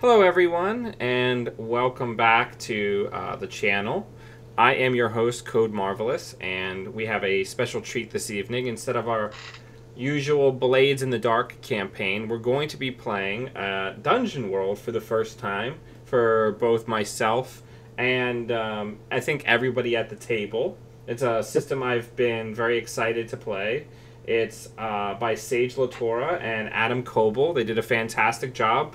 Hello, everyone, and welcome back to the channel. I am your host, Code Marvelous, and we have a special treat this evening. Instead of our usual Blades in the Dark campaign, we're going to be playing Dungeon World for the first time for both myself and I think everybody at the table. It's a system I've been very excited to play. It's by Sage Latora and Adam Coble. They did a fantastic job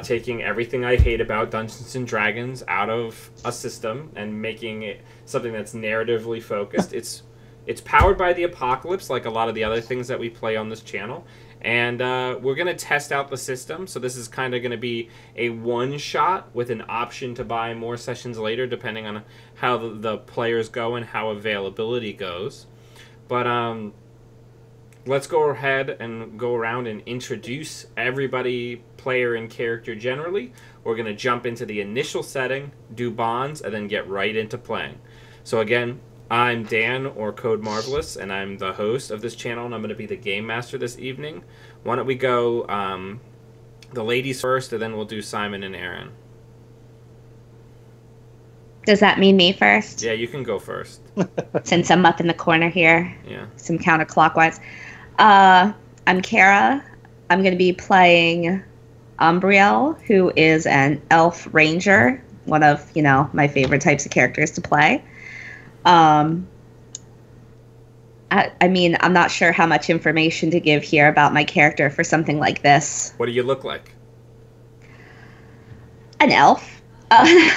taking everything I hate about Dungeons and Dragons out of a system and making it something that's narratively focused. It's powered by the apocalypse, like a lot of the other things that we play on this channel. And we're going to test out the system. So this is kind of going to be a one-shot with an option to buy more sessions later, depending on how the players go and how availability goes. But let's go ahead and go around and introduce everybody, player and character generally. We're going to jump into the initial setting, do bonds, and then get right into playing. So again, I'm Dan, or Code Marvelous, and I'm the host of this channel, and I'm going to be the game master this evening. Why don't we go the ladies first, and then we'll do Simon and Aaron. Does that mean me first? Yeah, you can go first. Since I'm up in the corner here. Yeah. Some counterclockwise. I'm Kara. I'm going to be playing Umbriel, who is an elf ranger. One of, my favorite types of characters to play. I mean, I'm not sure how much information to give here about my character for something like this. What do you look like? An elf. The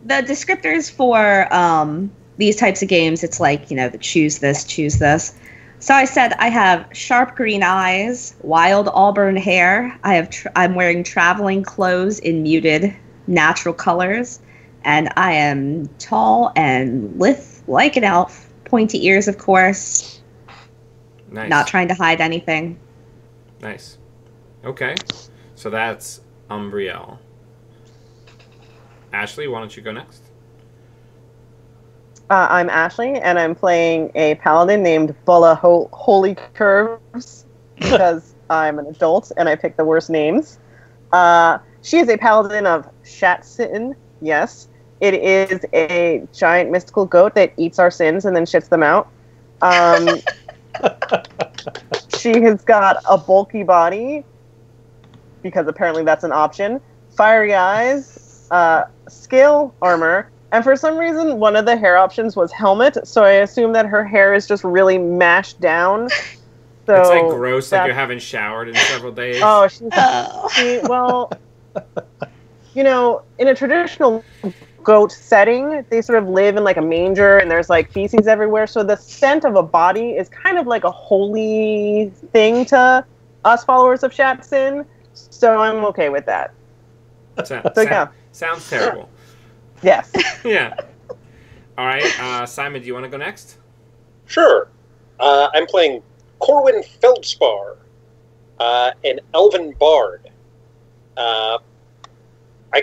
descriptors for these types of games, it's like, the choose this, choose this. So I said I have sharp green eyes, wild auburn hair. I'm wearing traveling clothes in muted natural colors, and I am tall and lithe like an elf. Pointy ears, of course. Nice. Not trying to hide anything. Nice. Okay. So that's Umbriel. Ashley, why don't you go next? I'm Ashley, and I'm playing a paladin named Bulla Holy Curves because I'm an adult and I pick the worst names. She is a paladin of Shat-Sin. Yes, it is a giant mystical goat that eats our sins and then shits them out. She has got a bulky body because apparently that's an option. Fiery eyes, scale armor. And for some reason, one of the hair options was helmet, so I assume that her hair is just really mashed down. So it's like gross, like you haven't showered in several days. Oh, well, in a traditional goat setting, they sort of live in like a manger, and there's like feces everywhere. So the scent of a body is kind of like a holy thing to us followers of Shat-Sin. So I'm okay with that. Sounds terrible. Yes. Yeah. All right. Simon, do you want to go next? Sure. I'm playing Corwin Feldspar, an elven bard. I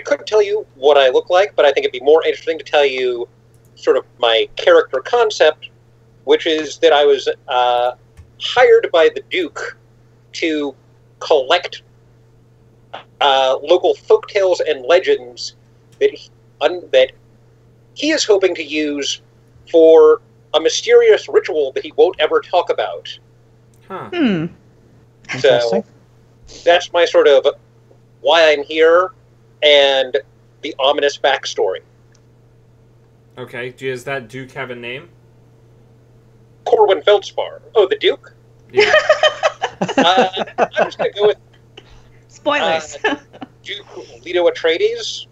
could tell you what I look like, but I think it'd be more interesting to tell you sort of my character concept, which is that I was hired by the Duke to collect local folktales and legends that he is hoping to use for a mysterious ritual that he won't ever talk about. Huh. So that's my sort of why I'm here and the ominous backstory. Okay. Does that Duke have a name? Corwin Feldspar. Oh, the Duke? Yeah. I'm just going to go with Spoilers. Duke Leto Atreides.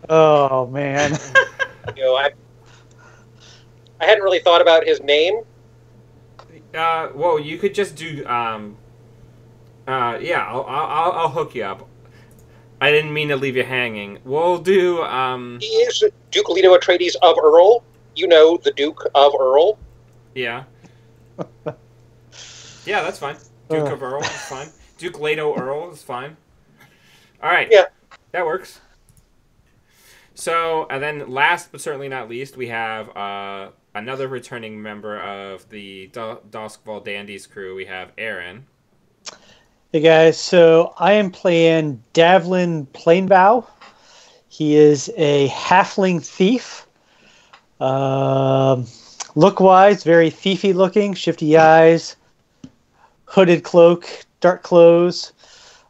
Oh man. I hadn't really thought about his name. Well, you could just do. Yeah, I'll hook you up. I didn't mean to leave you hanging. We'll do. He is Duke Leto Atreides of Earl. You know the Duke of Earl. Yeah. Yeah, that's fine. Duke of Earl is fine. Duke Leto Earl is fine. All right. Yeah. That works. So, and then last but certainly not least, we have another returning member of the Duskfall Dandies crew. We have Aaron. Hey guys, so I am playing Davlin Plainbow. He is a halfling thief. Look-wise, very thiefy looking, shifty eyes, hooded cloak, dark clothes.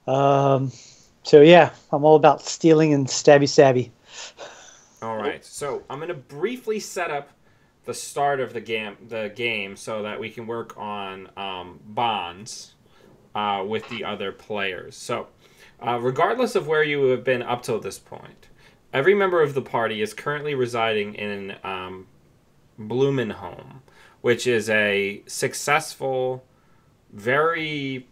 So yeah, I'm all about stealing and stabby. All right, so I'm gonna briefly set up the start of the game, so that we can work on bonds with the other players. So, regardless of where you have been up till this point, every member of the party is currently residing in Blumenholm, which is a successful, very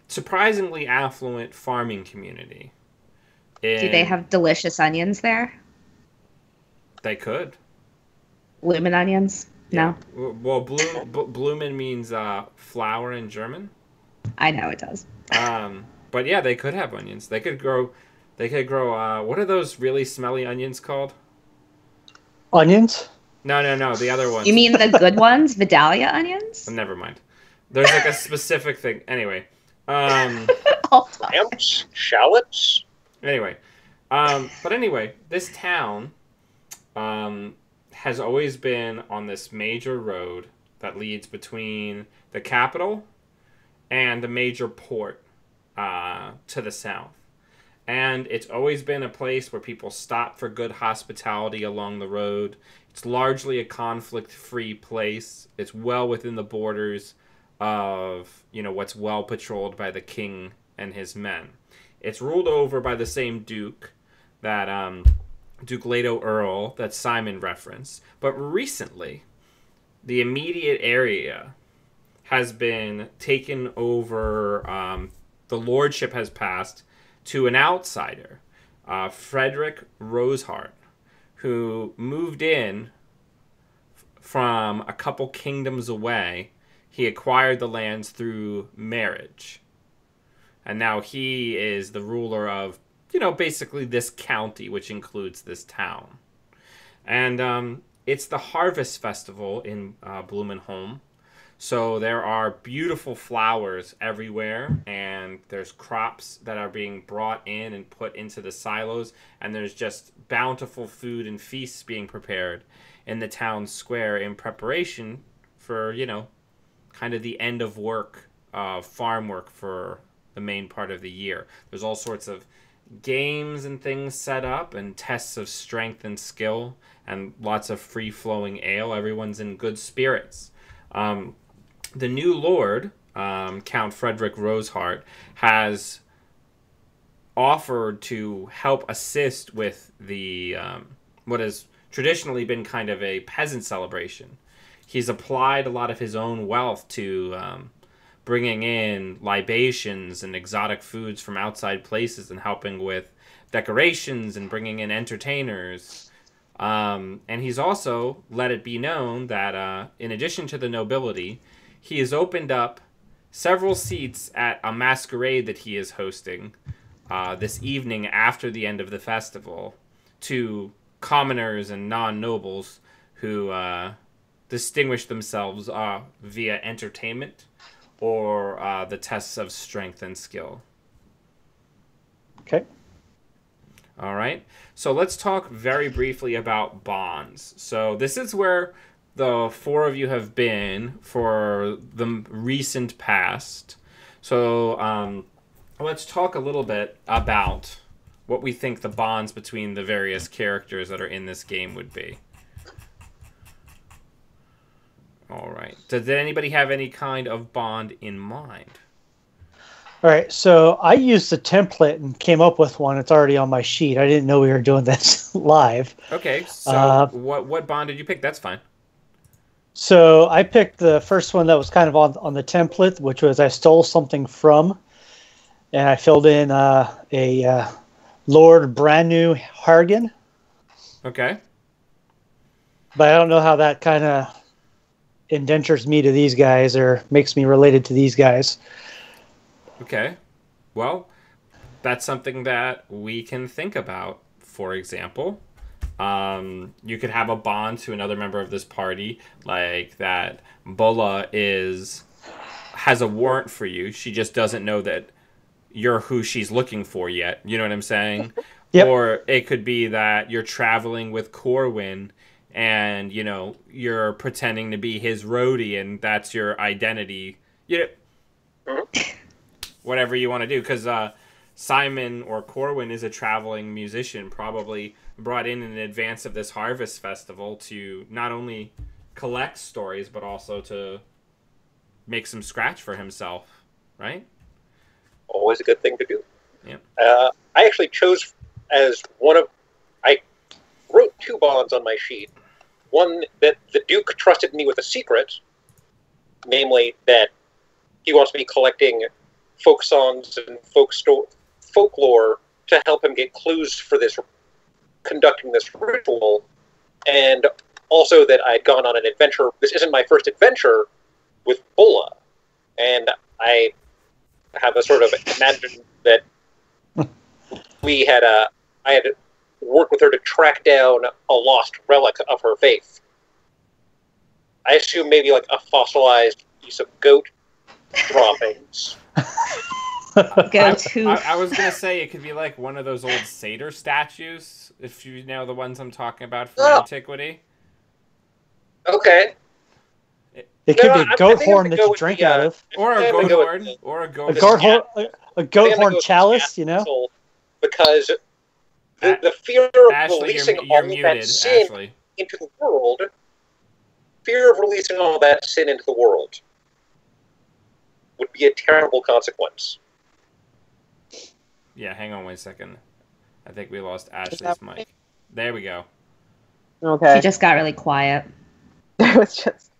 surprisingly affluent farming community. Do they have delicious onions there? They could. Bloomin' onions? Yeah. No. Well, Blumen means flower in German. I know it does. But yeah, they could have onions. They could grow. What are those really smelly onions called? Onions? No. The other ones. You mean the good ones? Vidalia onions? Never mind. There's like a specific thing. Anyway. Clams? Shallots? Anyway. But anyway, this town has always been on this major road that leads between the capital and the major port to the south. And it's always been a place where people stop for good hospitality along the road. It's largely a conflict-free place. It's well within the borders of, what's well patrolled by the king and his men. It's ruled over by the same duke that Duke Leto Earl that Simon referenced. But recently, the immediate area has been taken over. The lordship has passed to an outsider, Frederick Rosehart, who moved in from a couple kingdoms away. He acquired the lands through marriage. And now he is the ruler of, basically this county, which includes this town. And it's the Harvest Festival in Blumenholm. So there are beautiful flowers everywhere, and there's crops that are being brought in and put into the silos, and there's just bountiful food and feasts being prepared in the town square in preparation for, kind of the end of work, farm work for the main part of the year. There's all sorts of games and things set up, and tests of strength and skill, and lots of free-flowing ale. Everyone's in good spirits. The new lord, Count Frederick Rosehart, has offered to help assist with the what has traditionally been kind of a peasant celebration. He's applied a lot of his own wealth to bringing in libations and exotic foods from outside places and helping with decorations and bringing in entertainers. And he's also let it be known that in addition to the nobility, he has opened up several seats at a masquerade that he is hosting this evening after the end of the festival to commoners and non-nobles who distinguish themselves via entertainment or the tests of strength and skill. Okay. All right. So let's talk very briefly about bonds. So this is where the four of you have been for the recent past. So let's talk a little bit about what we think the bonds between the various characters that are in this game would be. All right. Did anybody have any kind of bond in mind? All right, so I used the template and came up with one. It's already on my sheet. I didn't know we were doing this live. Okay, so what bond did you pick? That's fine. So I picked the first one that was kind of on the template, which was I stole something from, and I filled in a Lord Brand-New Hargan. Okay. But I don't know how that kind of indentures me to these guys or makes me related to these guys. Okay. Well, that's something that we can think about. For example, you could have a bond to another member of this party, like that Bola is has a warrant for you. She just doesn't know that you're who she's looking for yet. You know what I'm saying? Yep. Or it could be that you're traveling with Corwin and, you know, you're pretending to be his roadie and that's your identity. You know, whatever you want to do. Because Simon or Corwin is a traveling musician, probably brought in advance of this harvest festival to not only collect stories, but also to make some scratch for himself, right? Always a good thing to do. Yeah. I actually chose as one of... I wrote 2 bonds on my sheet. One, that the Duke trusted me with a secret, namely that he wants me collecting folk songs and folklore to help him get clues for this, conducting this ritual, and also that I'd gone on an adventure. This isn't my first adventure with Bulla, and I have a sort of imagined that I had worked with her to track down a lost relic of her faith. I assume maybe like a fossilized piece of goat droppings. I was going to say it could be like one of those old satyr statues, if you know the ones I'm talking about from antiquity. Okay. It could be a goat horn that you drink out of. Or a goat horn. Or a goat horn. A goat horn chalice, you know? Because the fear of Ashley, releasing you're all muted, that sin Ashley. into the world, fear of releasing all that sin into the world would be a terrible consequence. Yeah, hang on 1 second. I think we lost Ashley's mic. There we go. Okay. She just got really quiet. It was just...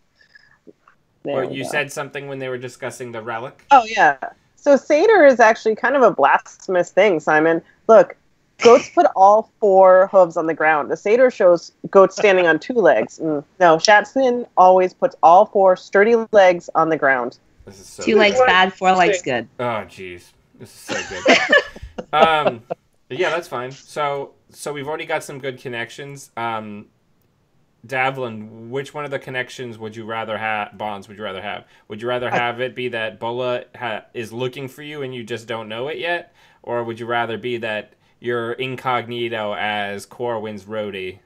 Well, you said something when they were discussing the relic? Oh, yeah. So satyr is actually kind of a blasphemous thing, Simon. Look, goats put all 4 hooves on the ground. The satyr shows goats standing on 2 legs. No, Shatskin always puts all 4 sturdy legs on the ground. This is so 2 legs bad, 4 legs good. Oh, jeez. This is so good. Yeah, that's fine. So we've already got some good connections. Davlin, which one of the connections would you rather have? Bonds would you rather have? Would you rather have it be that Bulla is looking for you and you just don't know it yet, or would you rather be that you're incognito as Corwin's roadie?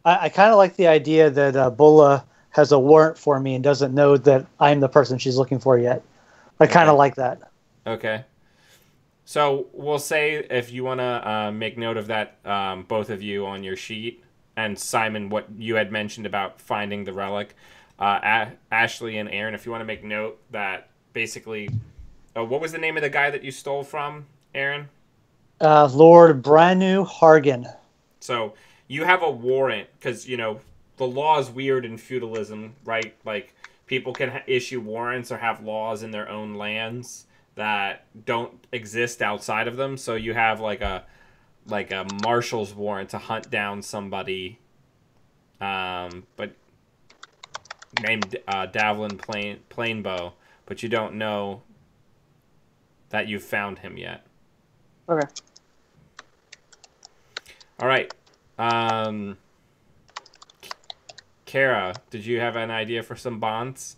I kind of like the idea that Bulla has a warrant for me and doesn't know that I'm the person she's looking for yet. I kind of like that. Okay. So we'll say, if you want to make note of that, both of you on your sheet, and Simon, what you had mentioned about finding the relic, Ashley and Aaron, if you want to make note that basically, what was the name of the guy that you stole from, Aaron? Lord Branu Hargan. So you have a warrant, because, you know, the law is weird in feudalism, right? Like, people can issue warrants or have laws in their own lands that don't exist outside of them. So you have like a marshal's warrant to hunt down somebody, but named Davlin Plainbow, but you don't know that you've found him yet. Okay. All right. Kara, did you have an idea for some bonds?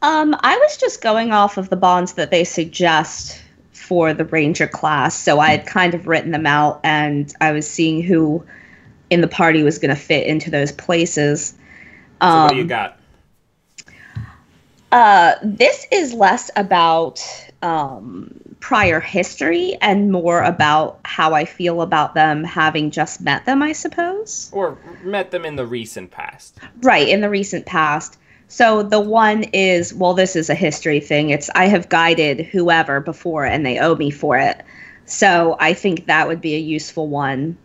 I was just going off of the bonds that they suggest for the Ranger class. So I had kind of written them out, and I was seeing who in the party was going to fit into those places. So what do you got? This is less about prior history and more about how I feel about them having just met them, I suppose. Or met them in the recent past. Right, in the recent past. So the one is, well, this is a history thing. It's I have guided whoever before and they owe me for it. So I think that would be a useful one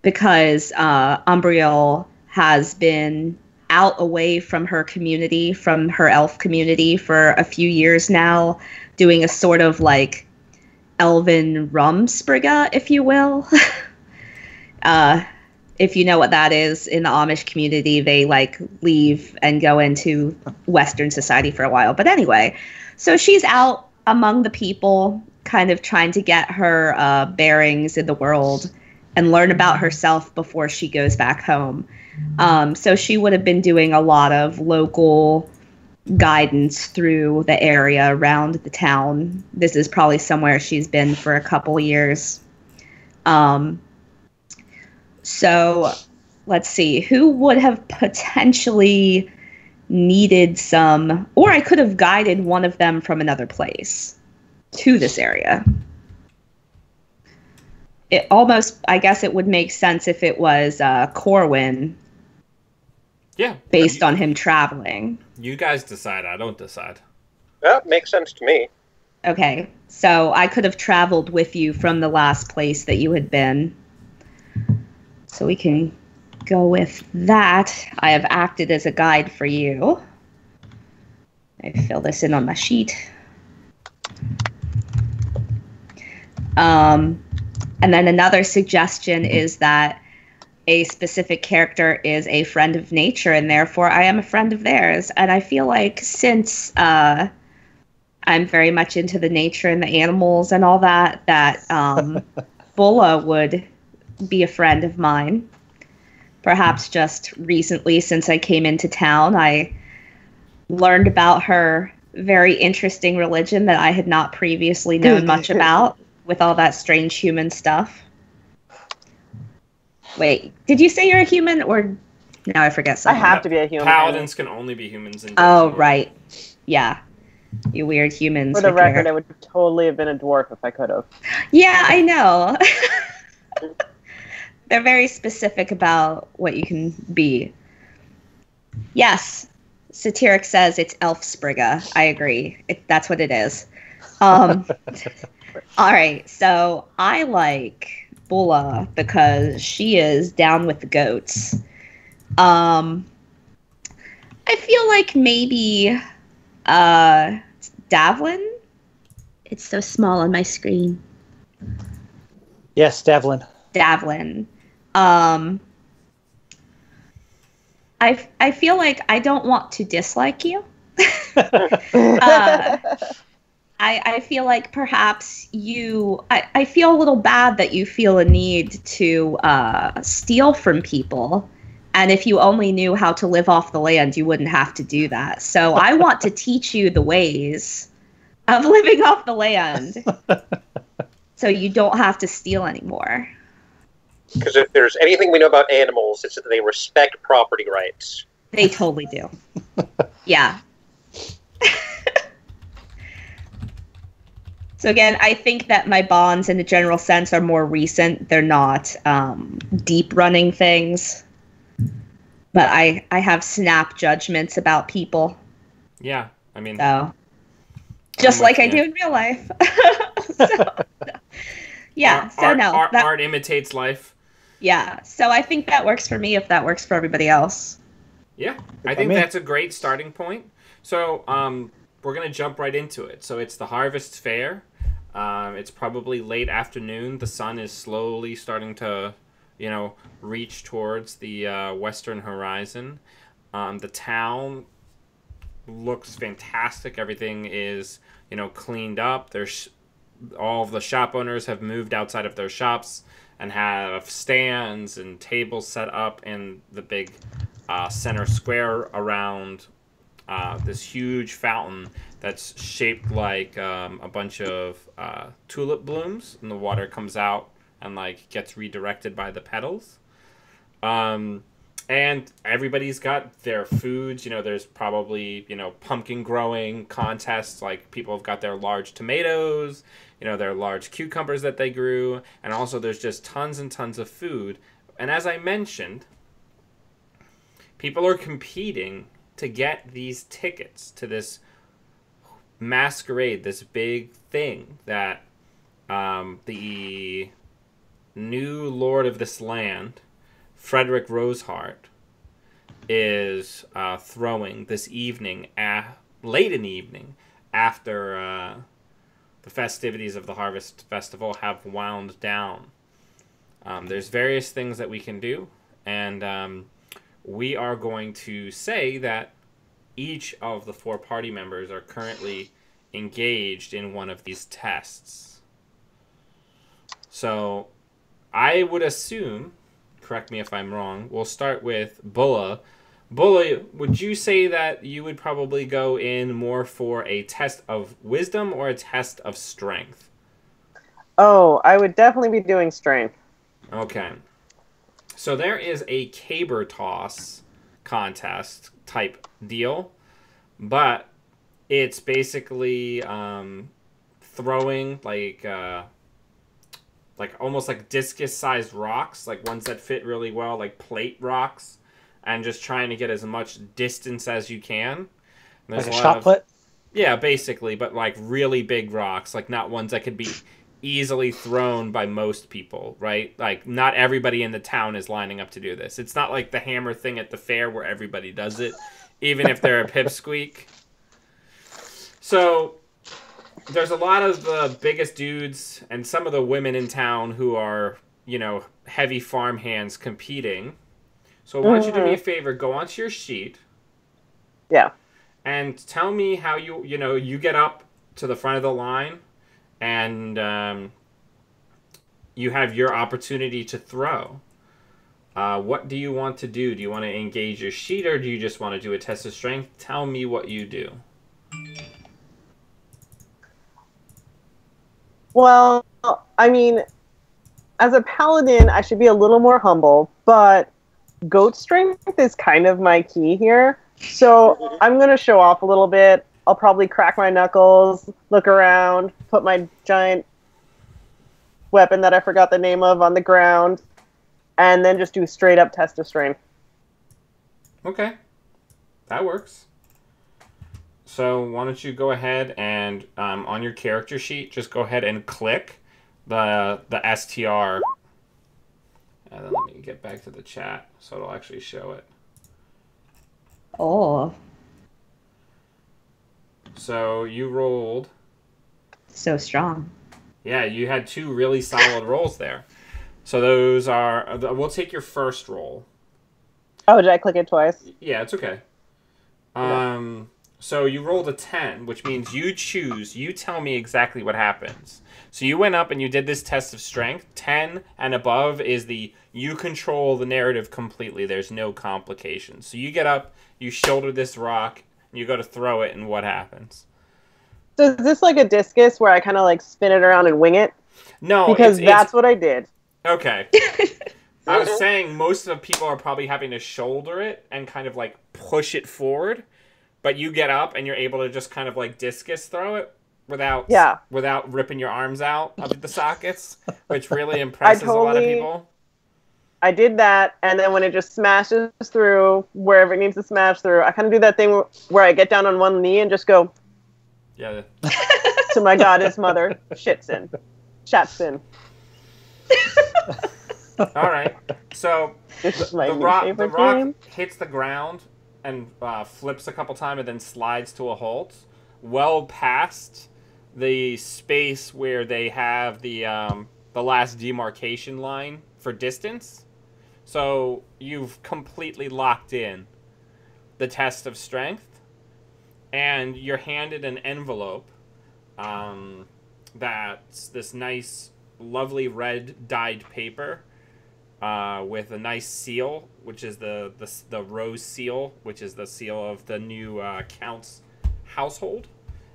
because Umbriel has been out away from her community, from her elf community for a few years now, doing a sort of like elven rumspriga, if you will. If you know what that is, in the Amish community, they like leave and go into Western society for a while. But anyway, so she's out among the people, kind of trying to get her bearings in the world and learn about herself before she goes back home. So she would have been doing a lot of local guidance through the area around the town. This is probably somewhere she's been for a couple years. So let's see, who would have potentially needed some, or I could have guided one of them from another place to this area. It almost, I guess it would make sense if it was Corwin. Yeah. Based on him traveling. You guys decide. I don't decide. That makes sense to me. Okay. So I could have traveled with you from the last place that you had been. So we can go with that. I have acted as a guide for you. I fill this in on my sheet. And then another suggestion is that a specific character is a friend of nature, and therefore I am a friend of theirs. And I feel like since I'm very much into the nature and the animals and all that, that Bulla would be a friend of mine. Perhaps just recently, since I came into town, I learned about her very interesting religion that I had not previously known much about, with all that strange human stuff. Wait, did you say you're a human, or now I forget something? I have to be a human. Paladins can only be humans. In oh, right. Yeah. You weird humans. For the record, I would totally have been a dwarf if I could have. Yeah, I know. They're very specific about what you can be. Yes. Satiric says it's Elfspriga. I agree. That's what it is. All right. So I like Bulla because she is down with the goats. I feel like maybe Davlin. It's so small on my screen. Yes, Davlin. Davlin. I feel like I don't want to dislike you. I feel like perhaps I feel a little bad that you feel a need to steal from people. And if you only knew how to live off the land, you wouldn't have to do that. So I want to teach you the ways of living off the land so you don't have to steal anymore. Because if there's anything we know about animals, it's that they respect property rights. They totally do. Yeah. So again, I think that my bonds in a general sense are more recent. They're not deep running things. But I have snap judgments about people. Yeah, I mean... So, just like I do in real life. Art imitates life. Yeah, so I think that works for me if that works for everybody else. Yeah, I think that's a great starting point. So we're going to jump right into it. So it's the Harvest Fair. It's probably late afternoon. The sun is slowly starting to, reach towards the western horizon. The town looks fantastic. Everything is, cleaned up. All of the shop owners have moved outside of their shops and have stands and tables set up in the big center square around this huge fountain that's shaped like a bunch of tulip blooms, and the water comes out and gets redirected by the petals. And everybody's got their foods. There's probably, pumpkin growing contests. People have got their large tomatoes, their large cucumbers that they grew. And also there's just tons and tons of food. And as I mentioned, people are competing to get these tickets to this masquerade, this big thing that the new lord of this land, Frederick Rosehart, is throwing this evening, late in the evening, after the festivities of the Harvest Festival have wound down. There's various things that we can do, and we are going to say that each of the 4 party members are currently engaged in one of these tests. So I would assume, correct me if I'm wrong, we'll start with Bulla. Bully, would you say that you would probably go in more for a test of wisdom or a test of strength? Oh, I would definitely be doing strength. Okay. So there is a caber toss contest type deal, but it's basically throwing like almost like discus sized rocks, like ones that fit really well, like plate rocks, and just trying to get as much distance as you can. Like a shot put? Yeah, basically, but like really big rocks, like not ones that could be easily thrown by most people, right? Like not everybody in the town is lining up to do this. It's not like the hammer thing at the fair where everybody does it, even if they're a pipsqueak. So there's a lot of the biggest dudes and some of the women in town who are, heavy farm hands competing. So I want you to do me a favor, go onto your sheet. Yeah. And tell me how you get up to the front of the line and you have your opportunity to throw. What do you want to do? Do you want to engage your sheet or do you just want to do a test of strength? Tell me what you do. Well, I mean, as a paladin, I should be a little more humble, but goat strength is kind of my key here. So I'm going to show off a little bit. I'll probably crack my knuckles, look around, put my giant weapon that I forgot the name of on the ground, and then just do straight up test of strength. Okay. That works. So why don't you go ahead and on your character sheet, just go ahead and click the STR. And then let me get back to the chat so it'll actually show it. Oh. So you rolled. So strong. Yeah, you had 2 really solid rolls there. So those are... We'll take your first roll. Oh, did I click it twice? Yeah, it's okay. So you rolled a 10, which means you choose. You tell me exactly what happens. So you went up and you did this test of strength. 10 and above is you control the narrative completely. There's no complications. So you get up, you shoulder this rock, and you go to throw it, and what happens? So is this like a discus where I kind of like spin it around and wing it? No, because that's what I did. Okay. I was saying most of the people are probably having to shoulder it and kind of like push it forward, but you get up and you're able to just kind of like discus throw it without ripping your arms out of the sockets, which really impresses a lot of people. I did that, and then when it just smashes through wherever it needs to smash through, I kind of do that thing where I get down on one knee and just go, yeah, to my goddess mother, Shitsin. Shatsin. All right. So the rock hits the ground and flips a couple times and then slides to a halt, well past the space where they have the last demarcation line for distance. So you've completely locked in the test of strength, and you're handed an envelope that's this nice, lovely red dyed paper with a nice seal, which is the rose seal, which is the seal of the new Count's household.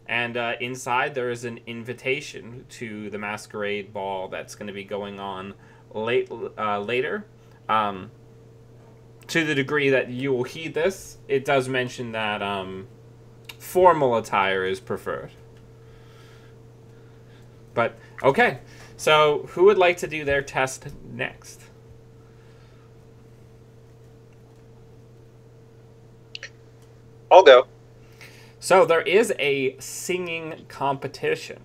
And inside there is an invitation to the masquerade ball that's going to be going on later. To the degree that you will heed this, it does mention that formal attire is preferred. But, okay. So, who would like to do their test next? I'll go. So, there is a singing competition.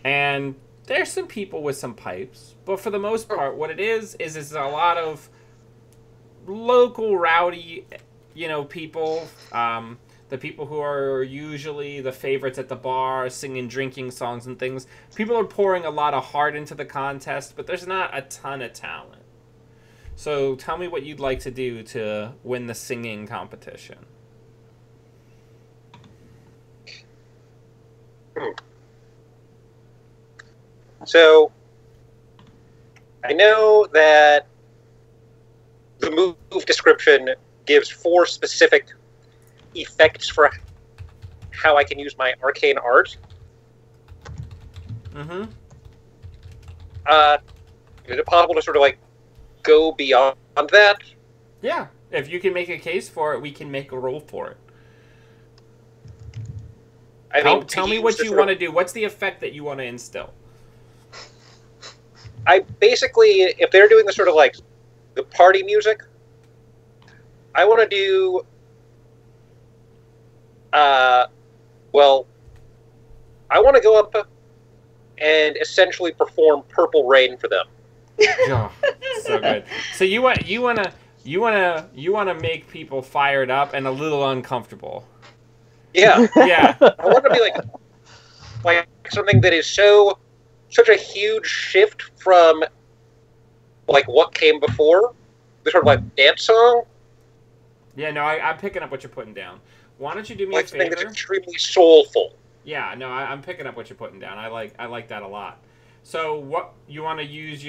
And there's some people with some pipes. But for the most part, what it is a lot of local rowdy, people. The people who are usually the favorites at the bar, singing drinking songs and things. People are pouring a lot of heart into the contest, but there's not a ton of talent. So tell me what you'd like to do to win the singing competition. So, I know that the move description gives 4 specific effects for how I can use my arcane art. Mm-hmm. Is it possible to sort of like go beyond that? Yeah. If you can make a case for it, we can make a roll for it. I mean, Tell me what you want to do. What's the effect that you want to instill? I basically, if they're doing the sort of like the party music, I want to do, well, I want to go up and essentially perform Purple Rain for them. Oh, so good. So you want to make people fired up and a little uncomfortable. Yeah. Yeah. I want to be like something that is such a huge shift from like what came before, the sort of like dance song. Yeah, no, I'm picking up what you're putting down. Why don't you do me Like a something favor? that's extremely soulful. Yeah, no, I'm picking up what you're putting down. I like that a lot. So what you want to use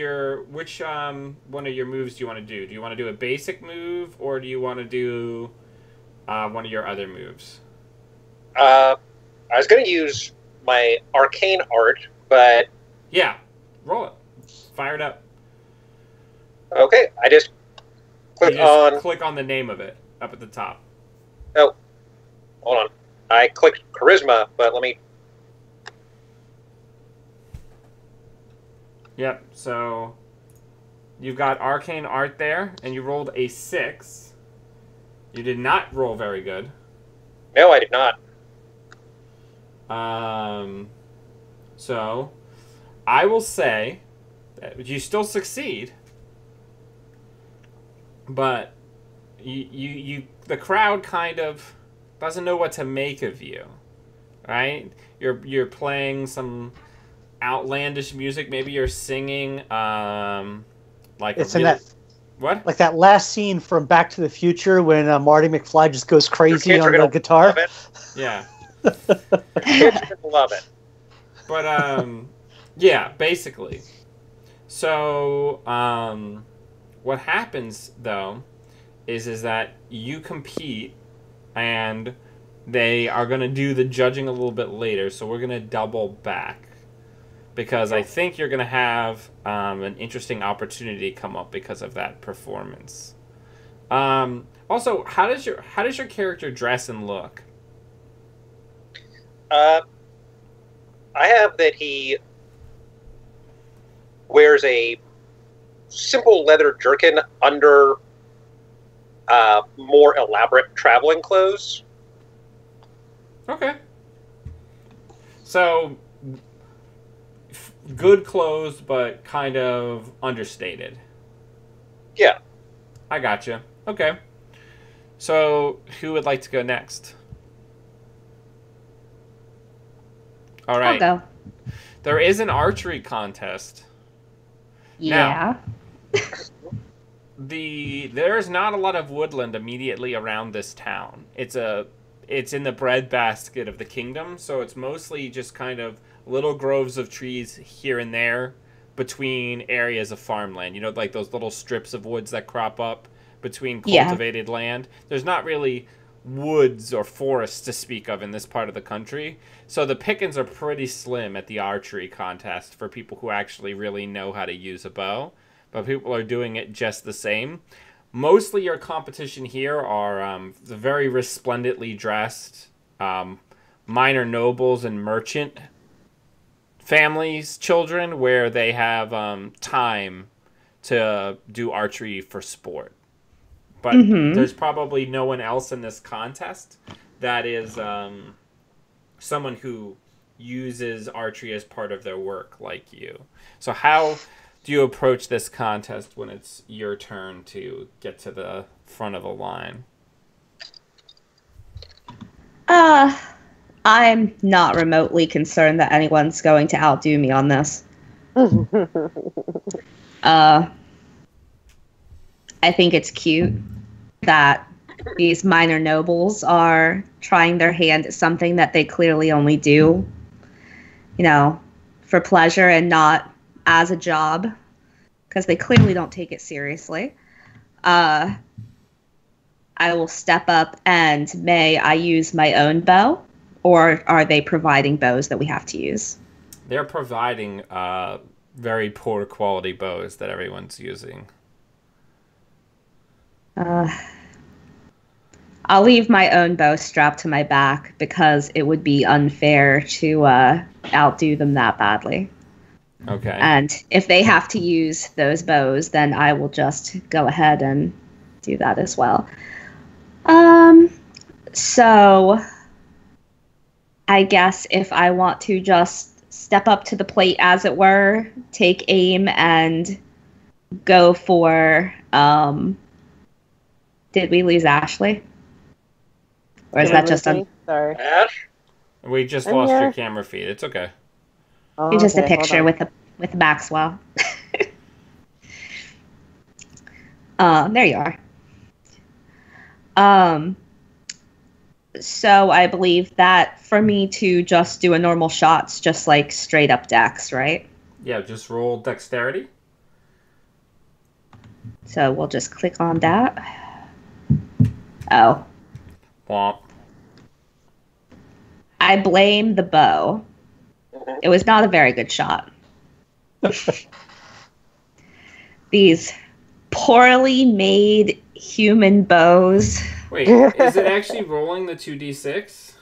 which one of your moves do you want to do? Do you want to do a basic move or do you want to do one of your other moves? I was going to use my arcane art, but Yeah, roll it. Fire it up. okay, I just click click on the name of it up at the top. Oh, hold on. I clicked charisma, but let me. Yep. So you've got arcane art there, and you rolled a 6. You did not roll very good. No, I did not. So I will say that you still succeed, but you the crowd kind of doesn't know what to make of you, right? You're playing some outlandish music. Maybe you're singing like It's in that what? like that last scene from Back to the Future when Marty McFly just goes crazy on the guitar. Yeah. Kids are gonna love it. But yeah, basically. So what happens though is that you compete and they are going to do the judging a little bit later, so we're going to double back because I think you're going to have an interesting opportunity come up because of that performance. Also, how does your character dress and look? I have that he wears a simple leather jerkin under more elaborate traveling clothes. Okay. So, good clothes, but kind of understated. Yeah. I gotcha. Okay. So, who would like to go next? All right. I'll go. There is an archery contest. Yeah. There is not a lot of woodland immediately around this town. It's in the breadbasket of the kingdom, so it's mostly just kind of little groves of trees here and there between areas of farmland. You know, like those little strips of woods that crop up between cultivated land. There's not really woods or forests to speak of in this part of the country. So the pickings are pretty slim at the archery contest for people who actually really know how to use a bow. But people are doing it just the same. Mostly your competition here are the very resplendently dressed minor nobles and merchant families' children where they have time to do archery for sport. But there's probably no one else in this contest that is someone who uses archery as part of their work like you. So how do you approach this contest when it's your turn to get to the front of the line? I'm not remotely concerned that anyone's going to outdo me on this. I think it's cute that these minor nobles are trying their hand at something that they clearly only do, you know, for pleasure and not as a job, because they clearly don't take it seriously. I I will step up and may I use my own bow? Or are they providing bows that we have to use? They're providing very poor quality bows that everyone's using. I'll leave my own bow strapped to my back because it would be unfair to outdo them that badly. Okay. And if they have to use those bows, then I will just go ahead and do that as well. So I guess if I want to just step up to the plate, as it were, take aim and go for, did we lose Ashley? Or is that just Sorry. Ash? We just I'm lost here. your camera feed. It's okay. Oh, just a okay, hold picture on. with Maxwell? There you are. So I believe that for me to just do a normal shot's just like straight up dex, right? Yeah, just roll dexterity. So we'll just click on that. Oh, Womp. I blame the bow. It was not a very good shot. These poorly made human bows. Wait, is it actually rolling the 2d6?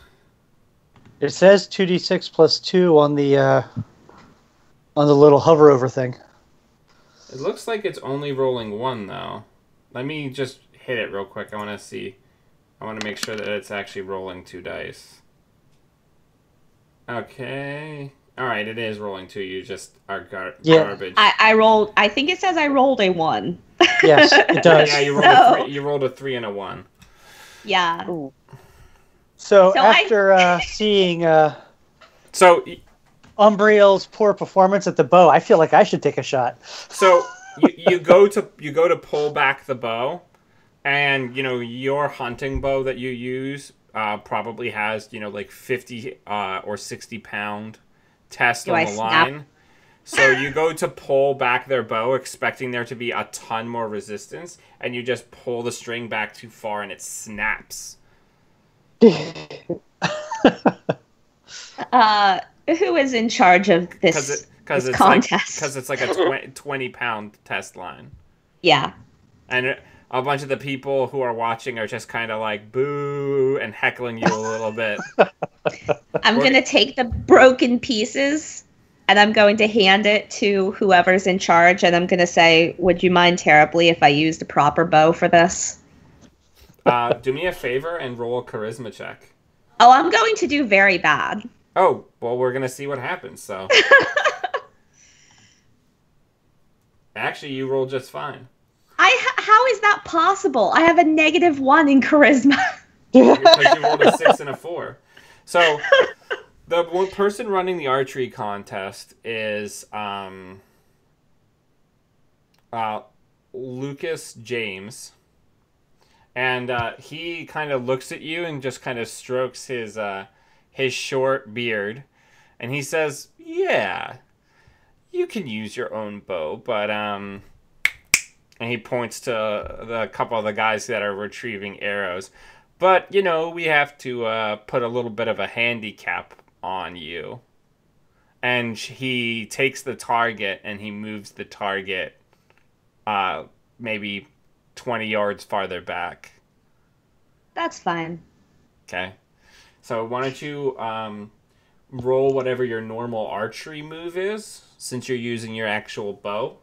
It says 2d6 plus 2 on the little hover over thing. It looks like it's only rolling 1, though. Let me just hit it real quick. I want to see. I want to make sure that it's actually rolling 2 dice. Okay. Alright, it is rolling 2. You just are Yeah. garbage. I rolled. I think it says I rolled a 1. Yes, it does. Yeah, you rolled, So- you rolled a 3 and a 1. Yeah. Ooh. So So after seeing So, Umbriel's poor performance at the bow, I feel like I should take a shot. so you go to pull back the bow, and your hunting bow that you use probably has like 50 or 60-pound test Do on I the snap? line. So you go to pull back their bow, expecting there to be a ton more resistance, and you just pull the string back too far, and it snaps. Who is in charge of this? Because this it's contest. like a 20-pound test line. Yeah. And a bunch of the people who are watching are just kind of like boo and heckling you a little bit. I'm going to take the broken pieces and I'm going to hand it to whoever's in charge. And I'm going to say, would you mind terribly if I used a proper bow for this? Do me a favor and roll a charisma check. Oh, I'm going to do very bad. Oh, well, we're going to see what happens, so. Actually, you rolled just fine. How is that possible? I have a -1 in charisma. Because you rolled a 6 and a 4. So, the one person running the archery contest is Lucas James. And he kind of looks at you and just kind of strokes his short beard. And he says, yeah, you can use your own bow, but... And he points to a couple of the guys that are retrieving arrows. But, we have to put a little bit of a handicap on you. And he takes the target and he moves the target maybe 20 yards farther back. That's fine. Okay. So why don't you roll whatever your normal archery move is, since you're using your actual bow.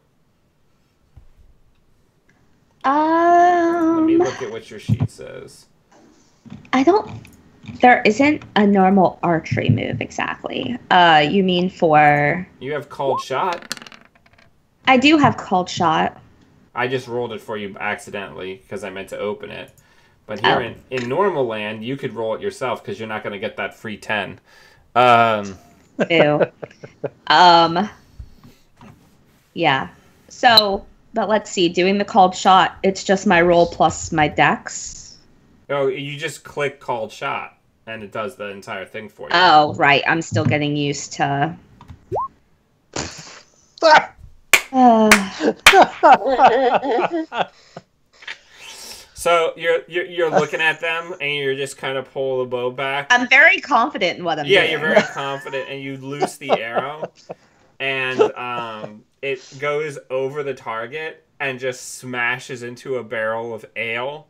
Let me look at what your sheet says. There isn't a normal archery move exactly. You mean for... You have called shot. I do have called shot. I just rolled it for you accidentally because I meant to open it. But here in normal land, you could roll it yourself because you're not going to get that free 10. Ew. Yeah. So, but let's see. Doing the called shot, it's just my roll plus my dex. Oh, you just click called shot, and it does the entire thing for you. Oh, right. I'm still getting used to... So you're looking at them and you're just kind of pull the bow back. I'm very confident in what I'm doing. Yeah, you're very confident, and you loose the arrow, and it goes over the target and just smashes into a barrel of ale,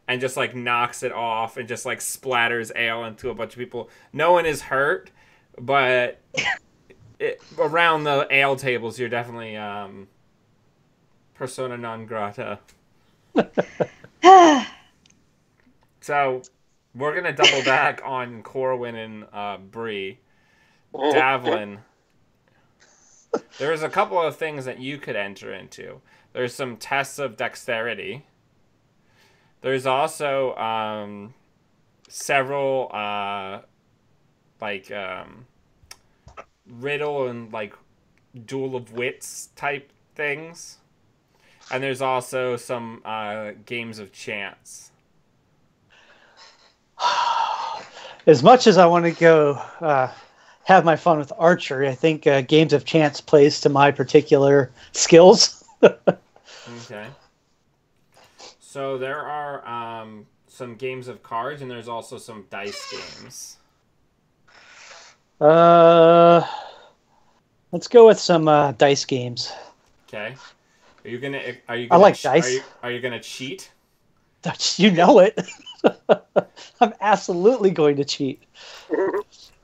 and just like knocks it off and just like splatters ale into a bunch of people. No one is hurt, but around the ale tables, you're definitely persona non grata. So, we're going to double back on Corwin and Bree. Davlin, there's a couple of things that you could enter into. There's some tests of dexterity. There's also several riddle and like duel of wits type things. And there's also some games of chance. As much as I want to go have my fun with archery, I think games of chance plays to my particular skills. Okay. So there are some games of cards, and there's also some dice games. Let's go with some dice games. Okay. Are you gonna I like dice. Are you gonna cheat? You know it. I'm absolutely going to cheat. Okay.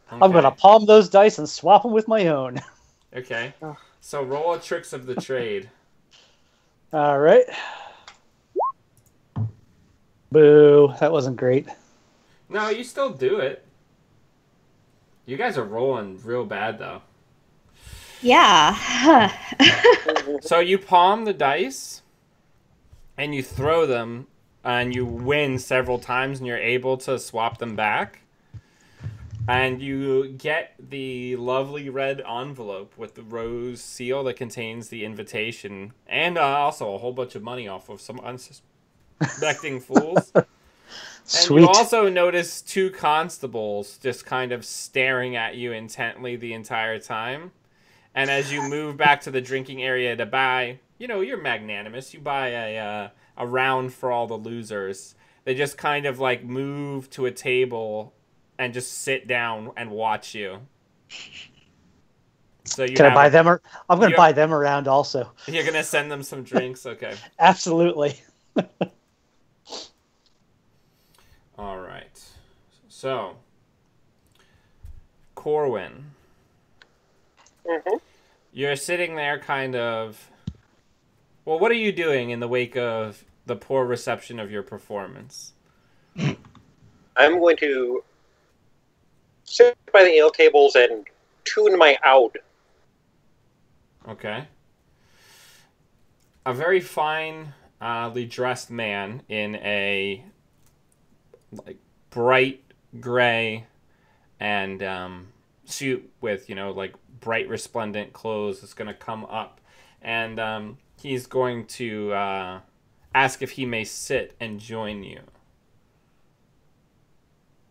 I'm going to palm those dice and swap them with my own. Okay. So roll a tricks of the trade. All right. Boo. That wasn't great. No, you still do it. You guys are rolling real bad, though. Yeah. So you palm the dice, and you throw them, and you win several times, and you're able to swap them back. And you get the lovely red envelope with the rose seal that contains the invitation, and also a whole bunch of money off of some unsuspecting fools. Sweet. And you also notice two constables just kind of staring at you intently the entire time. And as you move back to the drinking area to buy, you're magnanimous. You buy a round for all the losers. They just kind of like move to a table and just sit down and watch you. So you Can I buy them? I'm going to buy them around also. You're going to send them some drinks? Okay. Absolutely. All right. So, Corwin. Mm-hmm. You're sitting there kind of... Well, what are you doing in the wake of the poor reception of your performance? I'm going to sit by the ale tables and tune my oud. Okay. A very finely dressed man in a bright gray and suit with bright resplendent clothes is going to come up, and he's going to ask if he may sit and join you.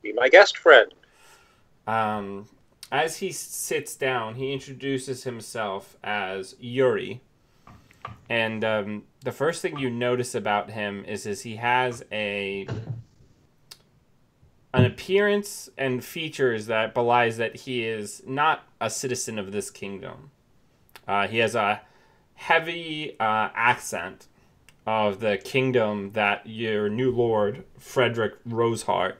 Be my guest friend. As he sits down, he introduces himself as Yuri. And the first thing you notice about him is he has an appearance and features that belies that he is not a citizen of this kingdom. He has a heavy accent of the kingdom that your new lord, Frederick Roseheart,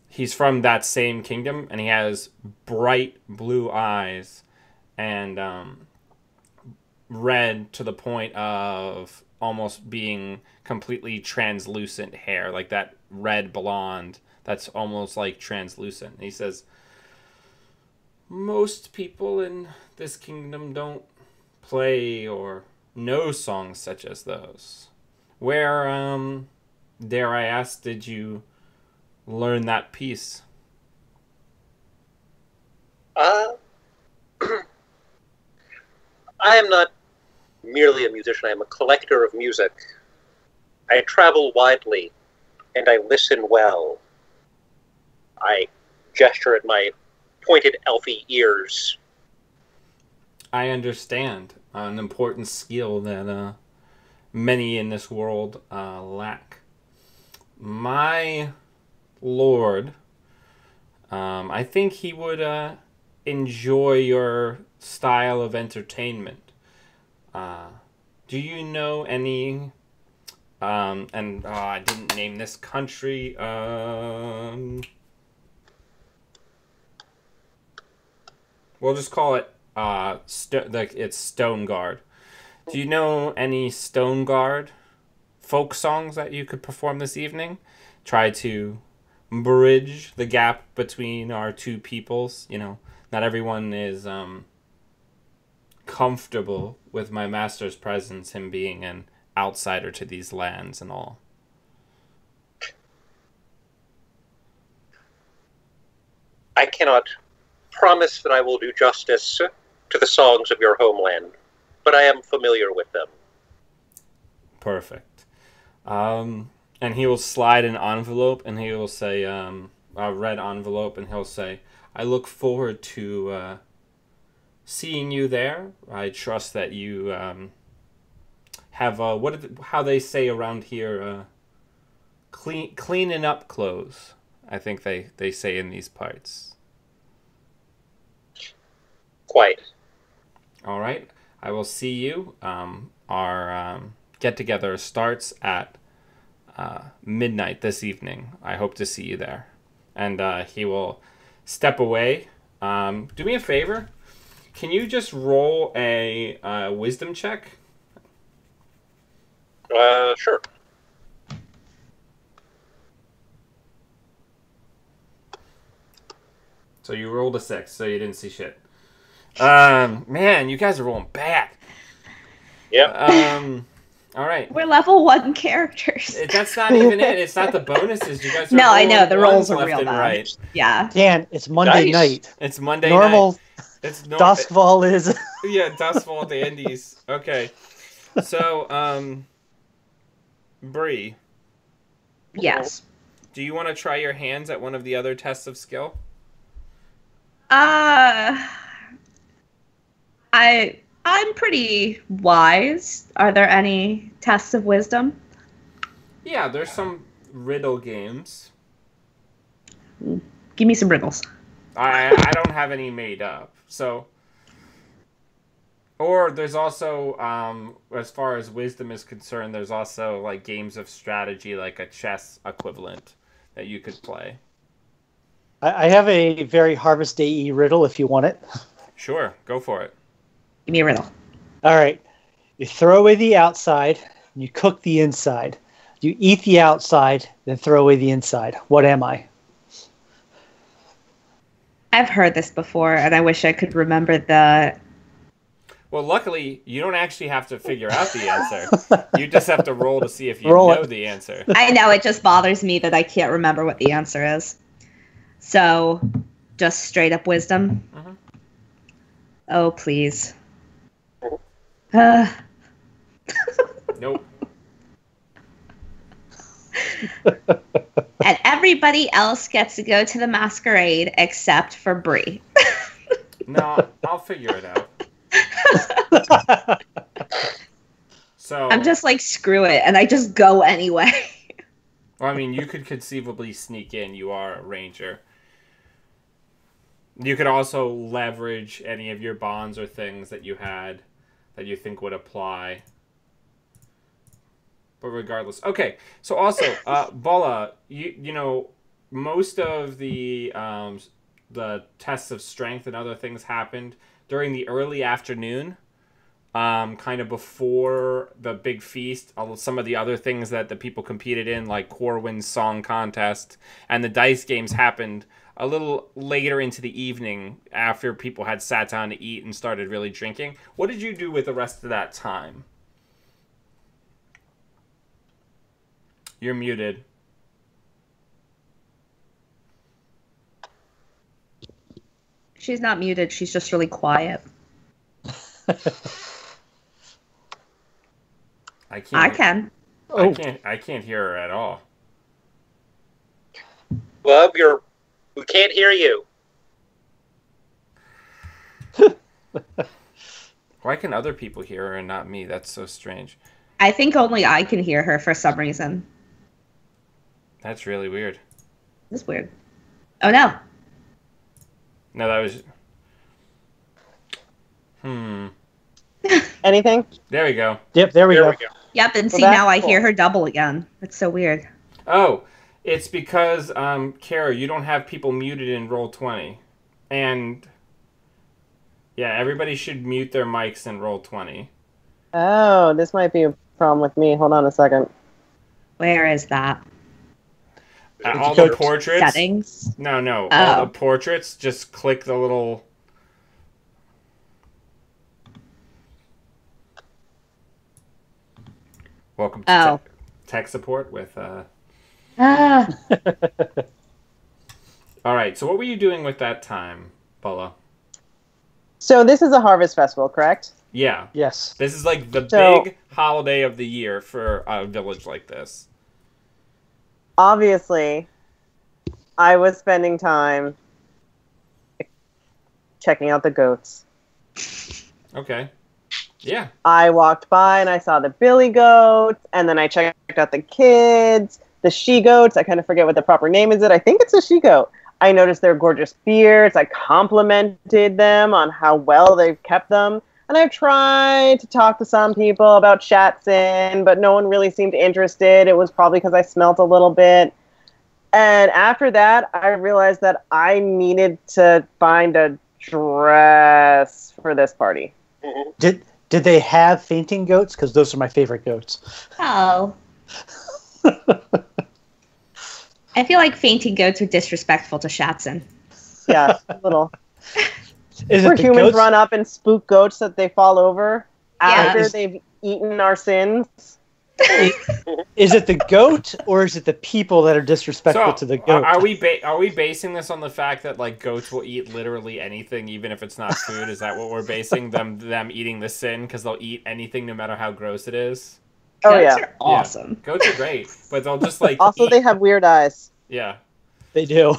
he's from that same kingdom, and he has bright blue eyes and red to the point of almost being completely translucent hair, like that red blonde that's almost like translucent. And he says, most people in this kingdom don't play or know songs such as those. Where, dare I ask, did you learn that piece? I am not merely a musician. I am a collector of music. I travel widely, and I listen well. I gesture at my pointed elfy ears. I understand. An important skill that many in this world lack. My lord, I think he would enjoy your style of entertainment. Do you know any? I didn't name this country. We'll just call it it's Stoneguard. Do you know any Stoneguard folk songs that you could perform this evening? Try to bridge the gap between our two peoples. You know, not everyone is comfortable with my master's presence, him being an outsider to these lands and all. I cannot promise that I will do justice to the songs of your homeland, but I am familiar with them. Perfect. And he will slide an envelope, and he will say, a red envelope, and he'll say, I look forward to seeing you there. I trust that you have, how they say around here, cleaning up clothes. I think they say in these parts. Quite. All right. I will see you. Our get-together starts at midnight this evening. I hope to see you there. And he will step away. Do me a favor. Can you just roll a wisdom check? Sure. So you rolled a 6, so you didn't see shit. Man, you guys are rolling bad. Yep. All right. We're level 1 characters. That's not even it. It's not the bonuses. You guys are No, I know. rolling The rolls are left real and bad. right. Yeah. Dan, it's Monday Nice. night. It's Monday Normal night. It's Duskfall is. Yeah, Dustfall dandies. Okay. So, Bree, Yes. do you want to try your hands at one of the other tests of skill? I'm pretty wise. Are there any tests of wisdom? Yeah, there's some riddle games. Give me some riddles. I don't have any made up. So, or there's also, as far as wisdom is concerned, there's also like games of strategy, like a chess equivalent that you could play. I have a very Harvest Day riddle if you want it. Sure, go for it. Give me a riddle. All right. You throw away the outside, and you cook the inside. You eat the outside, then throw away the inside. What am I? I've heard this before, and I wish I could remember the... Well, luckily, you don't actually have to figure out the answer. You just have to roll to see if you Roll know it. the answer. I know, it just bothers me that I can't remember what the answer is. So, just straight up wisdom. Mhm. Oh, please. Nope. And everybody else gets to go to the masquerade except for Bree. No, I'll figure it out. So I'm just like, screw it, and I just go anyway. well, I mean, you could conceivably sneak in. You are a ranger. You could also leverage any of your bonds or things that you had that you think would apply. But regardless, okay. So also, Bola, you know, most of the tests of strength and other things happened during the early afternoon, kind of before the big feast. Some of the other things that the people competed in, like Corwin's song contest, and the dice games happened a little later into the evening after people had sat down to eat and started really drinking. What did you do with the rest of that time? You're muted. She's not muted, she's just really quiet. I can't. I can. Oh, I can't hear her at all. Well, we can't hear you. Why can other people hear her and not me? That's so strange. I think only I can hear her for some reason. That's really weird. This is weird. Oh no. No, that was. Anything? There we go. Yep, there we There go. we go. Yep, and Well, see that's now I cool. hear her double again. It's so weird. Oh, it's because, Kara, you don't have people muted in Roll20. And, yeah, everybody should mute their mics in Roll20. Oh, this might be a problem with me. Hold on a second. Where is that? All go the to portraits. Settings? No, all Oh. the portraits, just click the little... Welcome to Oh. tech support with... Ah, All right, so what were you doing with that time, Paula? So this is a harvest festival, correct? Yeah, Yes. this is like the So- big holiday of the year for a village like this. Obviously, I was spending time checking out the goats. Okay. Yeah. I walked by and I saw the billy goats, and then I checked out the kids, the she goats. I kind of forget what the proper name is. I think it's a she goat. I noticed their gorgeous beards. I complimented them on how well they've kept them. And I've tried to talk to some people about Shatson, but no one really seemed interested. It was probably because I smelt a little bit. And after that, I realized that I needed to find a dress for this party. Did they have fainting goats? Because those are my favorite goats. oh. I feel like fainting goats are disrespectful to Shatson. Yeah, a little. Is Where it the humans goats? run up and spook goats that they fall over after Yes. they've eaten our sins. Is it the goat or is it the people that are disrespectful to the goat? are we basing this on the fact that like goats will eat literally anything, even if it's not food? Is that what we're basing them eating the sin because they'll eat anything no matter how gross it is? Oh, Goats yeah. are awesome. Goats are great, but they'll just like Also, eat. they have weird eyes. Yeah. They do.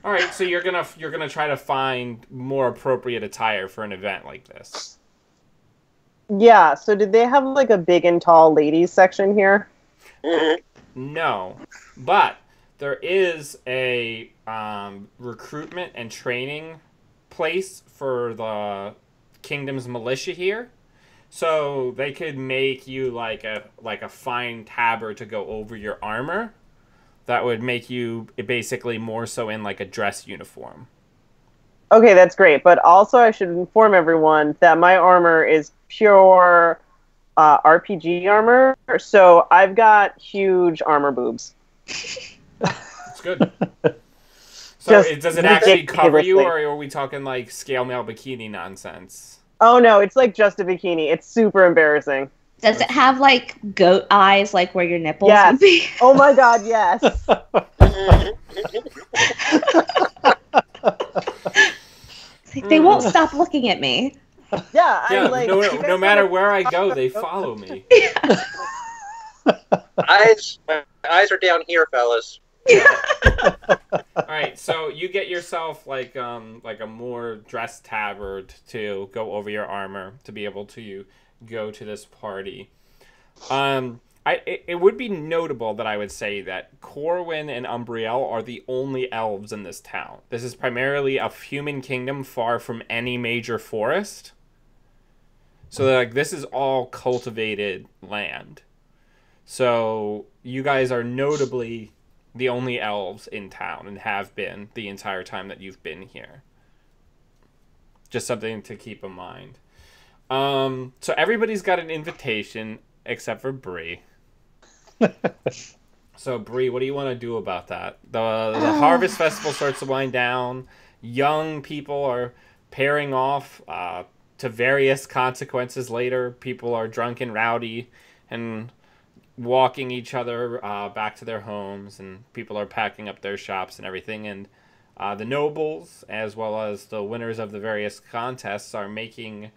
All right, so you're gonna try to find more appropriate attire for an event like this. Yeah, so did they have like a big and tall ladies section here? No, but there is a recruitment and training place for the kingdom's militia here, so they could make you like a fine tabard to go over your armor. That would make you basically more so in like a dress uniform. Okay, that's great. But also, I should inform everyone that my armor is pure RPG armor. So I've got huge armor boobs. It's good. So Just does it actually cover you, ridiculously. or are we talking like scale mail bikini nonsense? Oh no, it's like just a bikini. It's super embarrassing. Does it have like goat eyes, like where your nipples Yes. would be? Oh my god, yes. It's like, they won't stop looking at me. Yeah, I'm Yeah, like, no, you guys no matter wanna- where I go, they follow me. My eyes are down here, fellas. All right, so you get yourself like a more dressed tabard to go over your armor to be able to go to this party. It would be notable that I would say that Corwin and Umbriel are the only elves in this town. This is primarily a human kingdom far from any major forest. So like this is all cultivated land. So you guys are notably the only elves in town and have been the entire time that you've been here. Just something to keep in mind. So everybody's got an invitation except for Bree. So Bree, what do you want to do about that? The Harvest Festival starts to wind down. Young people are pairing off to various consequences later. People are drunk and rowdy and walking each other back to their homes, and people are packing up their shops and everything. And the nobles, as well as the winners of the various contests, are making,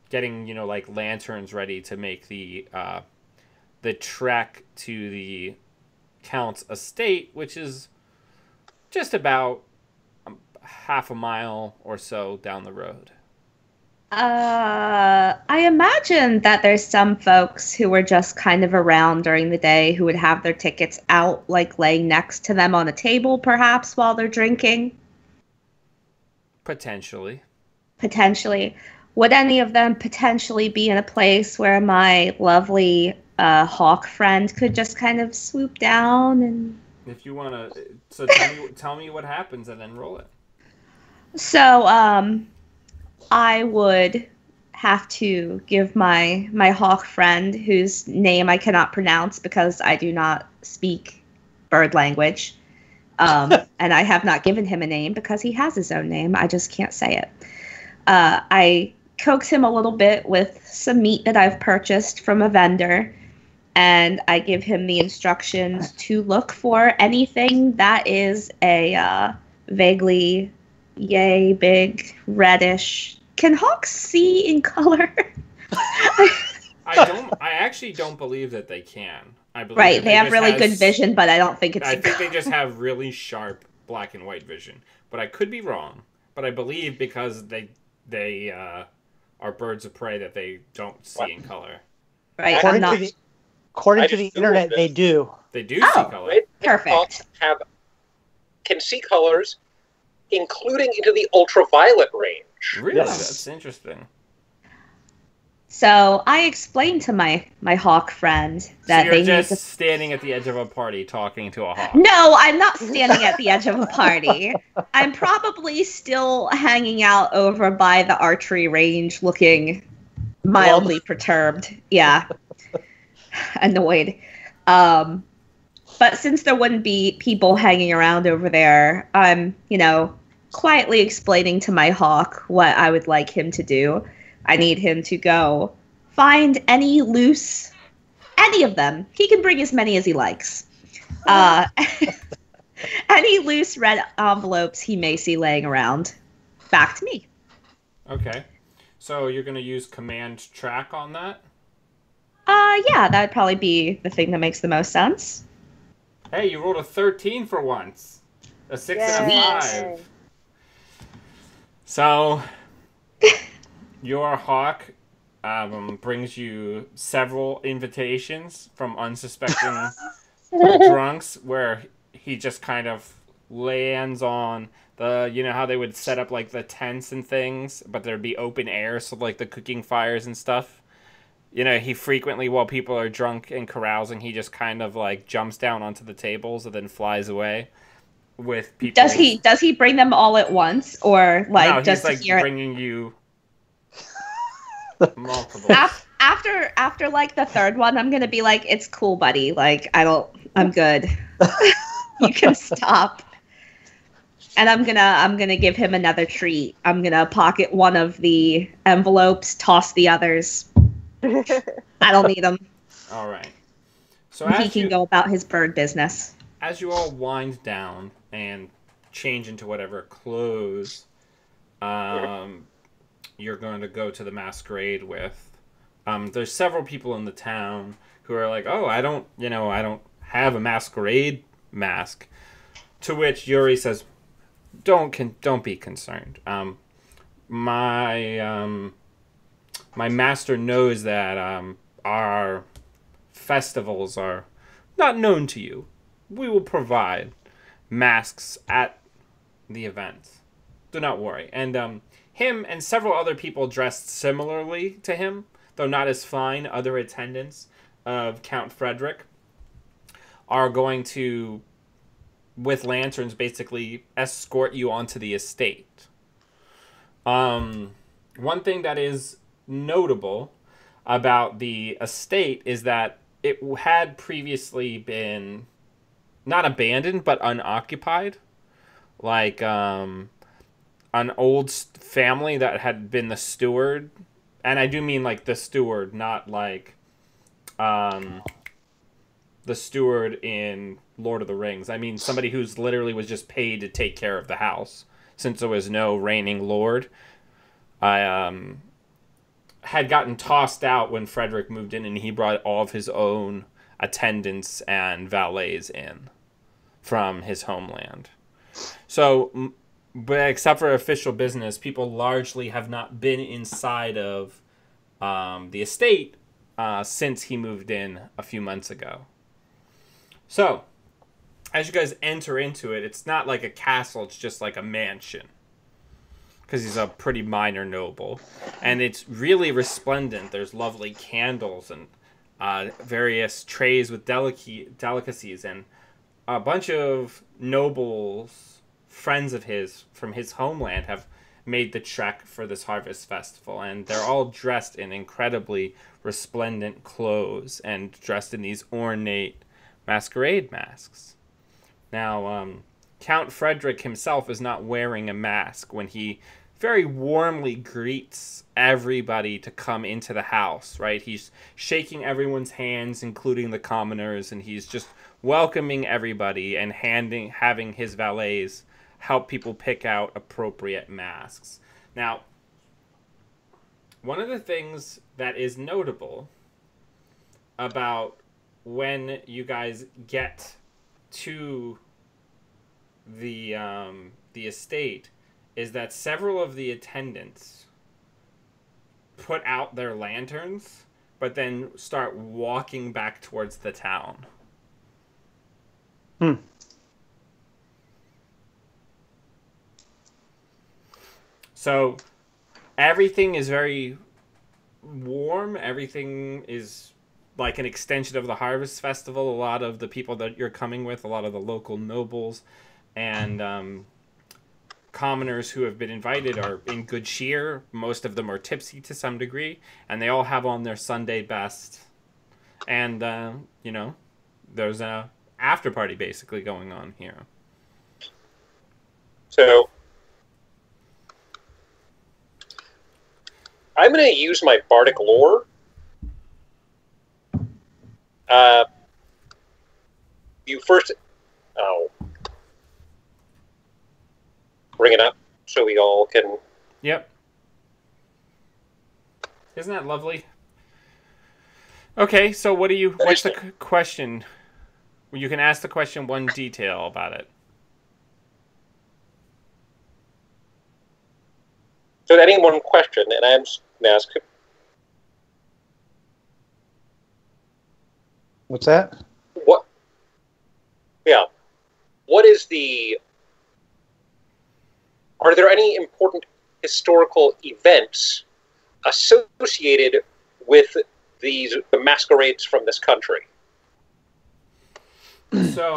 getting like lanterns ready to make the trek to the Count's estate, which is just about half a mile or so down the road. I imagine that there's some folks who were just kind of around during the day who would have their tickets out, like laying next to them on a table, perhaps while they're drinking. Potentially. Potentially. Would any of them potentially be in a place where my lovely hawk friend could just kind of swoop down and... If you want to, so tell me what happens and then roll it. So, I would have to give my hawk friend, whose name I cannot pronounce because I do not speak bird language, and I have not given him a name because he has his own name. I just can't say it. I coax him a little bit with some meat that I've purchased from a vendor, and I give him the instructions to look for anything that is a vaguely yay big reddish. Can hawks see in color? I actually don't believe that they can. I believe right, they have really good vision, but I don't think it's... I think they just have really sharp black and white vision. But I could be wrong. But I believe because they are birds of prey that they don't see in color. Right, according to the internet, they do. They do see color. Right? Perfect. Hawks can see colors, including into the ultraviolet range. Really? Yes. That's interesting. So I explained to my hawk friend that so they you're need just to... standing at the edge of a party talking to a hawk. No, I'm not standing at the edge of a party. I'm probably still hanging out over by the archery range looking mildly perturbed. Yeah. Annoyed. But since there wouldn't be people hanging around over there, I'm, quietly explaining to my hawk what I would like him to do. I need him to go find any of them. He can bring as many as he likes. Any loose red envelopes he may see laying around. Back to me. Okay. So you're going to use command track on that? Yeah, that'd probably be the thing that makes the most sense. Hey, you rolled a 13 for once. A 6 and a 5. So, your hawk brings you several invitations from unsuspecting drunks where he just kind of lands on how they would set up like the tents and things, but there'd be open air, so like the cooking fires and stuff. He frequently, while people are drunk and carousing, he just kind of like jumps down onto the tables and then flies away with people. Does he bring them all at once, or like no, just he's like bringing you multiple. After like the third one, I'm gonna be like, it's cool, buddy. Like I'm good. You can stop. And I'm gonna give him another treat. I'm gonna pocket one of the envelopes, toss the others. I don't need them. All right. So he can go about his bird business. As you all wind down and change into whatever clothes you're going to go to the masquerade with, there's several people in the town who are like, "Oh, I don't have a masquerade mask." To which Yuri says, "Don't be concerned. My master knows that our festivals are not known to you. We will provide masks at the event. Do not worry." And him and several other people dressed similarly to him, though not as fine, other attendants of Count Frederick, are going to, with lanterns, basically escort you onto the estate. One thing that is notable about the estate is that it had previously been not abandoned but unoccupied, like an old family that had been the steward, and I do mean like the steward, not like the steward in Lord of the Rings. I mean somebody who's literally was just paid to take care of the house, since there was no reigning lord. Had gotten tossed out when Frederick moved in, and he brought all of his own attendants and valets in from his homeland. So but except for official business, people largely have not been inside of the estate since he moved in a few months ago. So, as you guys enter into it, it's not like a castle, it's just like a mansion. Because he's a pretty minor noble. And it's really resplendent. There's lovely candles and various trays with delicacies. And a bunch of nobles, friends of his from his homeland, have made the trek for this harvest festival. And they're all dressed in incredibly resplendent clothes and dressed in these ornate masquerade masks. Now, Count Frederick himself is not wearing a mask when he very warmly greets everybody to come into the house, right? He's shaking everyone's hands, including the commoners, and he's just welcoming everybody and having his valets help people pick out appropriate masks. Now, one of the things that is notable about when you guys get to the estate is that several of the attendants put out their lanterns, but then start walking back towards the town. So everything is very warm. Everything is like an extension of the Harvest Festival. A lot of the people that you're coming with, a lot of the local nobles and commoners who have been invited are in good cheer. Most of them are tipsy to some degree, and they all have on their Sunday best. And, there's a after party basically going on here. So I'm going to use my bardic lore. You first... Oh. Bring it up so we all can... Yep. Isn't that lovely? Okay, so what's the question? You can ask the question one detail about it. So any one question, and I'm going to ask... What's that? What? Yeah. What is the... Are there any important historical events associated with the masquerades from this country? So,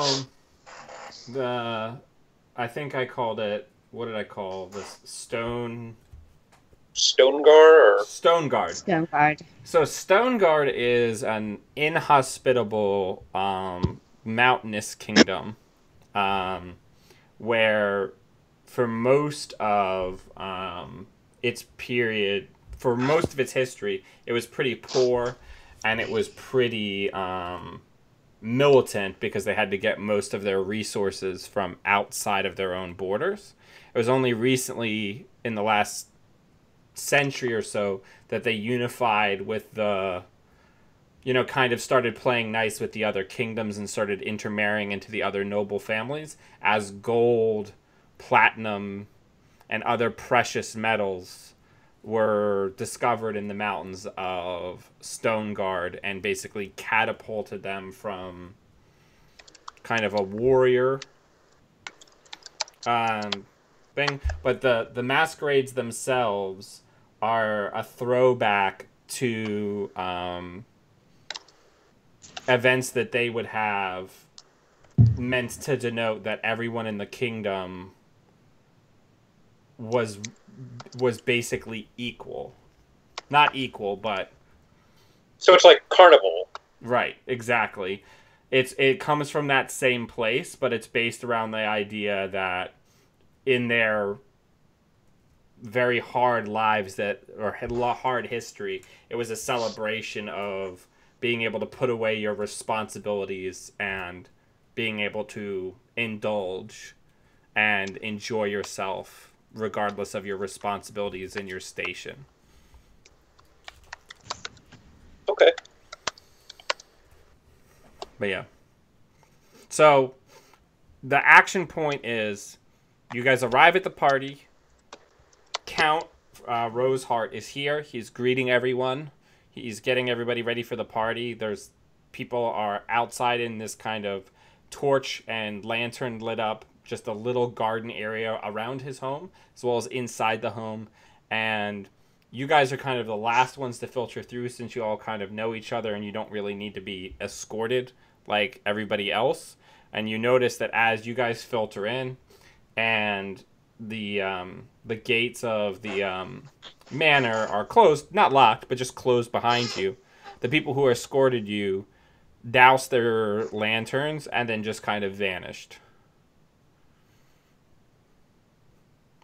I think I called it, what did I call this? Stoneguard? Stoneguard. Stoneguard. So Stoneguard is an inhospitable mountainous kingdom where for most of its period, for most of its history, it was pretty poor and it was pretty militant because they had to get most of their resources from outside of their own borders. It was only recently, in the last century or so, that they unified with the, kind of started playing nice with the other kingdoms and started intermarrying into the other noble families as gold, platinum, and other precious metals were discovered in the mountains of Stoneguard and basically catapulted them from kind of a warrior thing. But the masquerades themselves are a throwback to events that they would have meant to denote that everyone in the kingdom was basically equal. Not equal, but... So it's like carnival. Right, exactly. It comes from that same place, but it's based around the idea that in their very hard lives or hard history, it was a celebration of being able to put away your responsibilities and being able to indulge and enjoy yourself regardless of your responsibilities in your station. Okay. But yeah. So the action point is You guys arrive at the party. Count Rosehart is here. He's greeting everyone. He's getting everybody ready for the party. There's people are outside in this kind of torch and lantern lit up, just a little garden area around his home, as well as inside the home. And you guys are kind of the last ones to filter through since you all kind of know each other and you don't really need to be escorted like everybody else. And you notice that as you guys filter in and the gates of the manor are closed, not locked, but just closed behind you, the people who escorted you doused their lanterns and then just kind of vanished.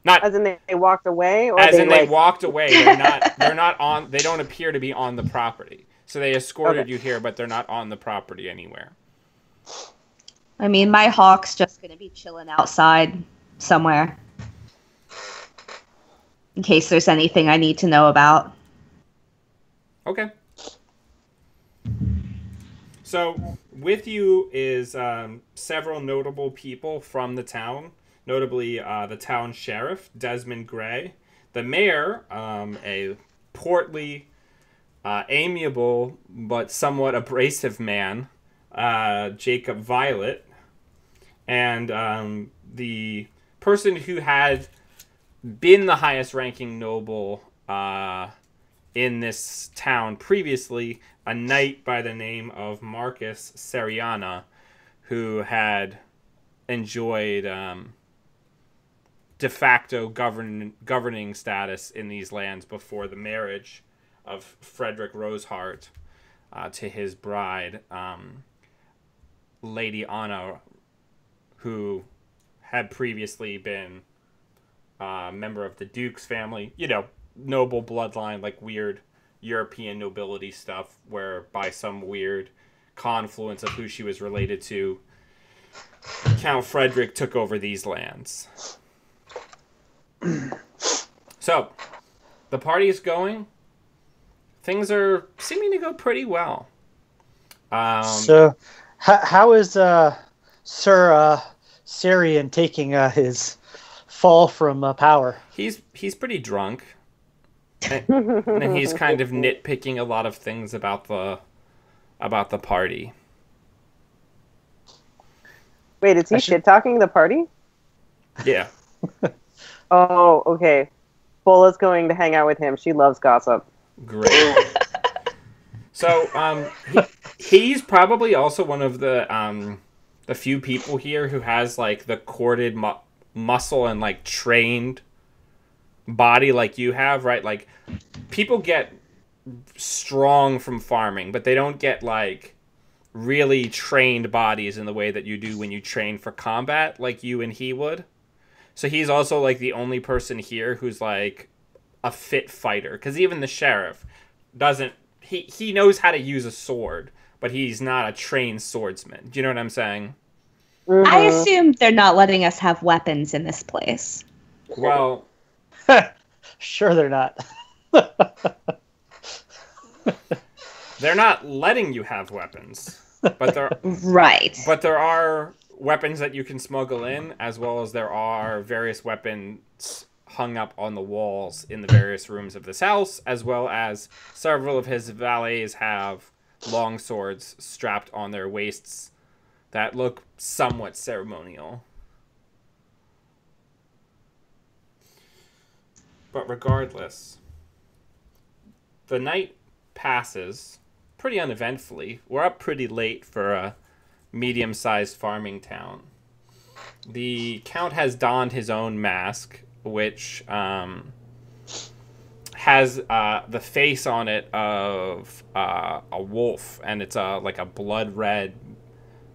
Not As in they walked away, or as in they like... walked away. They're not on. They don't appear to be on the property. So they escorted Okay. you here, but they're not on the property anywhere. I mean, my hawk's just gonna be chilling outside somewhere. In case there's anything I need to know about. Okay. So with you is several notable people from the town, notably the town sheriff, Desmond Gray, the mayor, a portly, amiable, but somewhat abrasive man, Jacob Violet, and the person who had been the highest ranking noble in this town previously, a knight by the name of Marcus Seriana, who had enjoyed de facto governing status in these lands before the marriage of Frederick Rosehart to his bride, Lady Anna, who had previously been a member of the Duke's family, you know, noble bloodline, like weird European nobility stuff, where by some weird confluence of who she was related to, Count Frederick took over these lands. So, the party is going. Things are seeming to go pretty well. So, how is Sir Syrian taking his fall from power? He's pretty drunk. And he's kind of nitpicking a lot of things about the party. Wait, is he shit-talking the party? Yeah. Oh, okay. Bola's going to hang out with him. She loves gossip. Great. So, he's probably also one of the few people here who has like the corded muscle and like trained body like you have, right? Like, people get strong from farming, but they don't get like really trained bodies in the way that you do when you train for combat, like you and he would. So he's also like the only person here who's like a fit fighter, because even the sheriff doesn't. He knows how to use a sword, but he's not a trained swordsman. Do you know what I'm saying? Mm-hmm. I assume they're not letting us have weapons in this place. Well, Sure, they're not. they're not letting you have weapons, but Right. there are weapons that you can smuggle in, as well as there are various weapons hung up on the walls in the various rooms of this house, as well as several of his valets have long swords strapped on their waists that look somewhat ceremonial. But regardless, the night passes pretty uneventfully. We're up pretty late for a medium-sized farming town. The Count has donned his own mask, which has the face on it of a wolf, and it's like a blood red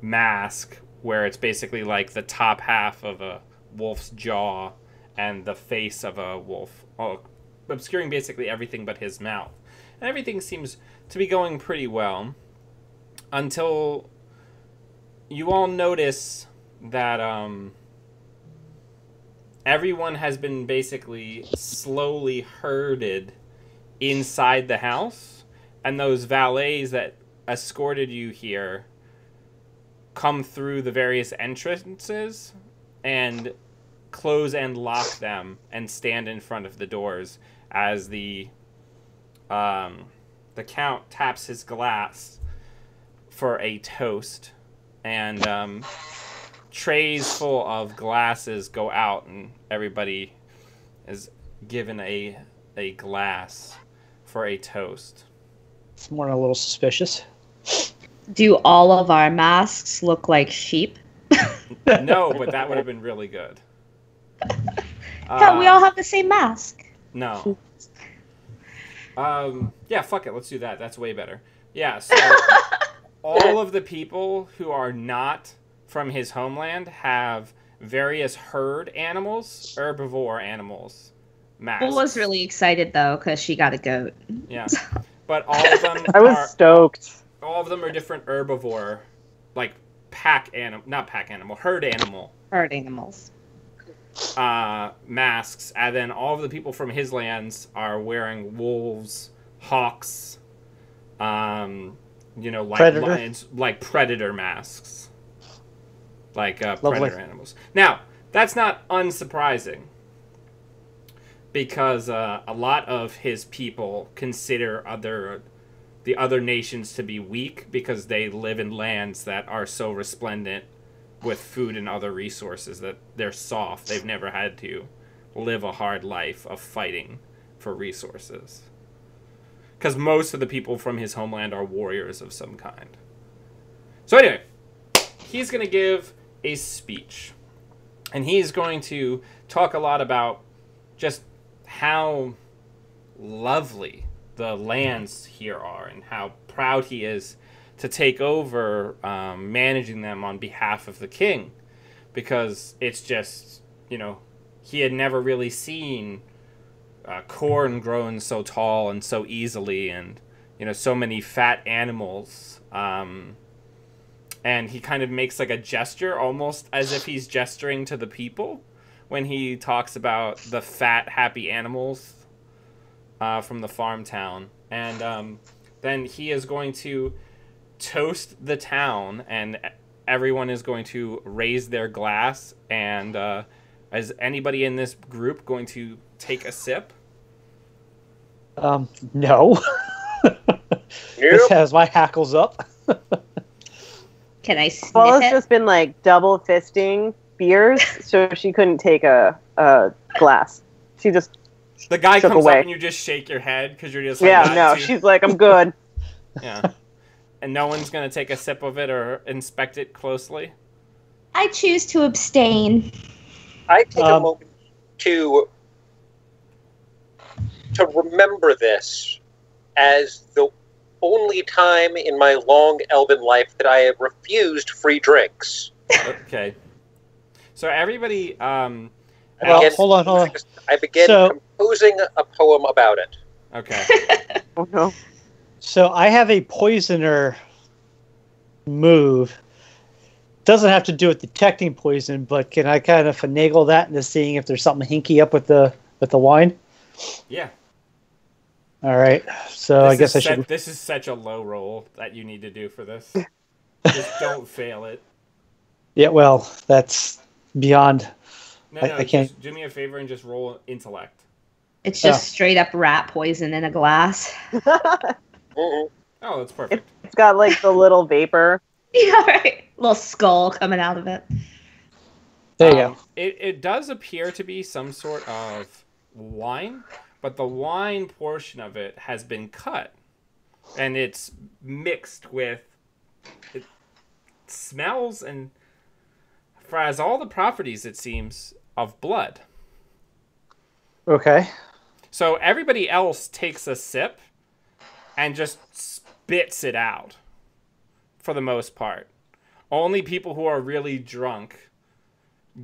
mask where it's basically like the top half of a wolf's jaw and the face of a wolf, obscuring basically everything but his mouth. And everything seems to be going pretty well until you all notice that everyone has been basically slowly herded inside the house, and those valets that escorted you here come through the various entrances, and close and lock them and stand in front of the doors as the Count taps his glass for a toast, and trays full of glasses go out, and everybody is given a glass for a toast. It's more a little suspicious. Do all of our masks look like sheep? No, but that would have been really good. Yeah, we all have the same mask. No. Yeah, fuck it. Let's do that. That's way better. Yeah, so all of the people who are not from his homeland have various herd animals, herbivore animals, masks. Bull was really excited, though, because she got a goat. Yeah. But all of them I was stoked. all of them are different herbivore, like herd animal Herd animals. masks, and then all of the people from his lands are wearing wolves, hawks, like Predator? lions, like predator masks, like Lovely. predator animals. Now, that's not unsurprising, because a lot of his people consider the other nations to be weak because they live in lands that are so resplendent with food and other resources that they're soft. They've never had to live a hard life of fighting for resources. Because most of the people from his homeland are warriors of some kind. So anyway, he's going to give a speech. And he's going to talk a lot about just how lovely the lands here are and how proud he is to take over managing them on behalf of the king, because it's just, he had never really seen corn grown so tall and so easily, and so many fat animals, and he kind of makes like a gesture almost as if he's gesturing to the people when he talks about the fat happy animals from the farm town. And then he is going to toast the town, and everyone is going to raise their glass, and is anybody in this group going to take a sip? No. This has my hackles up. Can I sniff Bella's it? just been like double fisting beers, so she couldn't take a glass. She just The guy Shook comes away. up and you just shake your head because you're just like, yeah, "Not no. too-" She's like, I'm good. Yeah. And no one's going to take a sip of it or inspect it closely? I choose to abstain. I take a moment to remember this as the only time in my long elven life that I have refused free drinks. Okay. So everybody... Well, Again, hold on. I began So- composing a poem about it. Okay. Oh no. So I have a poisoner move. Doesn't have to do with detecting poison, but can I kind of finagle that into seeing if there's something hinky up with the wine? Yeah. All right. So I guess I should. This is such a low roll that you need to do for this. Just don't fail it. Yeah. Well, that's beyond. No, I can't- Just do me a favor and just roll intellect. It's just straight up rat poison in a glass. Mhm. Oh, that's perfect. It's got like the little vapor. Yeah, right. Little skull coming out of it. There you go. It does appear to be some sort of wine, but the wine portion of it has been cut, and it's mixed with. It smells and has all the properties, it seems, of blood. Okay. So everybody else takes a sip and just spits it out, for the most part. Only people who are really drunk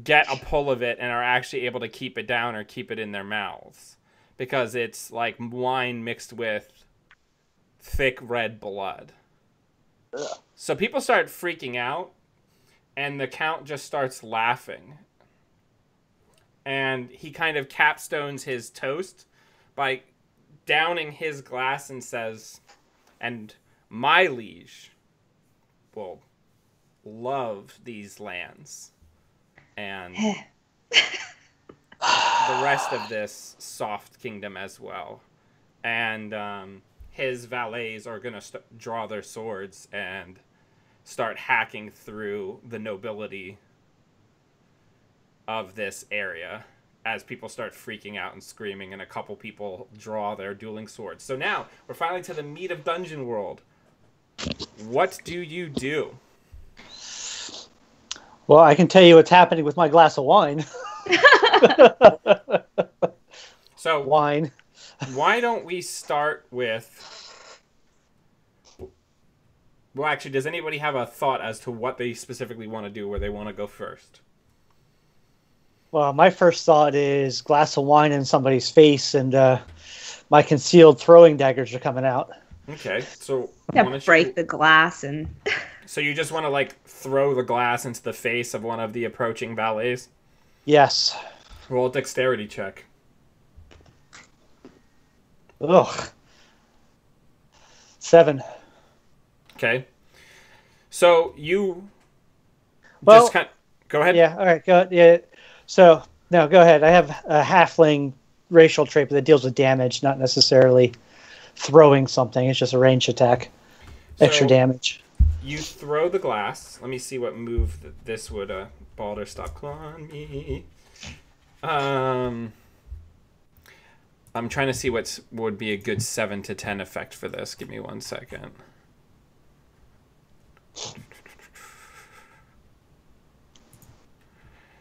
get a pull of it and are actually able to keep it down or keep it in their mouths, because it's like wine mixed with thick red blood. Ugh. So people start freaking out, and the Count just starts laughing. And he kind of capstones his toast by downing his glass and says, "And my liege will love these lands." And the rest of this soft kingdom as well. And his valets are going to draw their swords and start hacking through the nobility of this area as people start freaking out and screaming, and a couple people draw their dueling swords. So now we're finally to the meat of Dungeon World. What do you do? Well, I can tell you what's happening with my glass of wine. So wine. Why don't we start with... Well, actually, does anybody have a thought as to what they specifically want to do, where they want to go first? Well, my first thought is glass of wine in somebody's face, and my concealed throwing daggers are coming out. Okay, so... break the glass and... So you just want to, like, throw the glass into the face of one of the approaching valets? Yes. Roll a dexterity check. Ugh. 7. Okay. So you... Well, just kind... Go ahead. Yeah, all right, go ahead. Yeah. So, no, go ahead. I have a halfling racial trait that deals with damage, not necessarily throwing something. It's just a ranged attack. Extra damage. You throw the glass. Let me see what move this would... Balder, stop clawing me. I'm trying to see what would be a good 7 to 10 effect for this. Give me 1 second.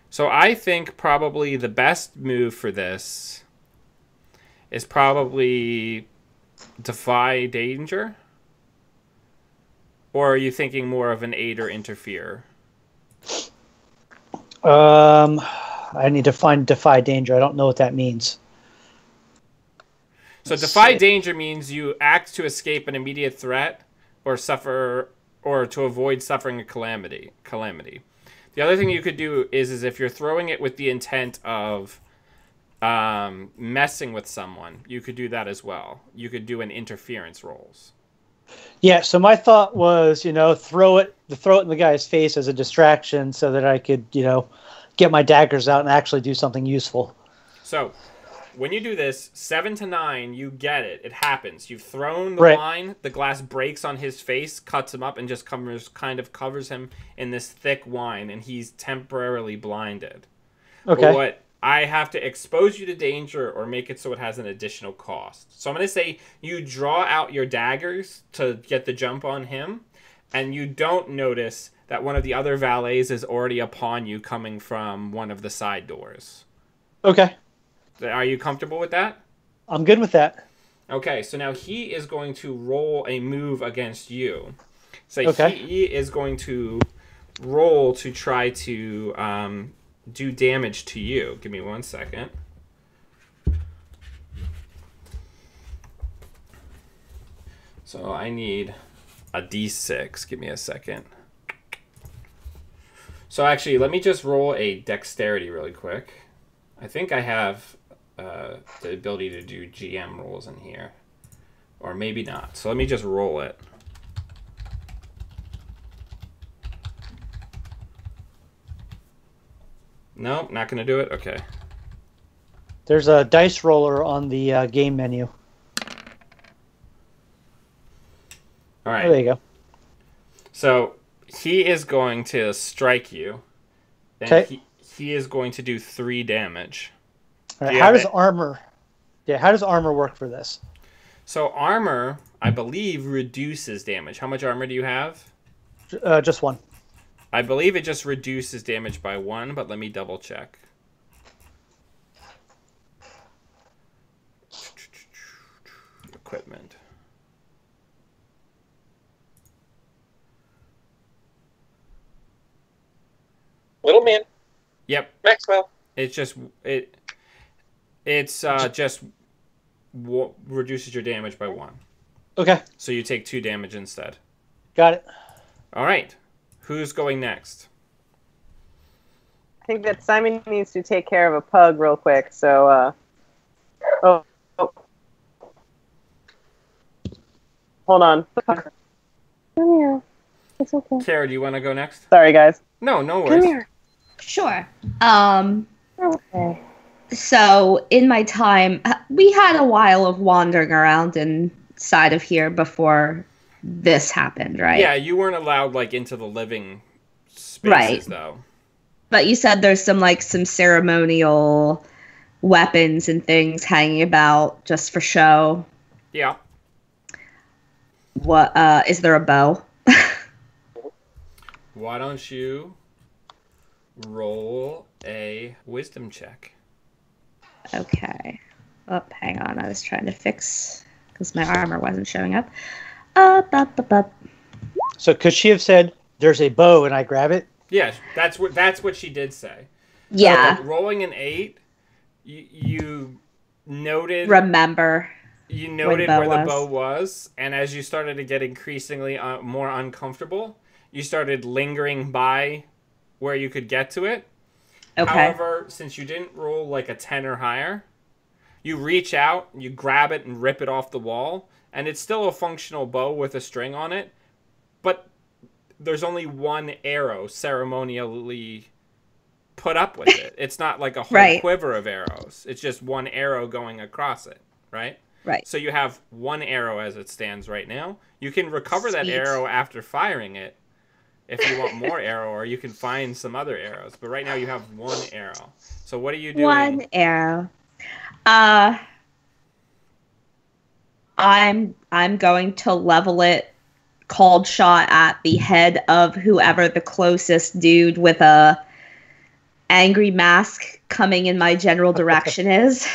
So I think probably the best move for this is probably Defy Danger. Or are you thinking more of an aid or interfere? I need to find Defy Danger. I don't know what that means. So Defy Danger means you act to escape an immediate threat or suffer, or to avoid suffering a calamity. The other thing you could do is if you're throwing it with the intent of messing with someone, you could do that as well. You could do an interference rolls. Yeah, so my thought was, throw it in the guy's face as a distraction so that I could, get my daggers out and actually do something useful. So, when you do this, 7 to 9, you get it. It happens. You've thrown the wine, the glass breaks on his face, cuts him up, and just kind of covers him in this thick wine, and he's temporarily blinded. Okay. But what I have to expose you to danger or make it so it has an additional cost. So I'm going to say you draw out your daggers to get the jump on him, and you don't notice that one of the other valets is already upon you coming from one of the side doors. Okay. Are you comfortable with that? I'm good with that. Okay, so now he is going to roll a move against you. So he is going to roll to try to do damage to you. Give me 1 second. So I need a d6. Give me a second. So actually, let me just roll a dexterity really quick. I think I have the ability to do GM rolls in here. Or maybe not. So let me just roll it. Nope, not going to do it? Okay. There's a dice roller on the game menu. All right. Oh, there you go. So he is going to strike you. Okay. He is going to do 3 damage. All right. How does armor work for this? So armor, I believe, reduces damage. How much armor do you have? Just 1. I believe it just reduces damage by 1, but let me double check. Equipment. Little man. Yep. Maxwell. It's just reduces your damage by 1. Okay. So you take 2 damage instead. Got it. All right. Who's going next? I think that Simon needs to take care of a pug real quick. So, hold on. Come here. It's okay. Kara, do you want to go next? Sorry, guys. No worries. Come here. Sure. Okay. So in my time, we had a while of wandering around inside of here before this happened, right? Yeah, you weren't allowed like into the living spaces Right. though. But you said there's some ceremonial weapons and things hanging about just for show. Yeah. What is there a bow? Why don't you roll a wisdom check? Okay. Oh, hang on. I was trying to fix because my armor wasn't showing up. Up. So could she have said, "There's a bow," and I grab it? Yeah, that's what she did say. Yeah. So, rolling an 8, you noted Remember. you noted bow where the was. bow was, and as you started to get increasingly more uncomfortable, you started lingering by where you could get to it. Okay. However, since you didn't roll like a 10 or higher, you reach out, you grab it and rip it off the wall, and it's still a functional bow with a string on it, but there's only one arrow ceremonially put up with it. It's not like a whole Right. quiver of arrows. It's just one arrow going across it, right? Right. So you have one arrow as it stands right now. You can recover that Sweet. arrow after firing it if you want more arrow, or you can find some other arrows. But right now you have one arrow. So what are you doing? One arrow. I'm going to level it cold shot at the head of whoever the closest dude with a angry mask coming in my general direction is.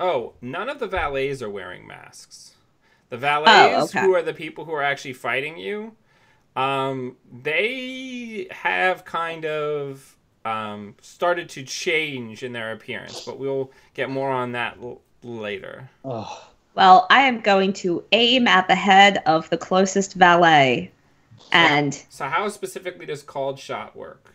Oh, none of the valets are wearing masks. The valets, okay. who are the people who are actually fighting you, they have kind of started to change in their appearance, but we'll get more on that later. Oh, Well, I am going to aim at the head of the closest valet. And So how specifically does called shot work?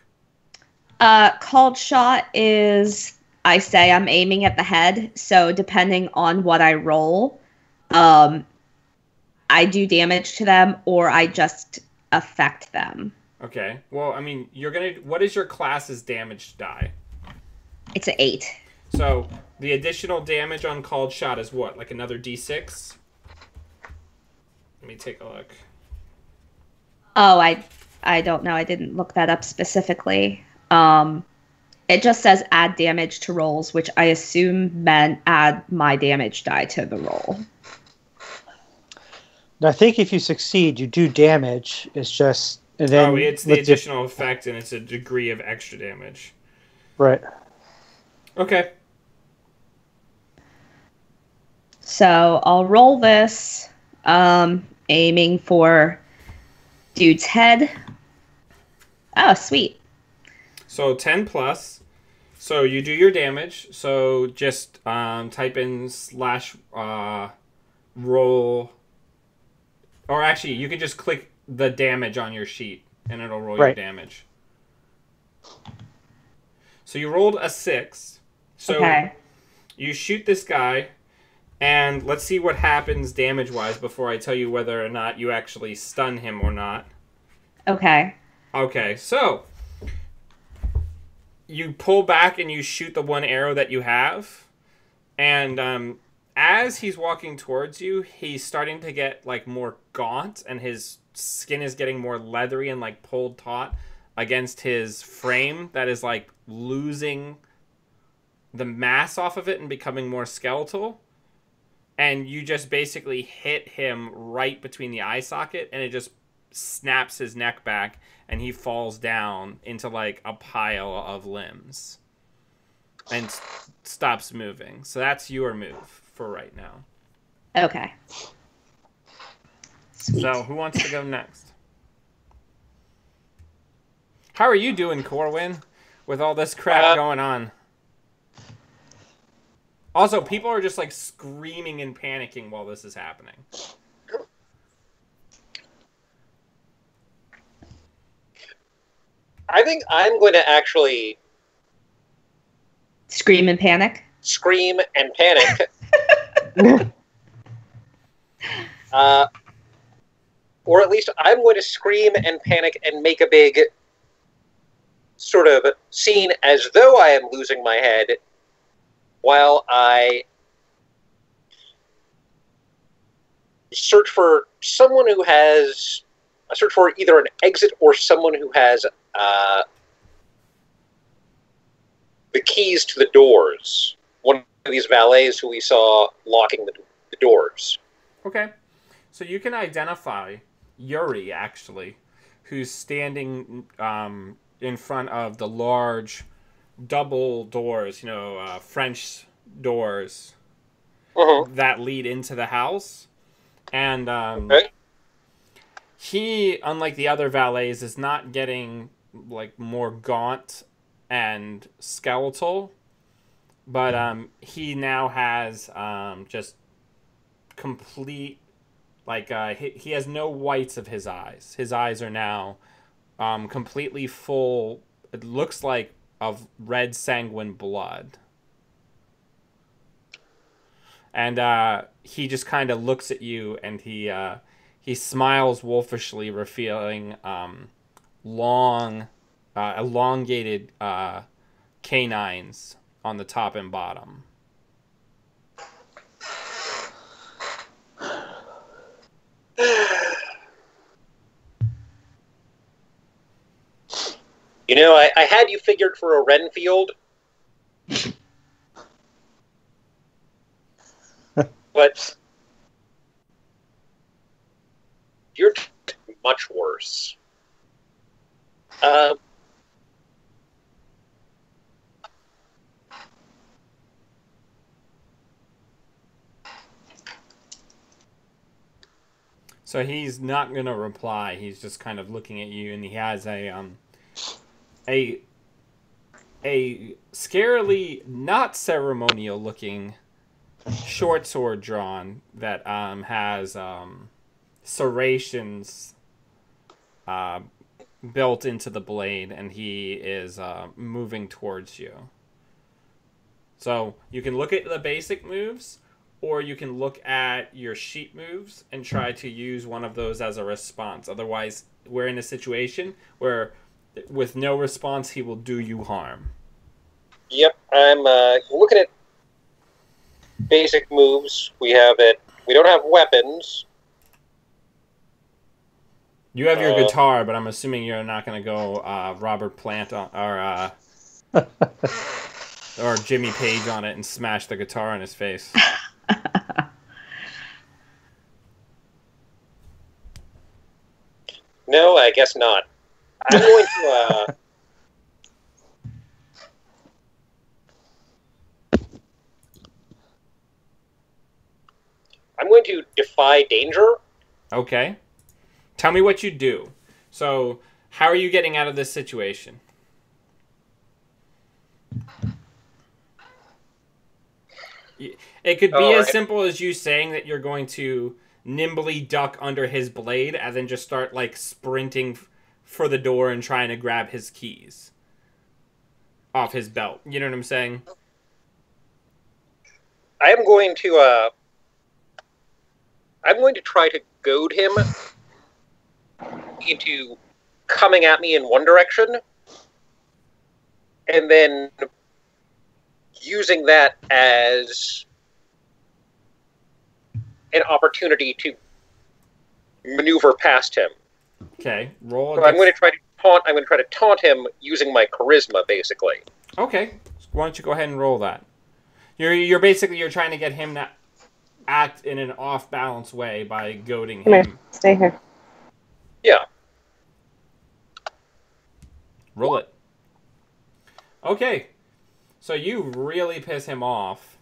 called shot is, I say I'm aiming at the head. So depending on what I roll, I do damage to them or I just affect them. Okay. Well, I mean, what is your class's damage die? It's an 8. So the additional damage on called shot is what? Like another D6? Let me take a look. Oh, I don't know. I didn't look that up specifically. It just says add damage to rolls, which I assume meant add my damage die to the roll. I think if you succeed, you do damage. It's just and then it's the additional effect, and it's a degree of extra damage. Right. Okay. So I'll roll this, aiming for dude's head. Oh, sweet. So 10 plus. So you do your damage. So just type in / roll. Or actually, you can just click the damage on your sheet, and it'll roll your damage. So you rolled a 6. So Okay. you shoot this guy, and let's see what happens damage-wise before I tell you whether or not you actually stun him or not. Okay. Okay, so you pull back and you shoot the one arrow that you have, and as he's walking towards you, he's starting to get like more gaunt, and his skin is getting more leathery and like pulled taut against his frame that is like losing the mass off of it and becoming more skeletal. And you just basically hit him right between the eye socket, and it just snaps his neck back, and he falls down into like a pile of limbs and stops moving. So that's your move for right now. Okay. Sweet. So who wants to go next? How are you doing, Corwin, with all this crap going on? Also, people are just like screaming and panicking while this is happening. I think I'm going to actually Scream and panic? scream and panic. Or at least I'm going to scream and panic and make a big sort of scene as though I am losing my head, while I search for someone who has... I search for either an exit or someone who has the keys to the doors. One of these valets who we saw locking the doors. Okay. So you can identify Yuri, actually, who's standing in front of the large double doors, French doors that lead into the house. And he, unlike the other valets, is not getting like more gaunt and skeletal, but he now has just complete, like he has no whites of his eyes. His eyes are now completely full. It looks like of red sanguine blood. And he just kind of looks at you, and he smiles wolfishly, revealing long, elongated canines on the top and bottom. You know, I had you figured for a Renfield. But you're much worse. So he's not gonna reply. He's just kind of looking at you, and he has a scarily not ceremonial looking short sword drawn that has serrations built into the blade, and he is moving towards you. So you can look at the basic moves, or you can look at your sheet moves and try to use one of those as a response. Otherwise, we're in a situation where with no response, he will do you harm. Yep, I'm looking at basic moves. We don't have weapons. You have your guitar, but I'm assuming you're not going to go Robert Plant or Jimmy Page on it and smash the guitar in his face. No, I guess not. I'm going to I'm going to defy danger. Okay. Tell me what you do. So, how are you getting out of this situation? It could be as simple as you saying that you're going to nimbly duck under his blade and then just start, like, sprinting for the door and trying to grab his keys off his belt. You know what I'm saying? I'm going to try to goad him into coming at me in one direction, and then using that as an opportunity to maneuver past him. Okay, roll. So I'm going to try to taunt him using my charisma, basically. Okay, why don't you go ahead and roll that? You're basically trying to get him to act in an off-balance way by goading him. Come here. Stay here. Yeah. Roll it. Okay, so you really piss him off,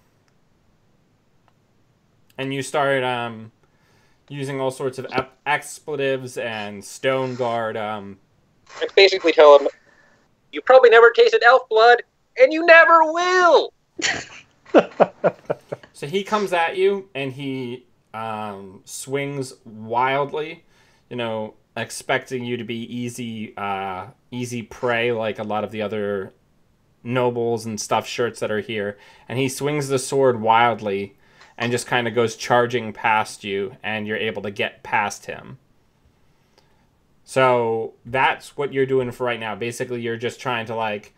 and you start using all sorts of expletives and stone guard. I basically tell him, "You probably never tasted elf blood, and you never will." So he comes at you, and he swings wildly, expecting you to be easy prey like a lot of the other nobles and stuffed shirts that are here. And he swings the sword wildly and just kind of goes charging past you, and you're able to get past him. So that's what you're doing for right now. Basically, you're just trying to, like,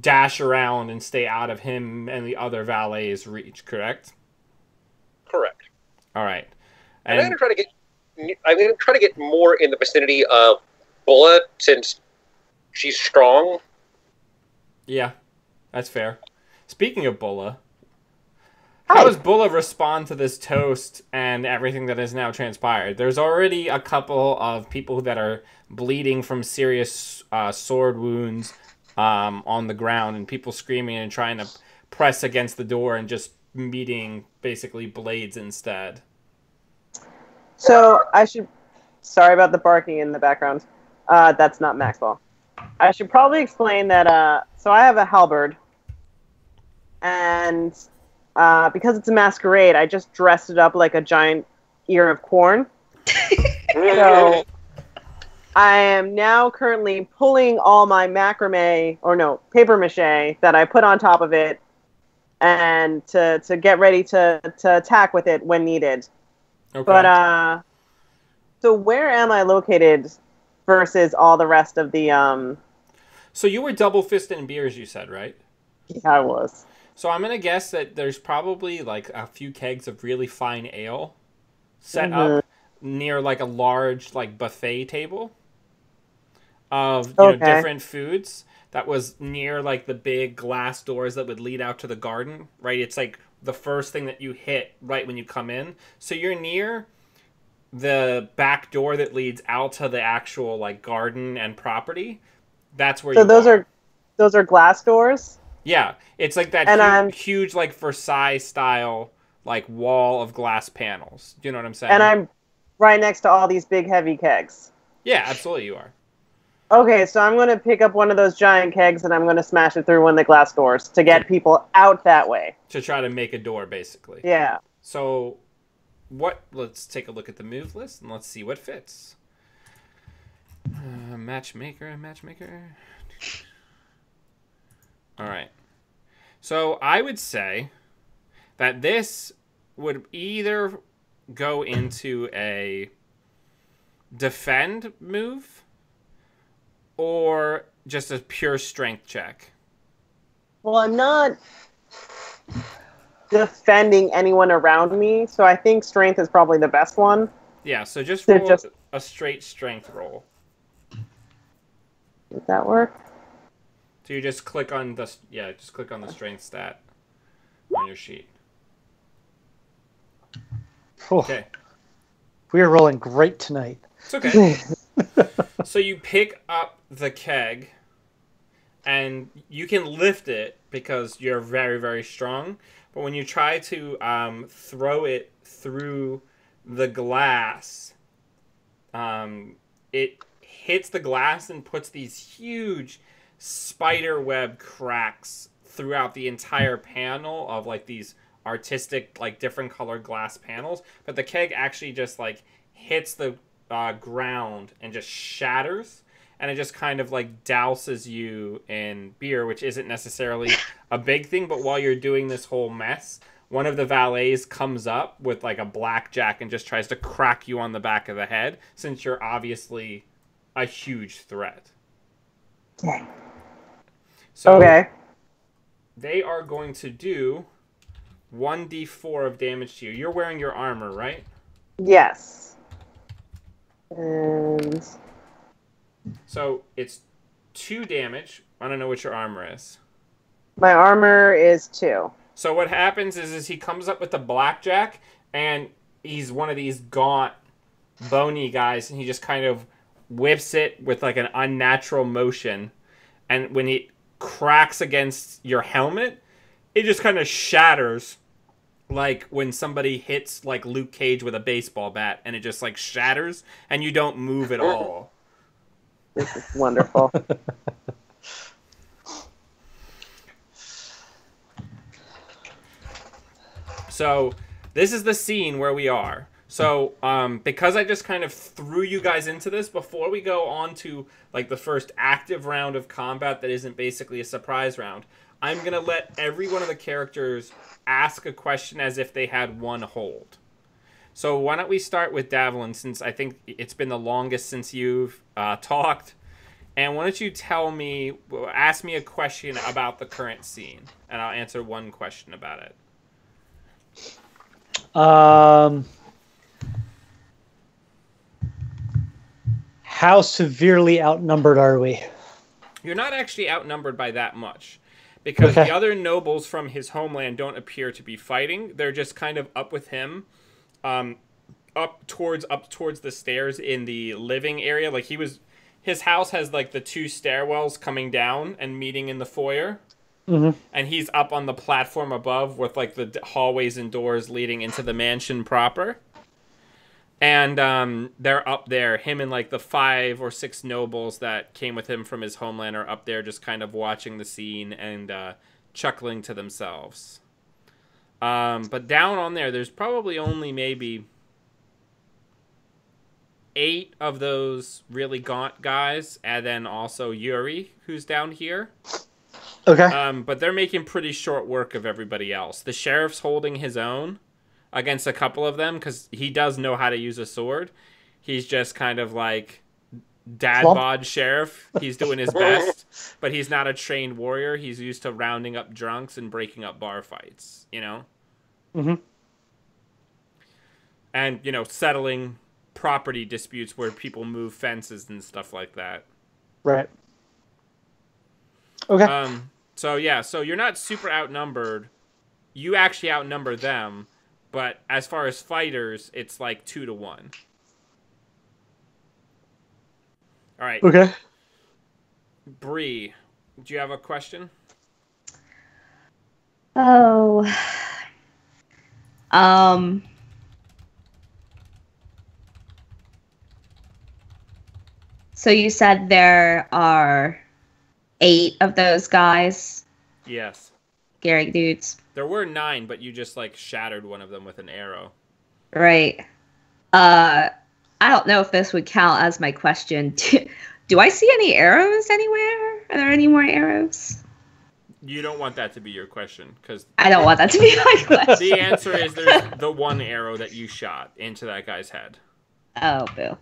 dash around and stay out of him and the other valets' reach, correct? Correct. All right. And I'm going to try to get more in the vicinity of Bulla, since she's strong. Yeah, that's fair. Speaking of Bulla, Hi. how does Bulla respond to this toast and everything that has now transpired? There's already a couple of people that are bleeding from serious sword wounds on the ground, and people screaming and trying to press against the door and just meeting basically blades instead. So sorry about the barking in the background. That's not Maxwell. I should probably explain that, so I have a halberd, and because it's a masquerade, I just dressed it up like a giant ear of corn. So I am now currently pulling all my paper mache that I put on top of it, and to get ready to attack with it when needed. Okay. But so where am I located versus all the rest of the So you were double fisting beers, you said, right? Yeah, I was. So I'm gonna guess that there's probably like a few kegs of really fine ale set up near like a large like buffet table of you know, different foods that was near like the big glass doors that would lead out to the garden, right? It's like the first thing that you hit right when you come in. So you're near the back door that leads out to the actual like garden and property. That's where. So those are glass doors. Yeah, it's like that huge like Versailles style like wall of glass panels. Do you know what I'm saying? And I'm right next to all these big heavy kegs. Yeah, absolutely you are. Okay, so I'm going to pick up one of those giant kegs and I'm going to smash it through one of the glass doors to get people out that way. To try to make a door, basically. Yeah. So, let's take a look at the move list and let's see what fits. Matchmaker. All right. So I would say that this would either go into a defend move or just a pure strength check. Well, I'm not defending anyone around me, so I think strength is probably the best one. Yeah, so just roll a straight strength roll. Does that work? So you just click on the strength stat on your sheet. Okay. We are rolling great tonight. It's okay. So you pick up the keg, and you can lift it because you're very, very strong. But when you try to throw it through the glass, it hits the glass and puts these huge spider web cracks throughout the entire panel of like these artistic like different colored glass panels, but the keg actually just like hits the ground and just shatters, and it just kind of like douses you in beer, which isn't necessarily a big thing. But while you're doing this whole mess, one of the valets comes up with like a blackjack and just tries to crack you on the back of the head, since you're obviously a huge threat. So they are going to do 1d4 of damage to you. You're wearing your armor, right? Yes. And so it's 2 damage. I don't know what your armor is. My armor is 2. So what happens is he comes up with the blackjack, and he's one of these gaunt, bony guys, and he just kind of whips it with like an unnatural motion, and when he cracks against your helmet, it just kind of shatters, like when somebody hits like Luke Cage with a baseball bat, and it just like shatters, and you don't move at all. This is wonderful. So this is the scene where we are. So because I just kind of threw you guys into this before we go on to like the first active round of combat that isn't basically a surprise round, I'm going to let every one of the characters ask a question as if they had one hold. So why don't we start with Davlin, since I think it's been the longest since you've talked, And why don't you ask me a question about the current scene, and I'll answer one question about it. How severely outnumbered are we? You're not actually outnumbered by that much, because the other nobles from his homeland don't appear to be fighting. They're just kind of up with him, up towards the stairs in the living area. Like his house has like the two stairwells coming down and meeting in the foyer. Mm-hmm. And he's up on the platform above with like the hallways and doors leading into the mansion proper. And they're up there. Him and like the 5 or 6 nobles that came with him from his homeland are up there just kind of watching the scene and chuckling to themselves. But down on there's probably only maybe 8 of those really gaunt guys, and then also Yuri, who's down here. Okay. But they're making pretty short work of everybody else. The sheriff's holding his own against a couple of them because he does know how to use a sword. He's just kind of like dad bod sheriff. He's doing his best, but he's not a trained warrior. He's used to rounding up drunks and breaking up bar fights, you know? Mm-hmm. And, you know, settling property disputes where people move fences and stuff like that. Right. Okay. So you're not super outnumbered. You actually outnumber them, but as far as fighters, it's like 2 to 1. All right. Okay. Bree, do you have a question? Oh. So you said there are 8 of those guys? Yes. Scary dudes. There were 9, but you just like shattered one of them with an arrow. Right. I don't know if this would count as my question. Do I see any arrows anywhere? Are there any more arrows? You don't want that to be your question, because I don't want that to be my question. the answer is there's the one arrow that you shot into that guy's head. Oh, boo.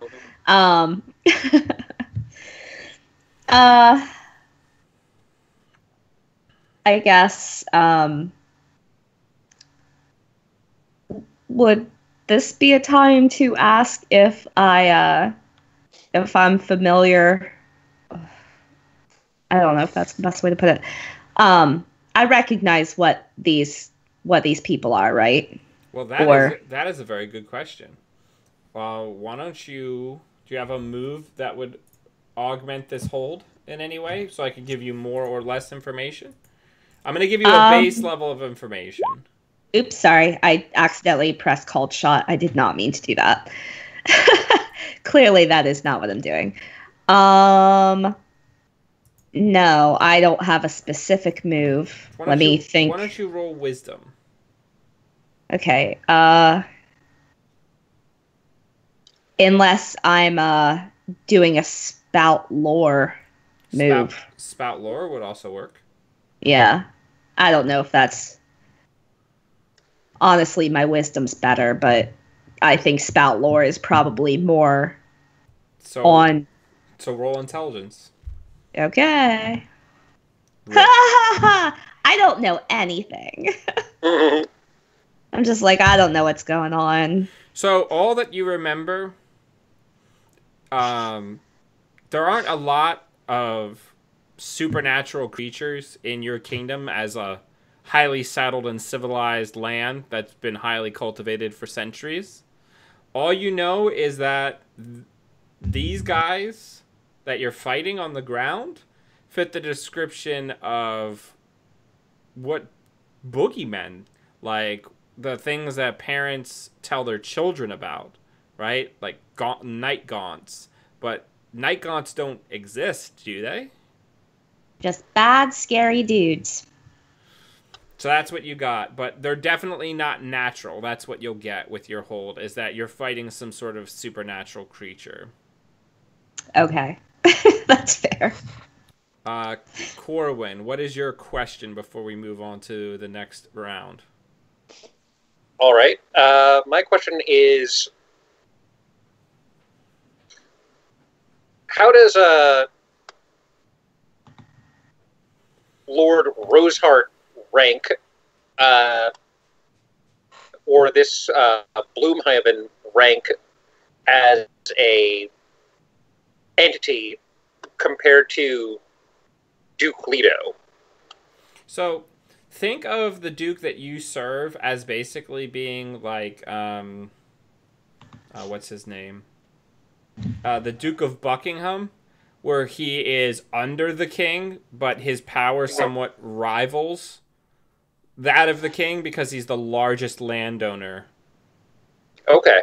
I guess, would this be a time to ask if I'm familiar? I don't know if that's the best way to put it. I recognize what these people are, right? Well, that is a very good question. Why don't do you have a move that would augment this hold in any way so I can give you more or less information? I'm going to give you a base level of information. Oops, sorry. I accidentally pressed called shot. I did not mean to do that. Clearly, that is not what I'm doing. No, I don't have a specific move. Let me think. Why don't you roll wisdom? Okay. Unless I'm doing a spout lore move. Spout lore would also work. Yeah. I don't know if that's... Honestly, my wisdom's better, but I think spout lore is probably more on... So roll intelligence. Okay. I don't know anything. I'm just like, I don't know what's going on. So all that you remember, there aren't a lot of supernatural creatures in your kingdom as a highly settled and civilized land that's been highly cultivated for centuries. All you know is that these guys that you're fighting on the ground fit the description of what boogeymen, like the things that parents tell their children about, right? Like night gaunts. But night gaunts don't exist, do they? Just bad, scary dudes. So that's what you got, but they're definitely not natural. That's what you'll get with your hold, is that you're fighting some sort of supernatural creature. Okay. That's fair. Corwin, what is your question before we move on to the next round? All right. My question is, how does Lord Roseheart rank, or this Bloomhaven rank as a entity compared to Duke Leto? So, think of the Duke that you serve as basically being like, what's his name? The Duke of Buckingham, where he is under the king, but his power somewhat rivals that of the king because he's the largest landowner. Okay.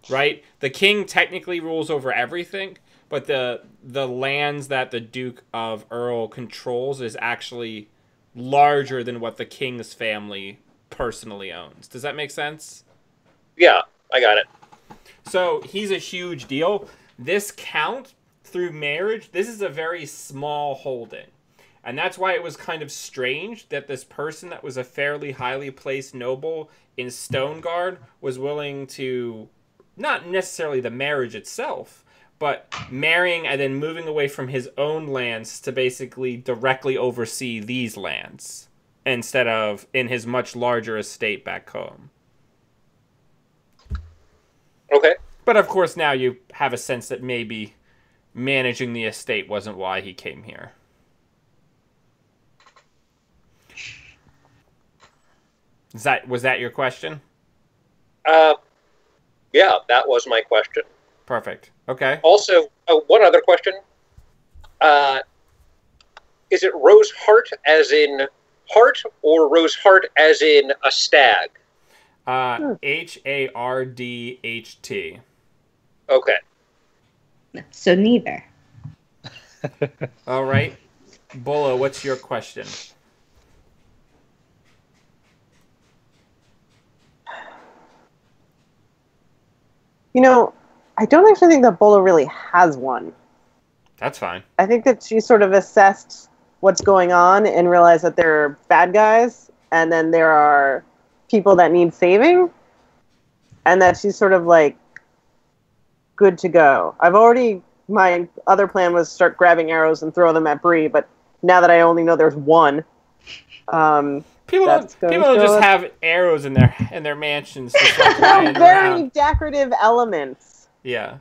Right? The king technically rules over everything, but the lands that the Duke of Earl controls is actually larger than what the king's family personally owns. Does that make sense? Yeah, I got it. So he's a huge deal. This count through marriage, this is a very small holding. And that's why it was kind of strange that this person that was a fairly highly placed noble in Stoneguard was willing to, not necessarily the marriage itself, but marrying and then moving away from his own lands to basically directly oversee these lands instead of in his much larger estate back home. Okay. But of course now you have a sense that maybe managing the estate wasn't why he came here. Was that your question? Yeah, that was my question. Perfect. Okay. Also, one other question. Is it Rose Heart as in heart or Rose Heart as in a stag? Hardht. Okay. So neither. All right. Bulla, what's your question? You know, I don't actually think that Bola really has one. That's fine. I think that she sort of assessed what's going on and realized that there are bad guys and then there are people that need saving, and that she's sort of like good to go. My other plan was start grabbing arrows and throw them at Bree, but now that I only know there's one, people don't just have arrows in their mansions. Just like lying very around. decorative elements. Yeah.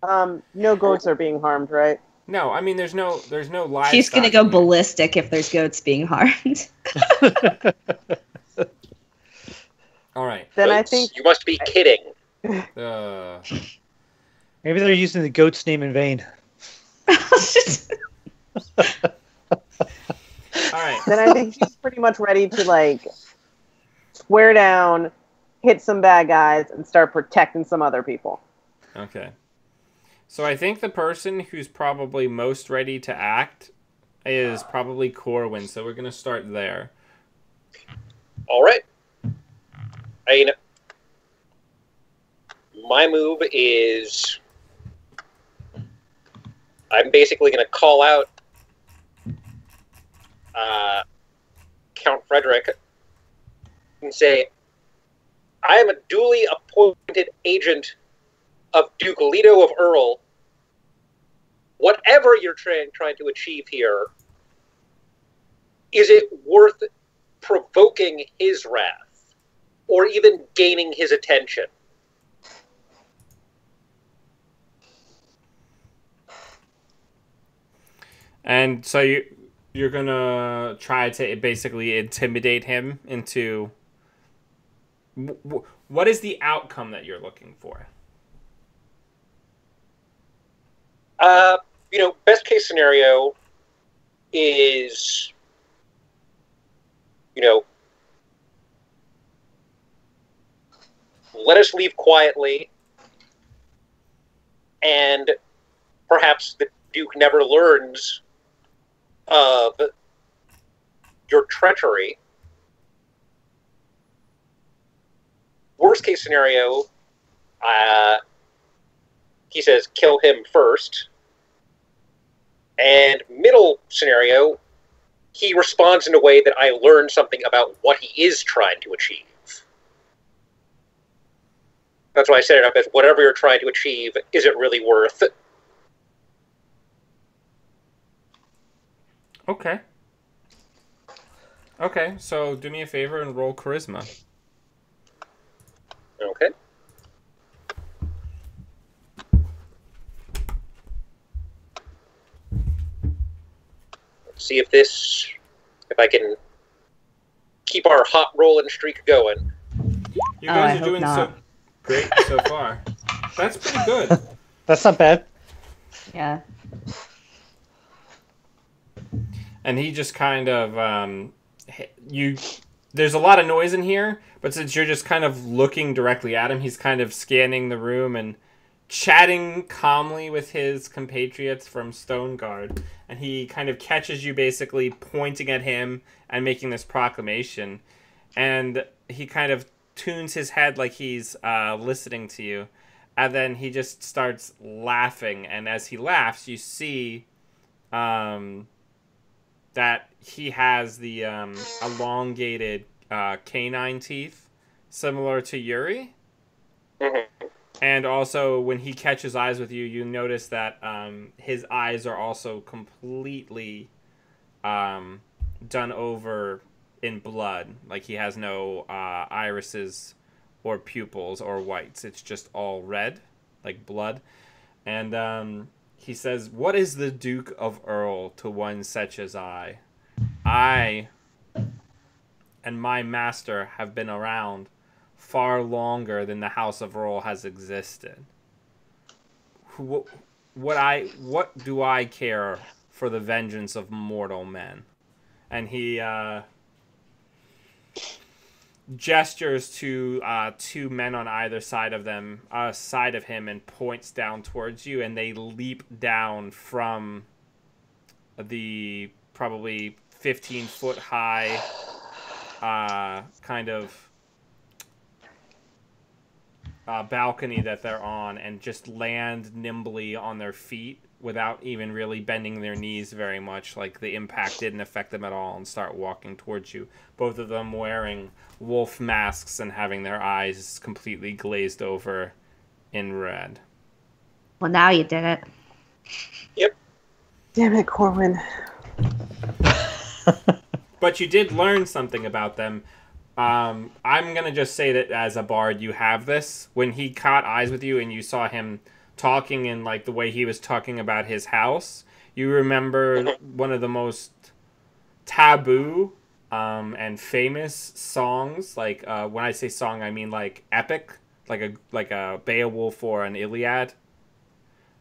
No goats are being harmed, right? No, I mean there's no livestock. She's gonna go ballistic if there's goats being harmed. All right. Then Goats? I think You must be kidding. Maybe they're using the goat's name in vain. All right. then I think she's pretty much ready to like swear down, hit some bad guys, and start protecting some other people. Okay. So I think the person who's probably most ready to act is probably Corwin. So we're gonna start there. All right. I mean, my move is I'm basically going to call out Count Frederick and say, I am a duly appointed agent of Duke Leto of Earl. Whatever you're trying to achieve here, is it worth provoking his wrath or even gaining his attention? And so you're gonna try to basically intimidate him into. What is the outcome that you're looking for? Best case scenario is, let us leave quietly, and perhaps the Duke never learns of your treachery. Worst case scenario, he says, kill him first. And middle scenario, he responds in a way that I learn something about what he is trying to achieve. That's why I set it up as whatever you're trying to achieve, is it really worth it? Okay. Okay, so do me a favor and roll charisma. Okay. Let's see if I can keep our hot rolling streak going. You guys I are hope doing so not. great so far. That's pretty good. That's not bad. Yeah. And he just kind of there's a lot of noise in here, but since you're just kind of looking directly at him, he's kind of scanning the room and chatting calmly with his compatriots from Stone Guard, and he kind of catches you basically pointing at him and making this proclamation, and he kind of tunes his head like he's listening to you, and then he just starts laughing, and as he laughs, you see that he has the elongated canine teeth, similar to Yuri. Mm-hmm. And also, when he catches eyes with you, you notice that his eyes are also completely done over in blood. Like, he has no irises or pupils or whites. It's just all red, like blood. And he says, "What is the Duke of Earl to one such as I? I and my master have been around far longer than the House of Earl has existed. What do I care for the vengeance of mortal men?" And he gestures to two men on either side of him, and points down towards you, and they leap down from the probably 15-foot high kind of balcony that they're on, and just land nimbly on their feet without even really bending their knees very much. Like, the impact didn't affect them at all, and start walking towards you. Both of them wearing wolf masks and having their eyes completely glazed over in red. Well, now you did it. Yep. Damn it, Corwin. But you did learn something about them. I'm going to just say that as a bard, you have this. When he caught eyes with you and you saw him talking in like the way he was talking about his house, you remember one of the most taboo and famous songs. Like, when I say song, I mean like epic, like a Beowulf or an Iliad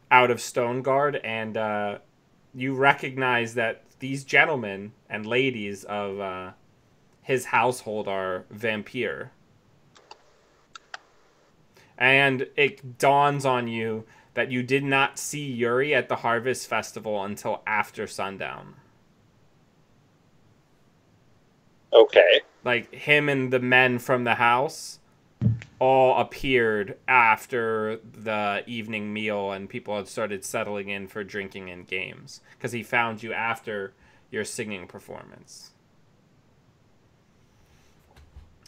out of Stone Guard. And you recognize that these gentlemen and ladies of his household are vampire. And it dawns on you that you did not see Yuri at the Harvest Festival until after sundown. Okay. Like, him and the men from the house all appeared after the evening meal, and people had started settling in for drinking and games, because he found you after your singing performance.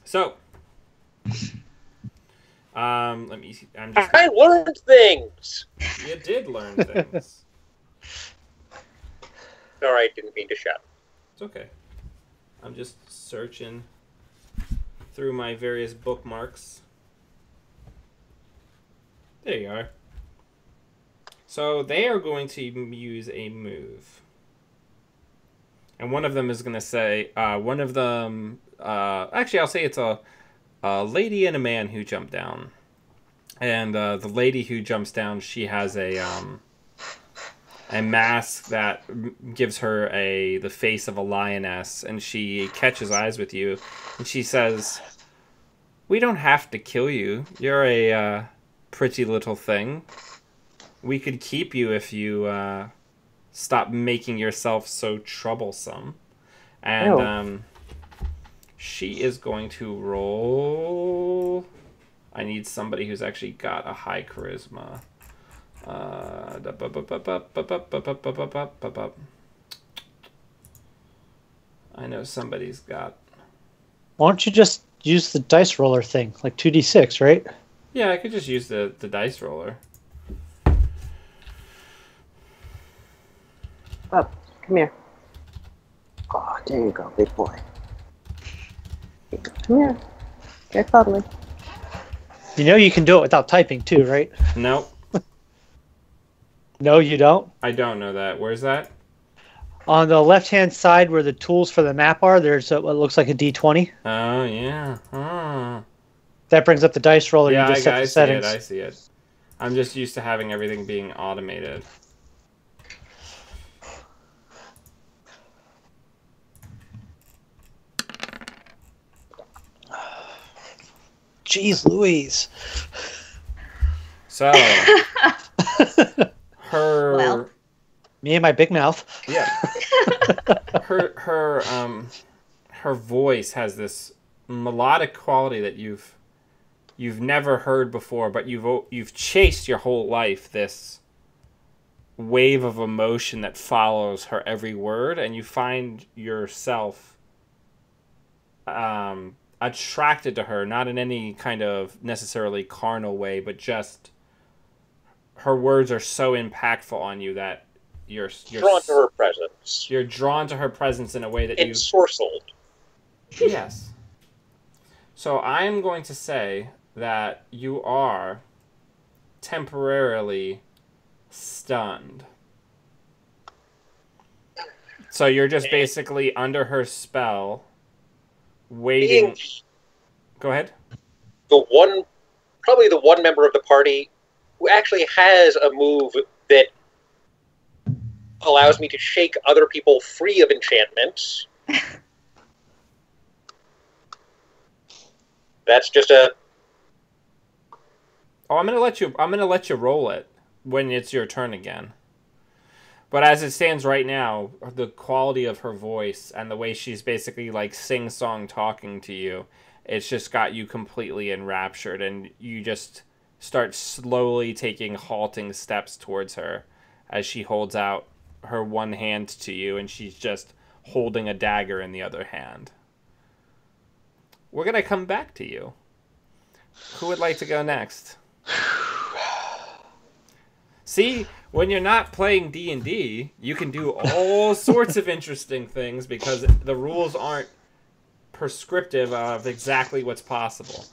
So, let me see. I learned things. You did learn things. Sorry, I didn't mean to shout. It's okay. I'm just searching through my various bookmarks. There you are. So they are going to use a move. And one of them is going to say, actually, I'll say it's a lady and a man who jump down. And the lady who jumps down, she has a mask that gives her the face of a lioness, and she catches eyes with you, and she says, "We don't have to kill you. You're a pretty little thing. We could keep you if you stop making yourself so troublesome." And she is going to roll. I need somebody who's actually got a high charisma. I know somebody's got. Why don't you just use the dice roller thing, like 2d6, right? Yeah, I could just use the dice roller. Up, come here. Oh, there you go, big boy. Yeah. Get cuddly. You know you can do it without typing too, right? Nope. No, you don't. I don't know that. Where's that? On the left-hand side where the tools for the map are, there's what looks like a D20. Oh, yeah. Oh. That brings up the dice roller. Yeah, You just set the settings. I see it. I'm just used to having everything being automated. Jeez Louise. So, her... Well. Me and my big mouth. Yeah. her voice has this melodic quality that you've never heard before, but you've chased your whole life this wave of emotion that follows her every word, and you find yourself attracted to her, not in any kind of necessarily carnal way, but just her words are so impactful on you that you're Drawn to her presence. You're drawn to her presence in a way that you... Ensorcelled. Yes. So I am going to say that you are temporarily stunned. So you're just basically under her spell, waiting... Being Go ahead. probably the one member of the party who actually has a move that allows me to shake other people free of enchantments. That's just a... Oh, I'm gonna let you roll it when it's your turn again. But as it stands right now, the quality of her voice and the way she's basically like sing-song talking to you, it's just got you completely enraptured, and you just start slowly taking halting steps towards her as she holds out her one hand to you, and she's just holding a dagger in the other hand. We're gonna come back to you. Who would like to go next? See, when you're not playing D&D, you can do all sorts of interesting things because the rules aren't prescriptive of exactly what's possible.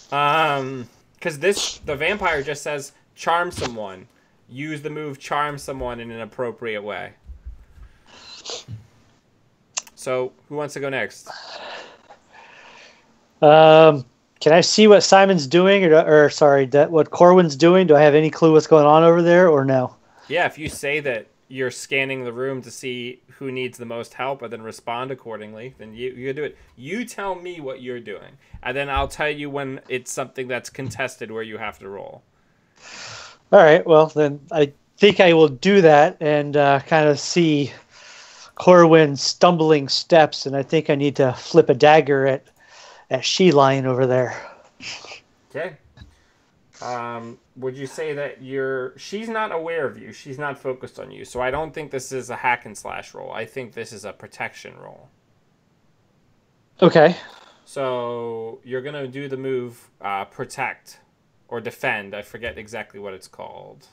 Because the vampire just says, charm someone. Use the move charm someone in an appropriate way. So, who wants to go next? Can I see what Simon's doing, what Corwin's doing? Do I have any clue what's going on over there, or no? Yeah, if you say that you're scanning the room to see who needs the most help and then respond accordingly, then you do it. You tell me what you're doing, and then I'll tell you when it's something that's contested where you have to roll. All right, well, then I think I will do that and kind of see Corwin's stumbling steps, and I think I need to flip a dagger at She-Lion over there. Okay. Would you say that she's not aware of you, she's not focused on you, so I don't think this is a hack and slash roll. I think this is a protection roll. Okay. So you're going to do the move protect or defend. I forget exactly what it's called.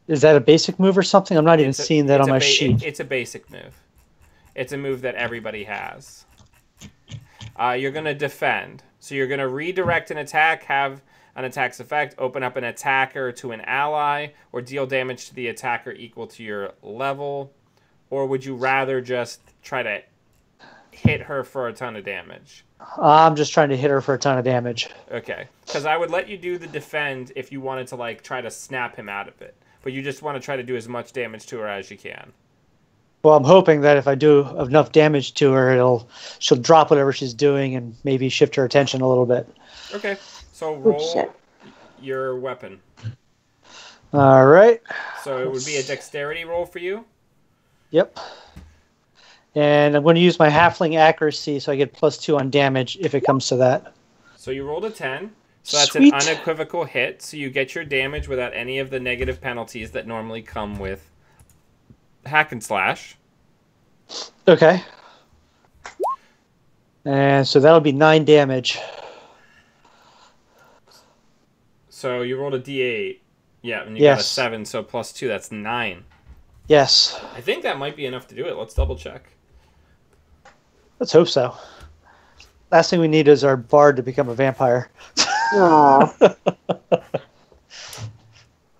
Is that a basic move or something? I'm not even seeing that on my sheet. It's a basic move. It's a move that everybody has. You're going to defend. So you're going to redirect an attack, have an attack's effect, open up an attacker to an ally, or deal damage to the attacker equal to your level. Or would you rather just try to hit her for a ton of damage? I'm just trying to hit her for a ton of damage. Okay. Because I would let you do the defend if you wanted to like try to snap him out of it. But you just want to try to do as much damage to her as you can. Well, I'm hoping that if I do enough damage to her, she'll drop whatever she's doing and maybe shift her attention a little bit. Okay. So roll your weapon. All right. So it would be a dexterity roll for you? Yep. And I'm going to use my halfling accuracy so I get +2 on damage if it comes to that. So you rolled a 10. So that's Sweet. An unequivocal hit. So you get your damage without any of the negative penalties that normally come with hack and slash. Okay. And so that'll be 9 damage. So you rolled a d8. Yeah, and you got a 7, so +2, that's 9. Yes. I think that might be enough to do it. Let's double check. Let's hope so. last thing we need is our bard to become a vampire. Aw.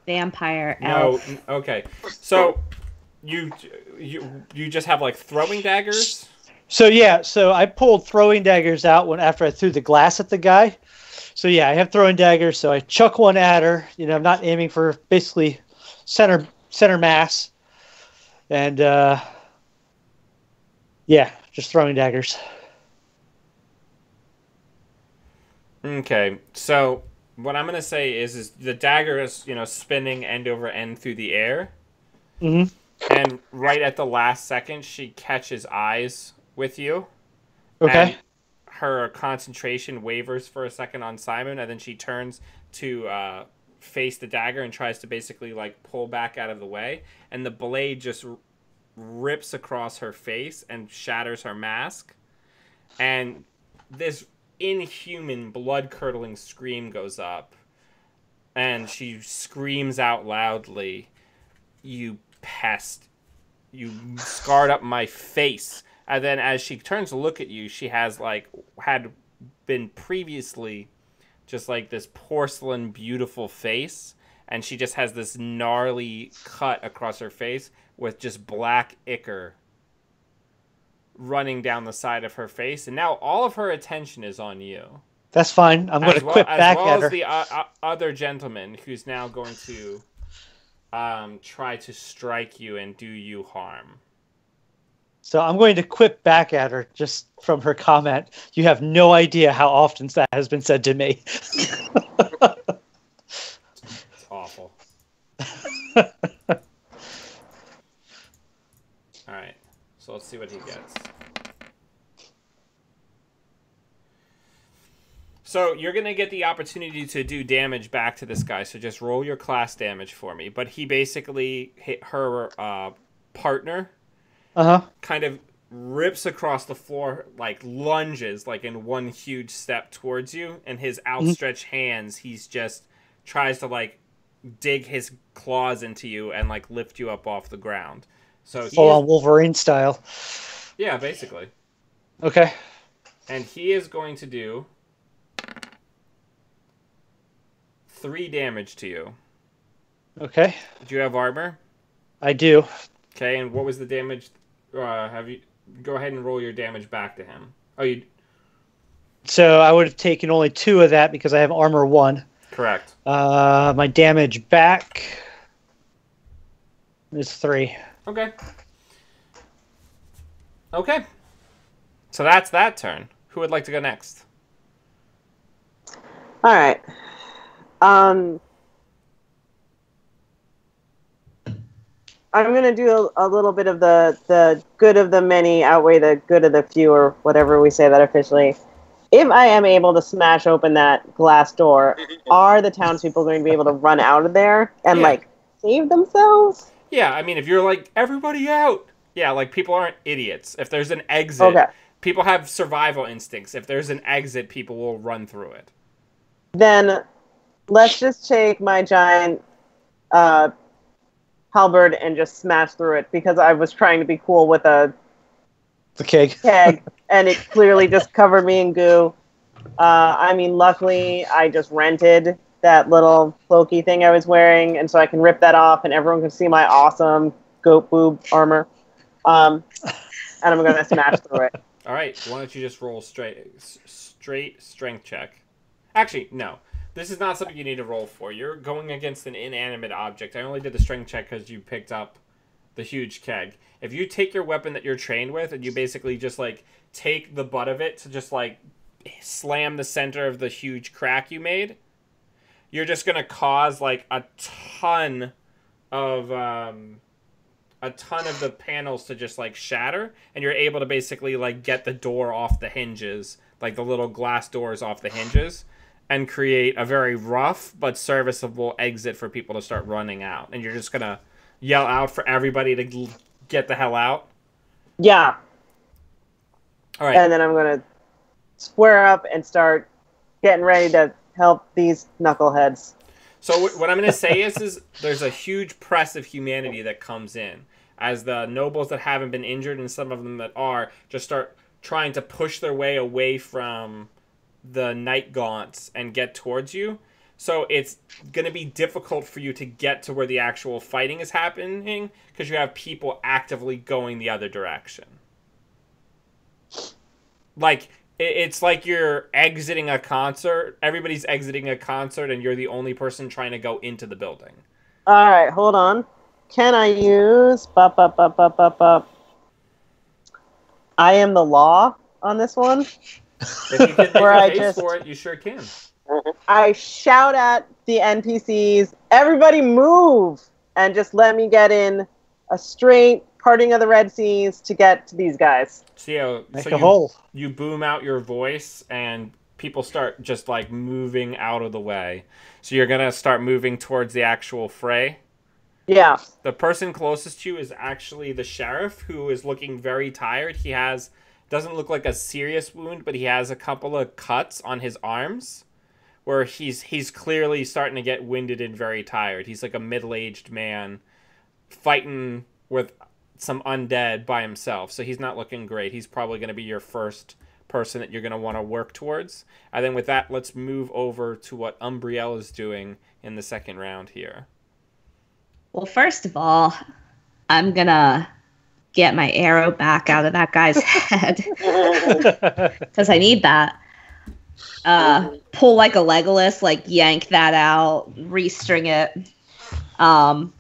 Vampire No, elf. okay. So you just have like throwing daggers? So yeah, so I pulled throwing daggers out after I threw the glass at the guy. So yeah, I have throwing daggers. So I chuck one at her. You know, I'm not aiming for basically center mass, and yeah, just throwing daggers. Okay, so what I'm gonna say is the dagger is spinning end over end through the air, Mm-hmm. and right at the last second she catches eyes with you. Okay. And her concentration wavers for a second on Simon, and then she turns to face the dagger and tries to basically like pull back out of the way, and the blade just rips across her face and shatters her mask, and this inhuman blood-curdling scream goes up, and she screams out loudly, "You pest, you scarred up my face." And then as she turns to look at you, she had been previously just like this porcelain beautiful face, and she just has this gnarly cut across her face with just black ichor running down the side of her face, and now all of her attention is on you. That's fine. I'm going to quip back at her. As well as the other gentleman who's now going to try to strike you and do you harm. So I'm going to quip back at her just from her comment. You have no idea how often that has been said to me. It's awful. Alright, so let's see what he gets. So you're going to get the opportunity to do damage back to this guy, so just roll your class damage for me. But he basically hit her partner, kind of rips across the floor, like lunges, like in one huge step towards you, and his outstretched hands, he's just tries to like dig his claws into you and like lift you up off the ground. So full on Wolverine style. Yeah, basically. Okay. And he is going to do 3 damage to you. Okay. Do you have armor? I do. Okay, and what was the damage? Have you go ahead and roll your damage back to him? Oh, you So I would have taken only 2 of that because I have armor 1. correct. My damage back is 3. Okay. Okay. So that's that turn. Who would like to go next? All right. I'm going to do a little bit of the good of the many outweigh the good of the few, or whatever we say that officially. If I am able to smash open that glass door, are the townspeople going to be able to run out of there and, like, save themselves? Yeah, I mean, if you're like, everybody out! Yeah, like, people aren't idiots. If there's an exit, people have survival instincts. If there's an exit, people will run through it. Then let's just take my giant halberd and just smash through it, because I was trying to be cool with the keg, and it clearly just covered me in goo. I mean, luckily, I just rented that little cloaky thing I was wearing, and so I can rip that off, and everyone can see my awesome goat boob armor. And I'm going to smash through it. All right, why don't you just roll straight strength check? Actually, no. This is not something you need to roll for. You're going against an inanimate object. I only did the strength check because you picked up the huge keg. If you take your weapon that you're trained with and you basically just, like, take the butt of it to just, like, slam the center of the huge crack you made, you're just going to cause, like, a ton of the panels to just, like, shatter, and you're able to basically, like, get the door off the hinges, like the little glass doors off the hinges, and create a very rough but serviceable exit for people to start running out. And you're just going to yell out for everybody to get the hell out? Yeah. All right. And then I'm going to square up and start getting ready to help these knuckleheads. So what I'm going to say is there's a huge press of humanity that comes in as the nobles that haven't been injured and some of them that are just start trying to push their way away from the night gaunts and get towards you. So it's going to be difficult for you to get to where the actual fighting is happening because you have people actively going the other direction. Like, it's like you're exiting a concert. Everybody's exiting a concert and you're the only person trying to go into the building. All right, hold on. Can I use... I am the law on this one? If you get the case for it, you sure can. I shout at the NPCs, everybody move, and just let me get in a straight parting of the Red Seas to get to these guys. So you boom out your voice, and people start just like moving out of the way. So you're going to start moving towards the actual fray? Yeah. The person closest to you is actually the sheriff, who is looking very tired. He doesn't look like a serious wound, but he has a couple of cuts on his arms where he's clearly starting to get winded and very tired. He's like a middle-aged man fighting with some undead by himself, so he's not looking great. He's probably going to be your first person that you're going to want to work towards. And then with that, let's move over to what Umbriel is doing in the second round here. Well, first of all, I'm going to get my arrow back out of that guy's head because I need that. Pull like a Legolas, like yank that out, restring it. And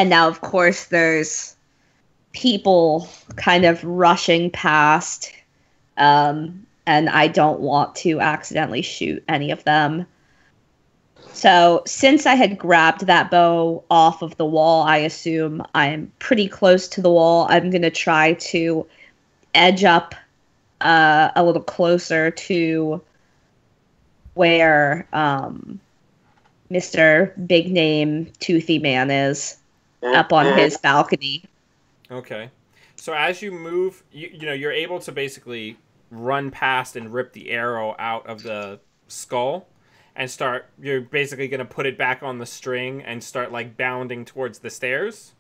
now, of course, there's people kind of rushing past, and I don't want to accidentally shoot any of them. So since I had grabbed that bow off of the wall, I assume I'm pretty close to the wall. I'm going to try to edge up a little closer to where Mr. Big Name Toothy Man is, up on his balcony. Okay. So as you move, you're able to basically run past and rip the arrow out of the skull and you're basically going to put it back on the string and start like bounding towards the stairs?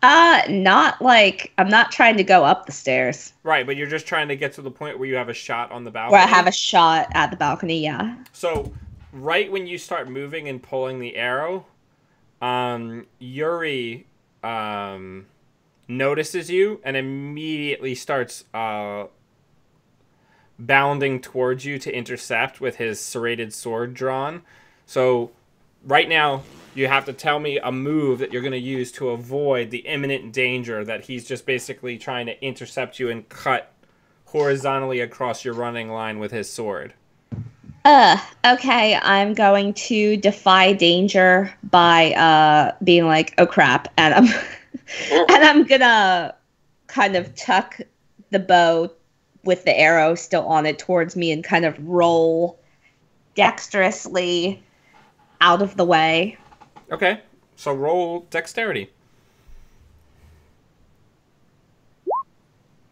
Not like, I'm not trying to go up the stairs. Right, but you're just trying to get to the point where you have a shot on the balcony? Where I have a shot at the balcony, yeah. So, right when you start moving and pulling the arrow, Yuri notices you and immediately starts bounding towards you to intercept with his serrated sword drawn. So, right now, you have to tell me a move that you're going to use to avoid the imminent danger that he's just basically trying to intercept you and cut horizontally across your running line with his sword. Okay, I'm going to defy danger by being like, oh crap, and I'm gonna kind of tuck the bow with the arrow still on it towards me and kind of roll dexterously out of the way. Okay, so roll dexterity.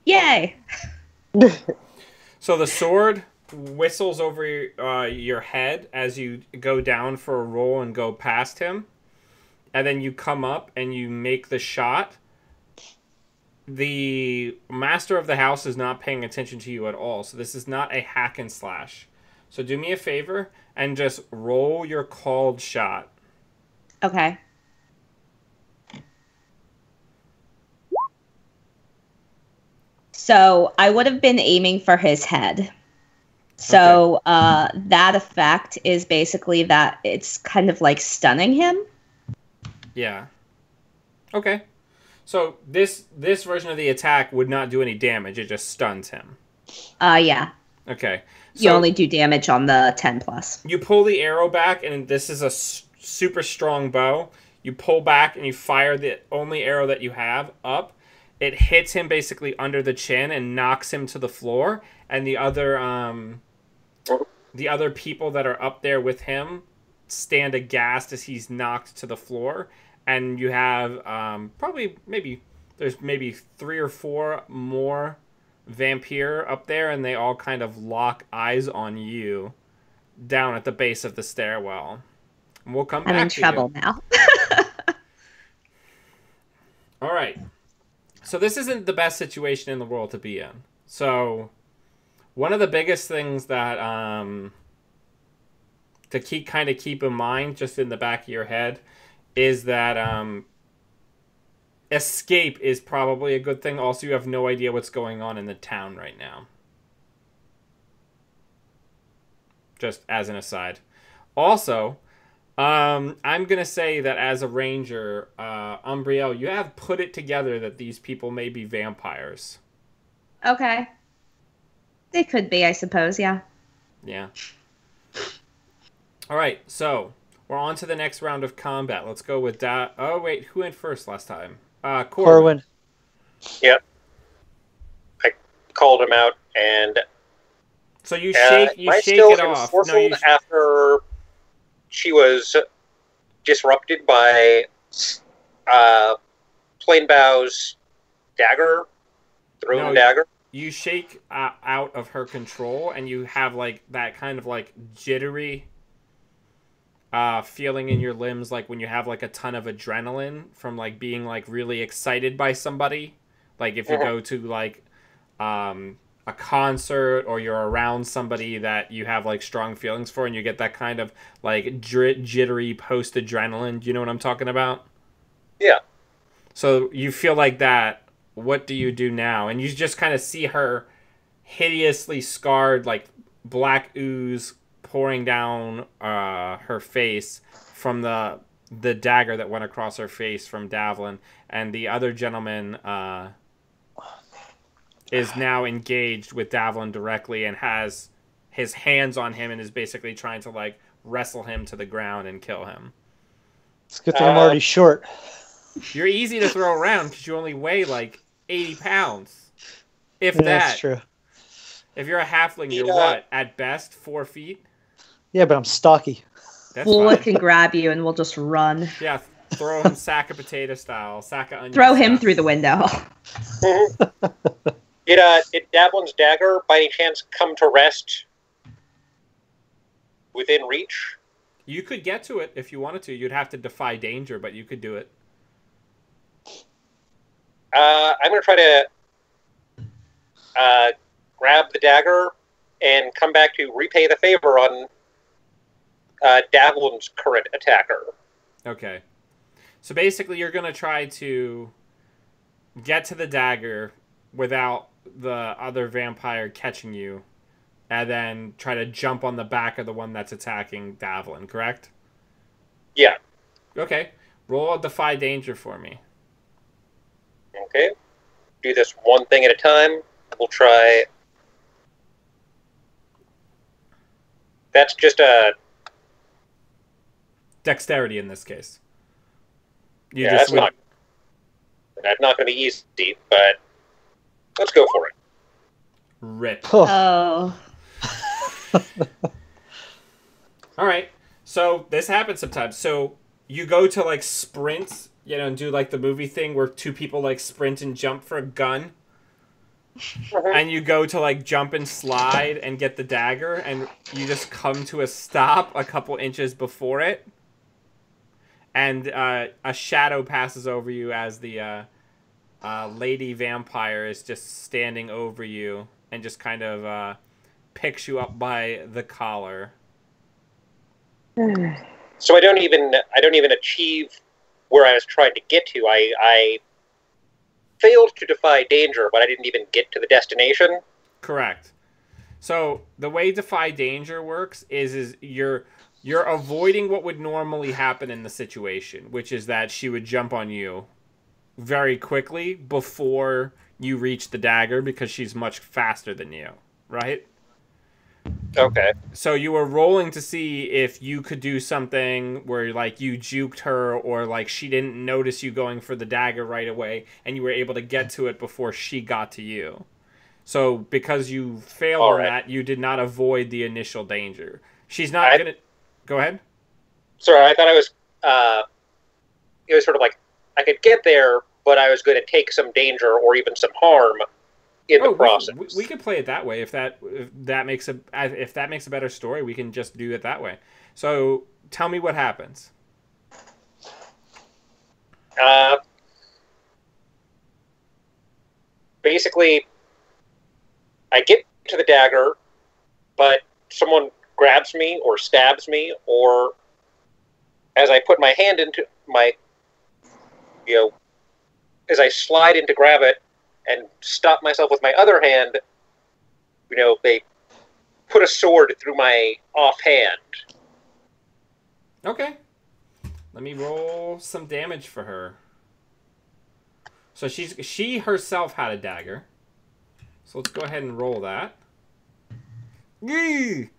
Yay! So the sword whistles over your head as you go down for a roll and go past him. And then you come up and you make the shot. The master of the house is not paying attention to you at all. So this is not a hack and slash. So do me a favor and just roll your called shot. Okay. So I would have been aiming for his head. So that effect is basically that it's kind of like stunning him. Yeah. Okay. So this version of the attack would not do any damage. It just stuns him. Yeah. Okay. So you only do damage on the 10+. You pull the arrow back, and this is a super strong bow. You pull back, and you fire the only arrow that you have up. It hits him basically under the chin and knocks him to the floor. And the other people that are up there with him stand aghast as he's knocked to the floor. And you have there's maybe 3 or 4 more vampire up there, and they all kind of lock eyes on you down at the base of the stairwell. And we'll come back to you. I'm in trouble now. All right. So this isn't the best situation in the world to be in. So one of the biggest things that to keep in mind, just in the back of your head, is that escape is probably a good thing. Also, you have no idea what's going on in the town right now. Just as an aside. Also, I'm going to say that as a ranger, Umbriel, you have put it together that these people may be vampires. Okay. They could be, I suppose, yeah. Yeah. All right, so we're on to the next round of combat. Let's go with Oh, wait, who went first last time? Corwin. Yep. I called him out, and so you shake it off. No, after she was disrupted by Plainbow's dagger, dagger. You shake out of her control, and you have like that kind of like jittery feeling in your limbs, like when you have like a ton of adrenaline from like being like really excited by somebody. Like if you go to like a concert, or you're around somebody that you have like strong feelings for, and you get that kind of like jittery post adrenaline. Do you know what I'm talking about? Yeah. So you feel like that. What do you do now? And you just kind of see her hideously scarred, like black ooze pouring down her face from the dagger that went across her face from Davlin, and the other gentleman is now engaged with Davlin directly and has his hands on him and is basically trying to like wrestle him to the ground and kill him. It's good that I'm already short. You're easy to throw around because you only weigh like 80 pounds. If Yeah, that. that's true. If you're a halfling, you're what? At best, 4 feet? Yeah, but I'm stocky. That's Bullet fine. can grab you and we'll just run. Yeah, throw him sack of potato style. Sack of onion Throw him style. through the window. Did Davlin's dagger, by any chance, come to rest within reach? You could get to it if you wanted to. You'd have to defy danger, but you could do it. I'm going to try to grab the dagger and come back to repay the favor on Davlin's current attacker. Okay. So basically, you're going to try to get to the dagger without the other vampire catching you, and then try to jump on the back of the one that's attacking Davlin, correct? Yeah. Okay. Roll a defy danger for me. Okay. Do this one thing at a time. We'll try... That's just a... Dexterity in this case. That's not going to be easy, but let's go for it. Rip. Oh. All right. So this happens sometimes. So you go to like sprint, and do like the movie thing where two people like sprint and jump for a gun. And you go to like jump and slide and get the dagger, and you just come to a stop a couple inches before it. And a shadow passes over you as the lady vampire is just standing over you and just kind of picks you up by the collar. So I don't even achieve where I was trying to get to. I failed to defy danger, but I didn't even get to the destination. Correct. So the way defy danger works is you're avoiding what would normally happen in the situation, which is that she would jump on you very quickly before you reach the dagger because she's much faster than you, right? Okay. So you were rolling to see if you could do something where like you juked her, or like she didn't notice you going for the dagger right away and you were able to get to it before she got to you. So because you failed on that, you did not avoid the initial danger. She's not going to... Go ahead. Sorry, I thought it was sort of like I could get there, but I was going to take some danger or even some harm in the process. We could play it that way if that makes a better story. We can just do it that way. So tell me what happens. basically, I get to the dagger, but someone grabs me or stabs me, or as I put my hand into my, as I slide in to grab it and stop myself with my other hand, they put a sword through my offhand. Okay. Let me roll some damage for her. So she herself had a dagger. So let's go ahead and roll that. Yee!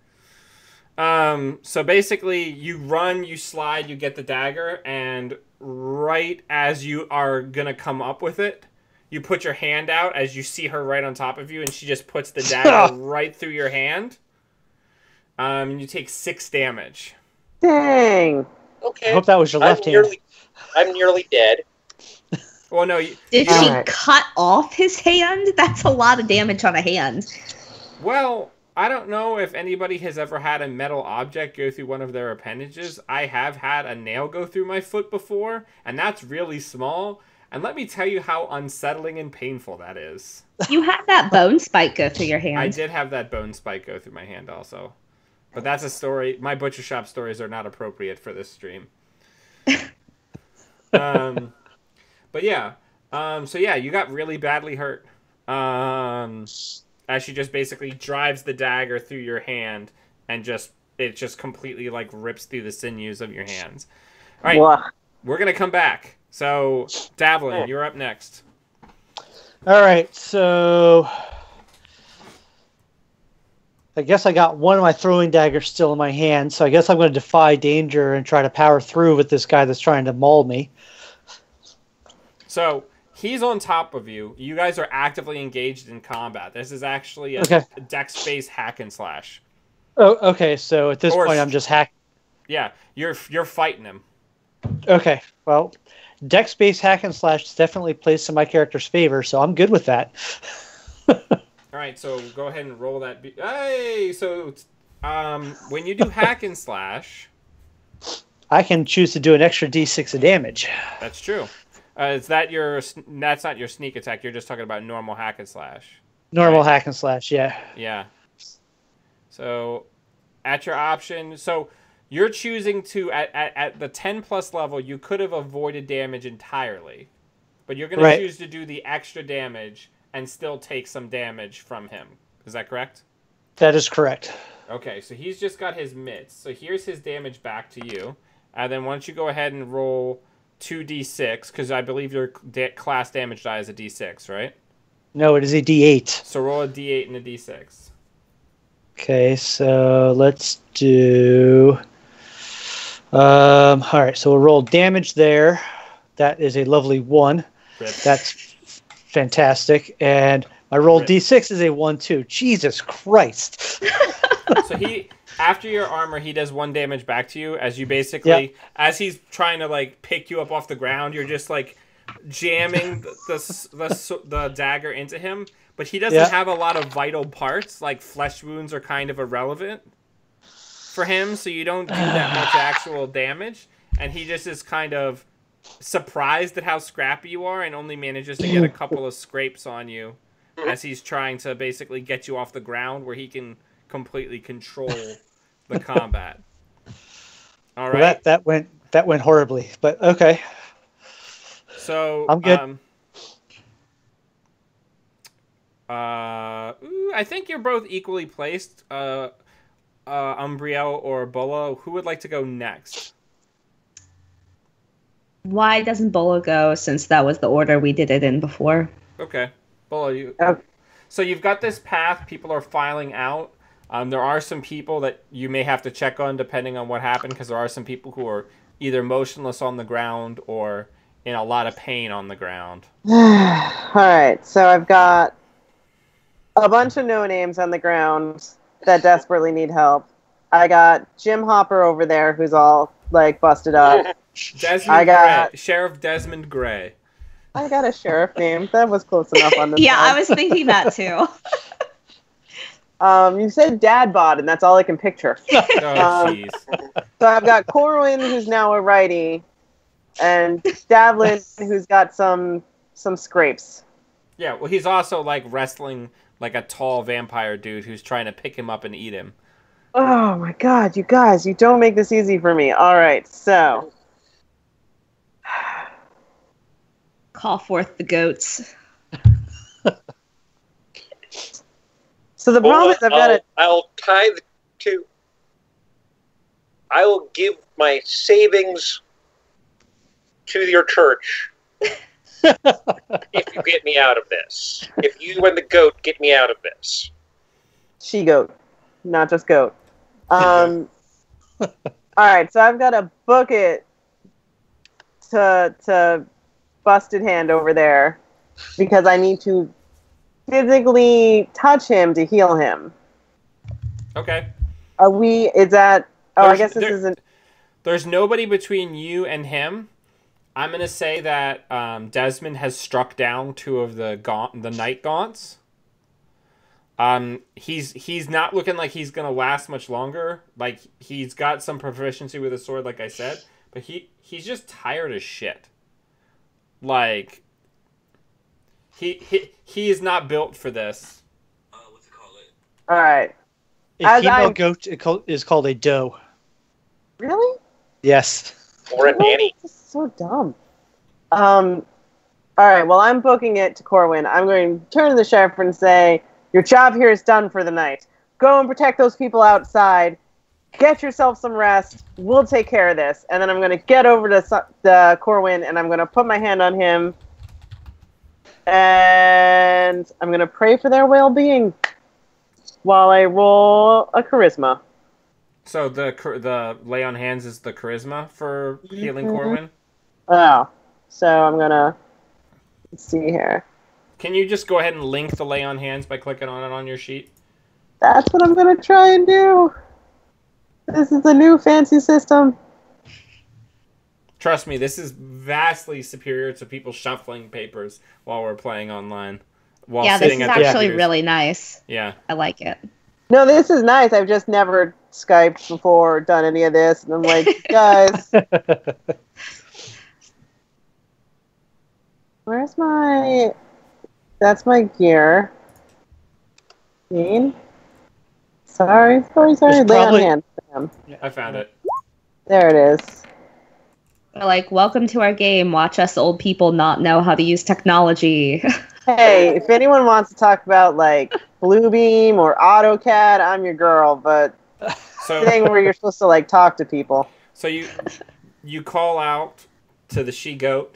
So basically, you run, you slide, you get the dagger, and right as you are gonna come up with it, you put your hand out as you see her right on top of you, and she just puts the dagger right through your hand. And you take 6 damage. Dang. Okay. I hope that was your left hand. I'm nearly dead. Well, no. Did she Alright. cut off his hand? That's a lot of damage on a hand. Well, I don't know if anybody has ever had a metal object go through one of their appendages. I have had a nail go through my foot before, and that's really small. And let me tell you how unsettling and painful that is. You had that bone spike go through your hand. I did have that bone spike go through my hand also. But that's a story. My butcher shop stories are not appropriate for this stream. But yeah. So yeah, you got really badly hurt. As she just basically drives the dagger through your hand and it just completely like rips through the sinews of your hands. All right, Wah. we're gonna come back. So Davlin, you're up next. All right, so I guess I got one of my throwing daggers still in my hand, so I guess I'm going to defy danger and try to power through with this guy that's trying to maul me. So he's on top of you. You guys are actively engaged in combat. This is actually a dex-based hack and slash. Oh, okay. So at this Or point, I'm just hacking. Yeah, you're fighting him. Okay, well, dex-based hack and slash definitely plays to my character's favor, so I'm good with that. All right, so go ahead and roll that. Hey, so when you do hack and slash, I can choose to do an extra d6 of damage. that's true. Is that that's not your sneak attack? You're just talking about normal hack and slash. Normal Right. hack and slash, yeah. Yeah. So, at your option, so you're choosing to at the 10 plus level, you could have avoided damage entirely, but you're going to choose to do the extra damage and still take some damage from him. Is that correct? That is correct. Okay, so he's just got his mitts. So here's his damage back to you. And then once you go ahead and roll 2d6, because I believe your class damage die is a d6, right? No, it is a d8. So roll a d8 and a d6. Okay, so let's do... all right, so we'll roll damage there. That is a lovely 1. Rip. That's fantastic. And my roll Rip. d6 is a 1, too. Jesus Christ. So after your armor, he does 1 damage back to you as you basically, as he's trying to like pick you up off the ground, you're just like jamming the dagger into him. But he doesn't have a lot of vital parts, like flesh wounds are kind of irrelevant for him, so you don't do that much actual damage. And he just is kind of surprised at how scrappy you are and only manages to get a couple of scrapes on you as he's trying to basically get you off the ground where he can completely control the combat. All right. Well, that went horribly, but okay. So I'm good. I think you're both equally placed. Umbriel or Bola, who would like to go next? Why doesn't Bolo go, since that was the order we did it in before? Okay, Bola, you. Okay. So you've got this path. People are filing out. There are some people that you may have to check on depending on what happened, because there are some people who are either motionless on the ground or in a lot of pain on the ground. Alright, so I've got a bunch of no-names on the ground that desperately need help. I got Jim Hopper over there, who's all, like, busted up. Sheriff Desmond Gray. I got a sheriff name. That was close enough on this Yeah, one. I was thinking that too. You said Dad Bod, and that's all I can picture. Oh, jeez. So I've got Corwin, who's now a righty, and Davlin, who's got some scrapes. Yeah, well, he's also like wrestling like a tall vampire dude who's trying to pick him up and eat him. Oh my god, you guys, you don't make this easy for me. All right, so Call forth the goats. so the problem is I've got to. I'll tie the two. I will give my savings to your church if you get me out of this. If you and the goat get me out of this. She goat, not just goat. All right, so I've got to book it to Busted Hand over there because I need to physically touch him to heal him. Okay. Are we? Is that? Oh, I guess this isn't. There's nobody between you and him. I'm gonna say that Desmond has struck down 2 of the night gaunts. He's not looking like he's gonna last much longer. Like he's got some proficiency with a sword, like I said, but he's just tired as shit. Like he is not built for this. What's it called? All right. A female goat is called a doe. Really? Yes. Or a nanny. This is so dumb. All right. Well, I'm booking it to Corwin. I'm going to turn to the sheriff and say, "Your job here is done for the night. Go and protect those people outside. Get yourself some rest. We'll take care of this." And then I'm going to get over to the Corwin and I'm going to put my hand on him. And I'm going to pray for their well-being while I roll a charisma. So the lay on hands is the charisma for healing Corwin. Oh, so I'm going to see here. Can you just go ahead and link the lay on hands by clicking on it on your sheet? That's what I'm going to try and do. This is a new fancy system. Trust me, this is vastly superior to people shuffling papers while we're playing online. While Yeah, this sitting is at the actually computers. really nice. Yeah. I like it. No, this is nice. I've just never Skyped before or done any of this. And I'm like, guys, where's my... That's my gear. Sorry. There's Lay on probably- hand. Bam. I found it. There it is. They're like, welcome to our game. Watch us old people not know how to use technology. Hey, if anyone wants to talk about like Bluebeam or AutoCAD, I'm your girl. But So thing where you're supposed to like talk to people. So you call out to the she-goat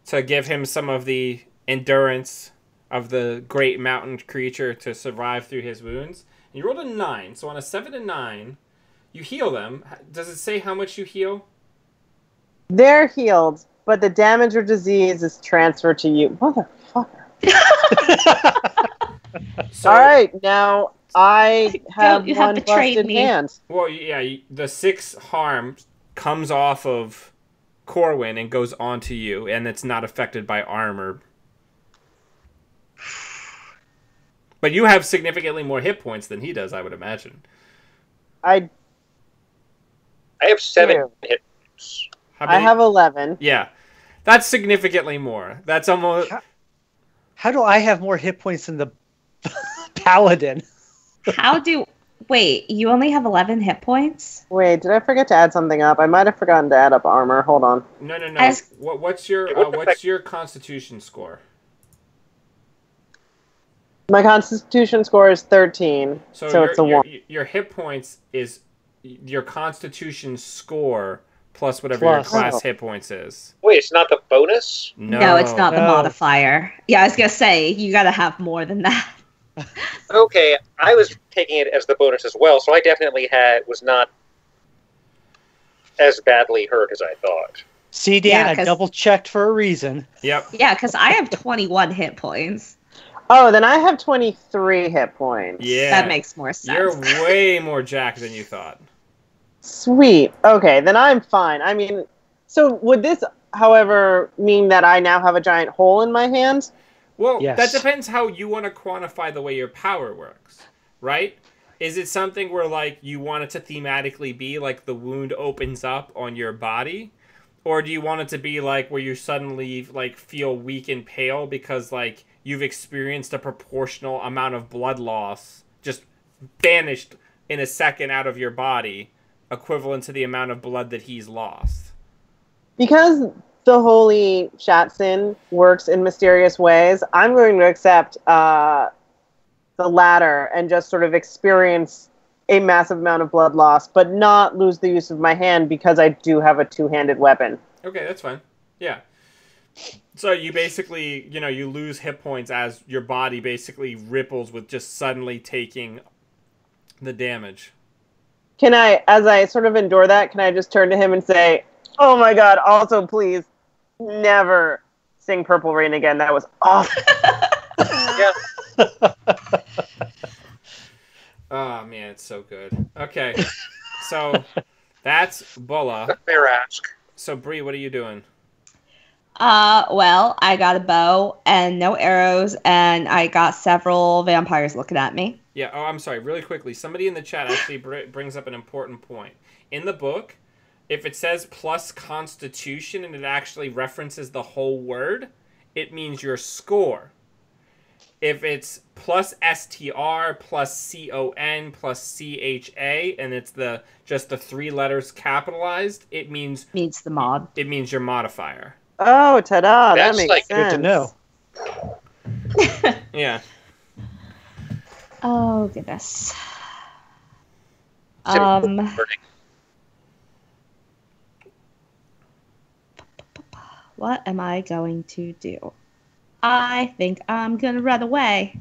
to give him some of the endurance of the great mountain creature to survive through his wounds. And you rolled a 9, so on a 7 and 9, you heal them. Does it say how much you heal? They're healed, but the damage or disease is transferred to you. Motherfucker. So, All right, now I have You have one betrayed busted me. hand. Well, yeah, the 6 harm comes off of Corwin and goes onto you, and it's not affected by armor. But you have significantly more hit points than he does, I would imagine. I have 7 do. hit points. How I many? have 11. Yeah, that's significantly more. That's almost... How do I have more hit points than the paladin? Wait, you only have 11 hit points? Wait, did I forget to add something up? I might have forgotten to add up armor. Hold on. No. As- What's It wouldn't your affect- Constitution score? My Constitution score is 13, so your, it's a your, 1. Your hit points is your Constitution score plus whatever your Plus. class Oh. hit points is. Wait, it's not the bonus? No, it's not the No. modifier. Yeah, I was going to say, you got to have more than that. Okay, I was taking it as the bonus as well, so I definitely was not as badly hurt as I thought. See, Dan, Yeah, I 'cause- double checked for a reason. Yep. Yeah, because I have 21 hit points. Oh, then I have 23 hit points. Yeah. That makes more sense. You're way more jacked than you thought. Sweet. Okay, then I'm fine. I mean, so would this, however, mean that I now have a giant hole in my hand? Well, Yes. that depends how you want to quantify the way your power works, right? Is it something where, like, you want it to thematically be like the wound opens up on your body? Or do you want it to be like where you suddenly like feel weak and pale because like you've experienced a proportional amount of blood loss just vanished in a second out of your body, equivalent to the amount of blood that he's lost? Because the holy Shatsin works in mysterious ways, I'm going to accept the latter and just sort of experience a massive amount of blood loss, but not lose the use of my hand because I do have a two-handed weapon. Okay, that's fine. Yeah. So you basically, you lose hit points as your body basically ripples with just suddenly taking the damage. Can I, as I sort of endure that, can I just turn to him and say, oh my god, also please never sing Purple Rain again. That was awful. Yeah. Oh, man, it's so good. Okay, so that's Bulla. Fair ask. So, Bree, what are you doing? Well, I got a bow and no arrows, and I got several vampires looking at me. Yeah, oh, I'm sorry, really quickly. Somebody in the chat actually brings up an important point. In the book, if it says plus Constitution and it actually references the whole word, it means your score. If it's plus STR plus CON plus CHA and it's just the three letters capitalized, it means the mod. It means your modifier. Oh, ta-da, that That's makes like sense. Good to know. Yeah. Oh goodness. Learning. What am I going to do? I think I'm gonna run away.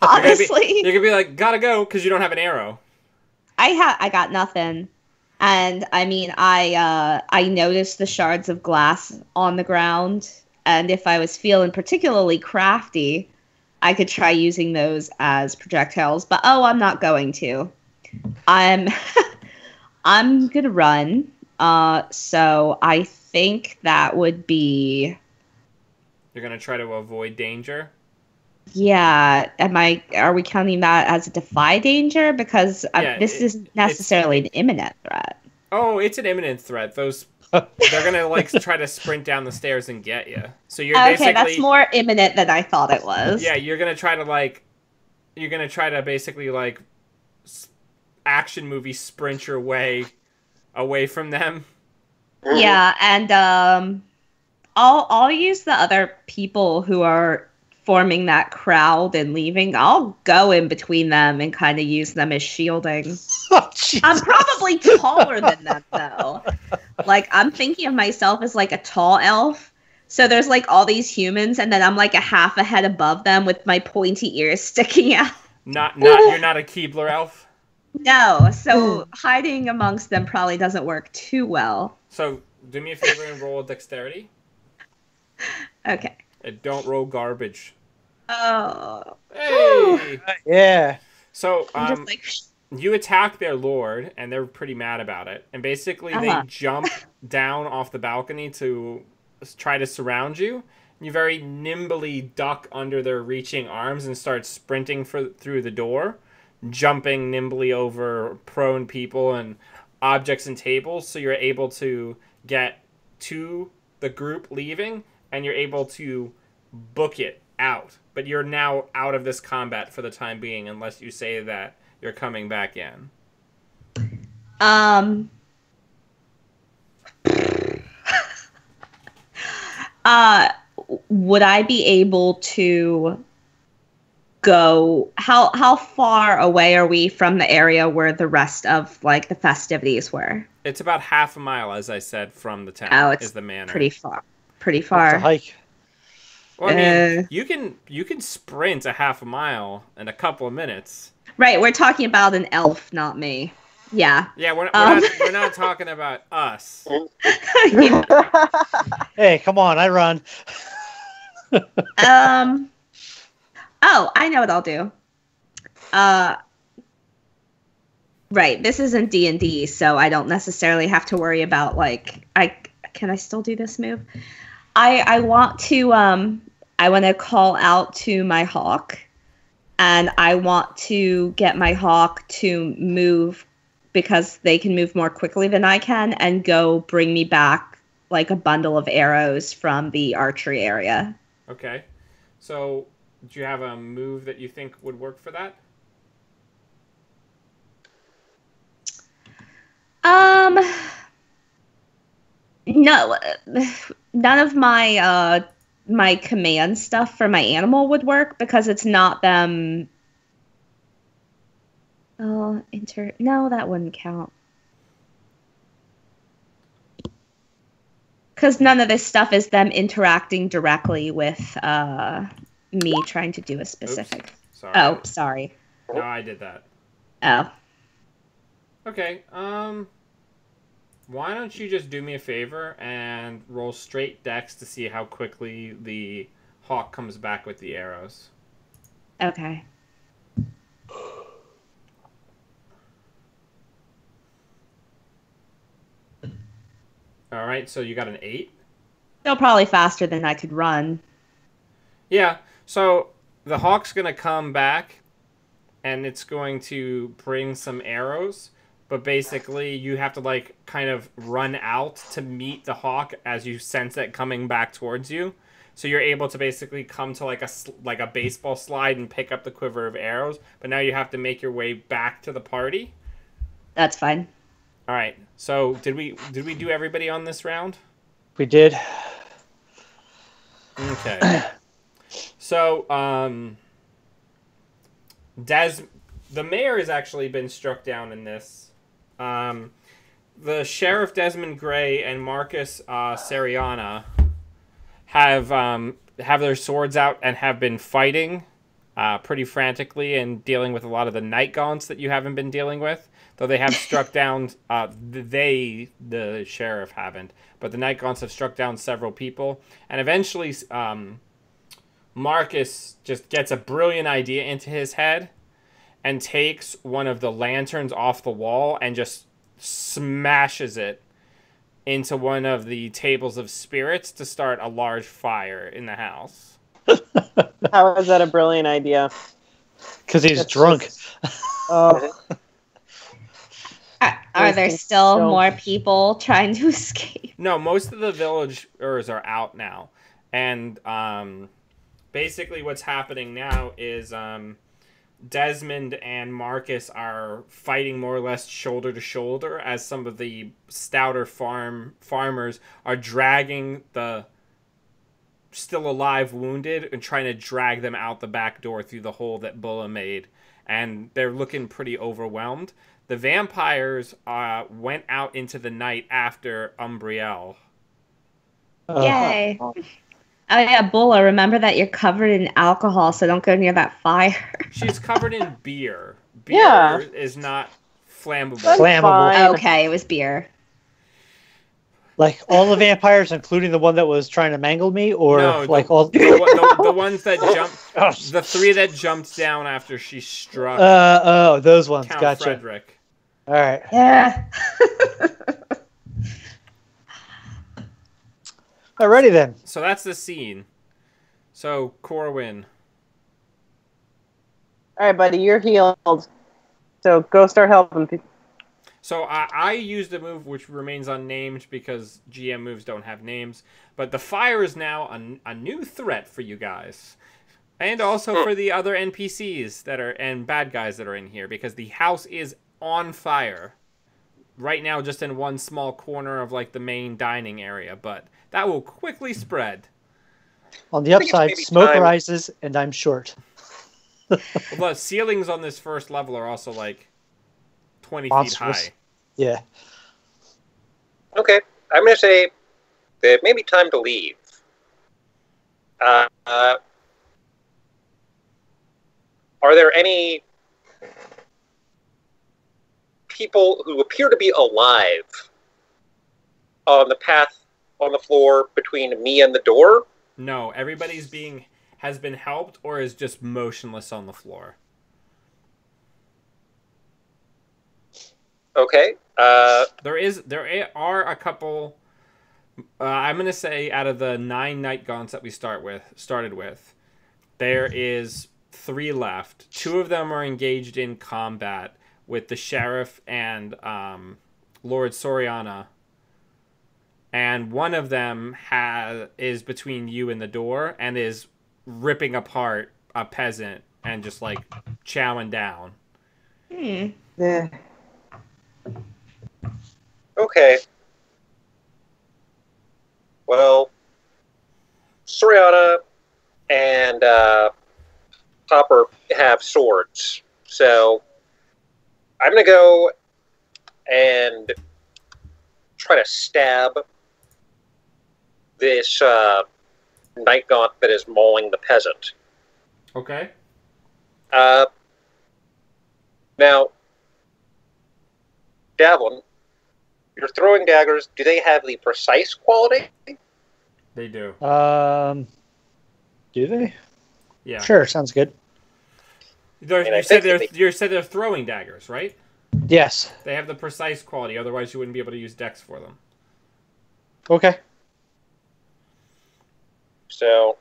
Honestly, You're gonna be like, gotta go, because you don't have an arrow. I got nothing. And I mean, I noticed the shards of glass on the ground, and if I was feeling particularly crafty, I could try using those as projectiles. But I'm not going to. I'm gonna run. So I think that would be. You're gonna try to avoid danger. Yeah, are we counting that as a defy danger? Because this isn't necessarily an imminent threat. Oh, it's an imminent threat. They're gonna like try to sprint down the stairs and get you. So you're okay. That's more imminent than I thought it was. Yeah, you're gonna try to basically like action movie sprint your way away from them. Yeah, and I'll use the other people who are forming that crowd and leaving. I'll go in between them and kind of use them as shielding. Oh, I'm probably taller than them though. Like I'm thinking of myself as like a tall elf. So there's like all these humans and then I'm like a half a head above them with my pointy ears sticking out. You're not a Keebler elf? No, so hiding amongst them probably doesn't work too well. So do me a favor and roll a dexterity. Okay. And don't roll garbage. Oh. Hey! Yeah. So, I'm just like, you attack their lord, and they're pretty mad about it. And basically, they jump down off the balcony to try to surround you. You very nimbly duck under their reaching arms and start sprinting through the door, jumping nimbly over prone people and objects and tables, so you're able to get to the group leaving, and you're able to book it out. But you're now out of this combat for the time being, unless you say that you're coming back in. Would I be able to go? How far away are we from the area where the rest of like the festivities were? It's about half a mile, as I said, from the town. Oh, it's is the manor. Pretty far. It's a hike. Well, I mean, you can sprint a half a mile in a couple of minutes. Right, we're talking about an elf, not me. Yeah. Yeah, we're not talking about us. Hey, come on, I run. Oh, I know what I'll do. Right, this isn't D&D, so I don't necessarily have to worry about like can I still do this move? I want to call out to my hawk, and I want to get my hawk to move because they can move more quickly than I can and go bring me back like a bundle of arrows from the archery area. Okay. So, do you have a move that you think would work for that? No, none of my my command stuff for my animal would work because it's not them. Oh, no, that wouldn't count. Because none of this stuff is them interacting directly with me trying to do a specific. Oops. Sorry. Oh, sorry. No, I did that. Oh. Okay. Why don't you just do me a favor and roll straight dex to see how quickly the hawk comes back with the arrows? Okay. All right, so you got an 8? Still probably faster than I could run. Yeah, so the hawk's going to come back, and it's going to bring some arrows, but basically you have to, like, kind of run out to meet the hawk as you sense it coming back towards you. So you're able to basically come to, like a baseball slide and pick up the quiver of arrows, but now you have to make your way back to the party. That's fine. All right. So did we do everybody on this round? We did. Okay. So the mayor has actually been struck down in this. The Sheriff Desmond Gray and Marcus Seriana have their swords out and have been fighting pretty frantically and dealing with a lot of the night gaunts that you haven't been dealing with. Though they have struck down, the sheriff haven't, but the night gaunts have struck down several people. And eventually, Marcus just gets a brilliant idea into his head and takes one of the lanterns off the wall and just smashes it into one of the tables of spirits to start a large fire in the house. How is that a brilliant idea? Because he's drunk. Oh. Are there still more people trying to escape? No, most of the villagers are out now. And basically what's happening now is Desmond and Marcus are fighting more or less shoulder to shoulder as some of the stouter farmers are dragging the still alive wounded and trying to drag them out the back door through the hole that Bulla made. And they're looking pretty overwhelmed. The vampires went out into the night after Umbriel. Yay. Oh yeah, Bulla, remember that you're covered in alcohol, so don't go near that fire. She's covered in beer. Beer is not flammable. Flammable. Okay, it was beer. Like all the vampires, including the one that was trying to mangle me, or no, all the ones that jumped, the 3 that jumped down after she struck. Those ones. Count Gotcha. Frederick. All right. Yeah. Alrighty then. So that's the scene. So Corwin. All right, buddy, you're healed. So go start helping people. So I used a move which remains unnamed because GM moves don't have names. But the fire is now a new threat for you guys. And also for the other NPCs and bad guys that are in here. Because the house is on fire. Right now just in one small corner of like the main dining area. But that will quickly spread. On the upside, smoke rises and I'm short. Well, the ceilings on this first level are also like 20 Monstrous. feet high. Yeah. Okay, I'm going to say that it may be time to leave. Are there any people who appear to be alive on the path on the floor between me and the door? No, everybody's has been helped or is just motionless on the floor. Okay. There are a couple. I'm gonna say out of the 9 night gaunts that we started with, there is 3 left. 2 of them are engaged in combat. with the sheriff and Lord Soriana. And one of them is between you and the door and is ripping apart a peasant and just like chowing down. Yeah. Okay. Well, Soriana and Hopper have swords, so I'm gonna go and try to stab this Night Gaunt that is mauling the peasant. Okay. Now, Davlin, you're throwing daggers. Do they have the precise quality? They do. Do they? Yeah. Sure, sounds good. You said they're throwing daggers, right? Yes. They have the precise quality. Otherwise, you wouldn't be able to use dex for them. Okay. So,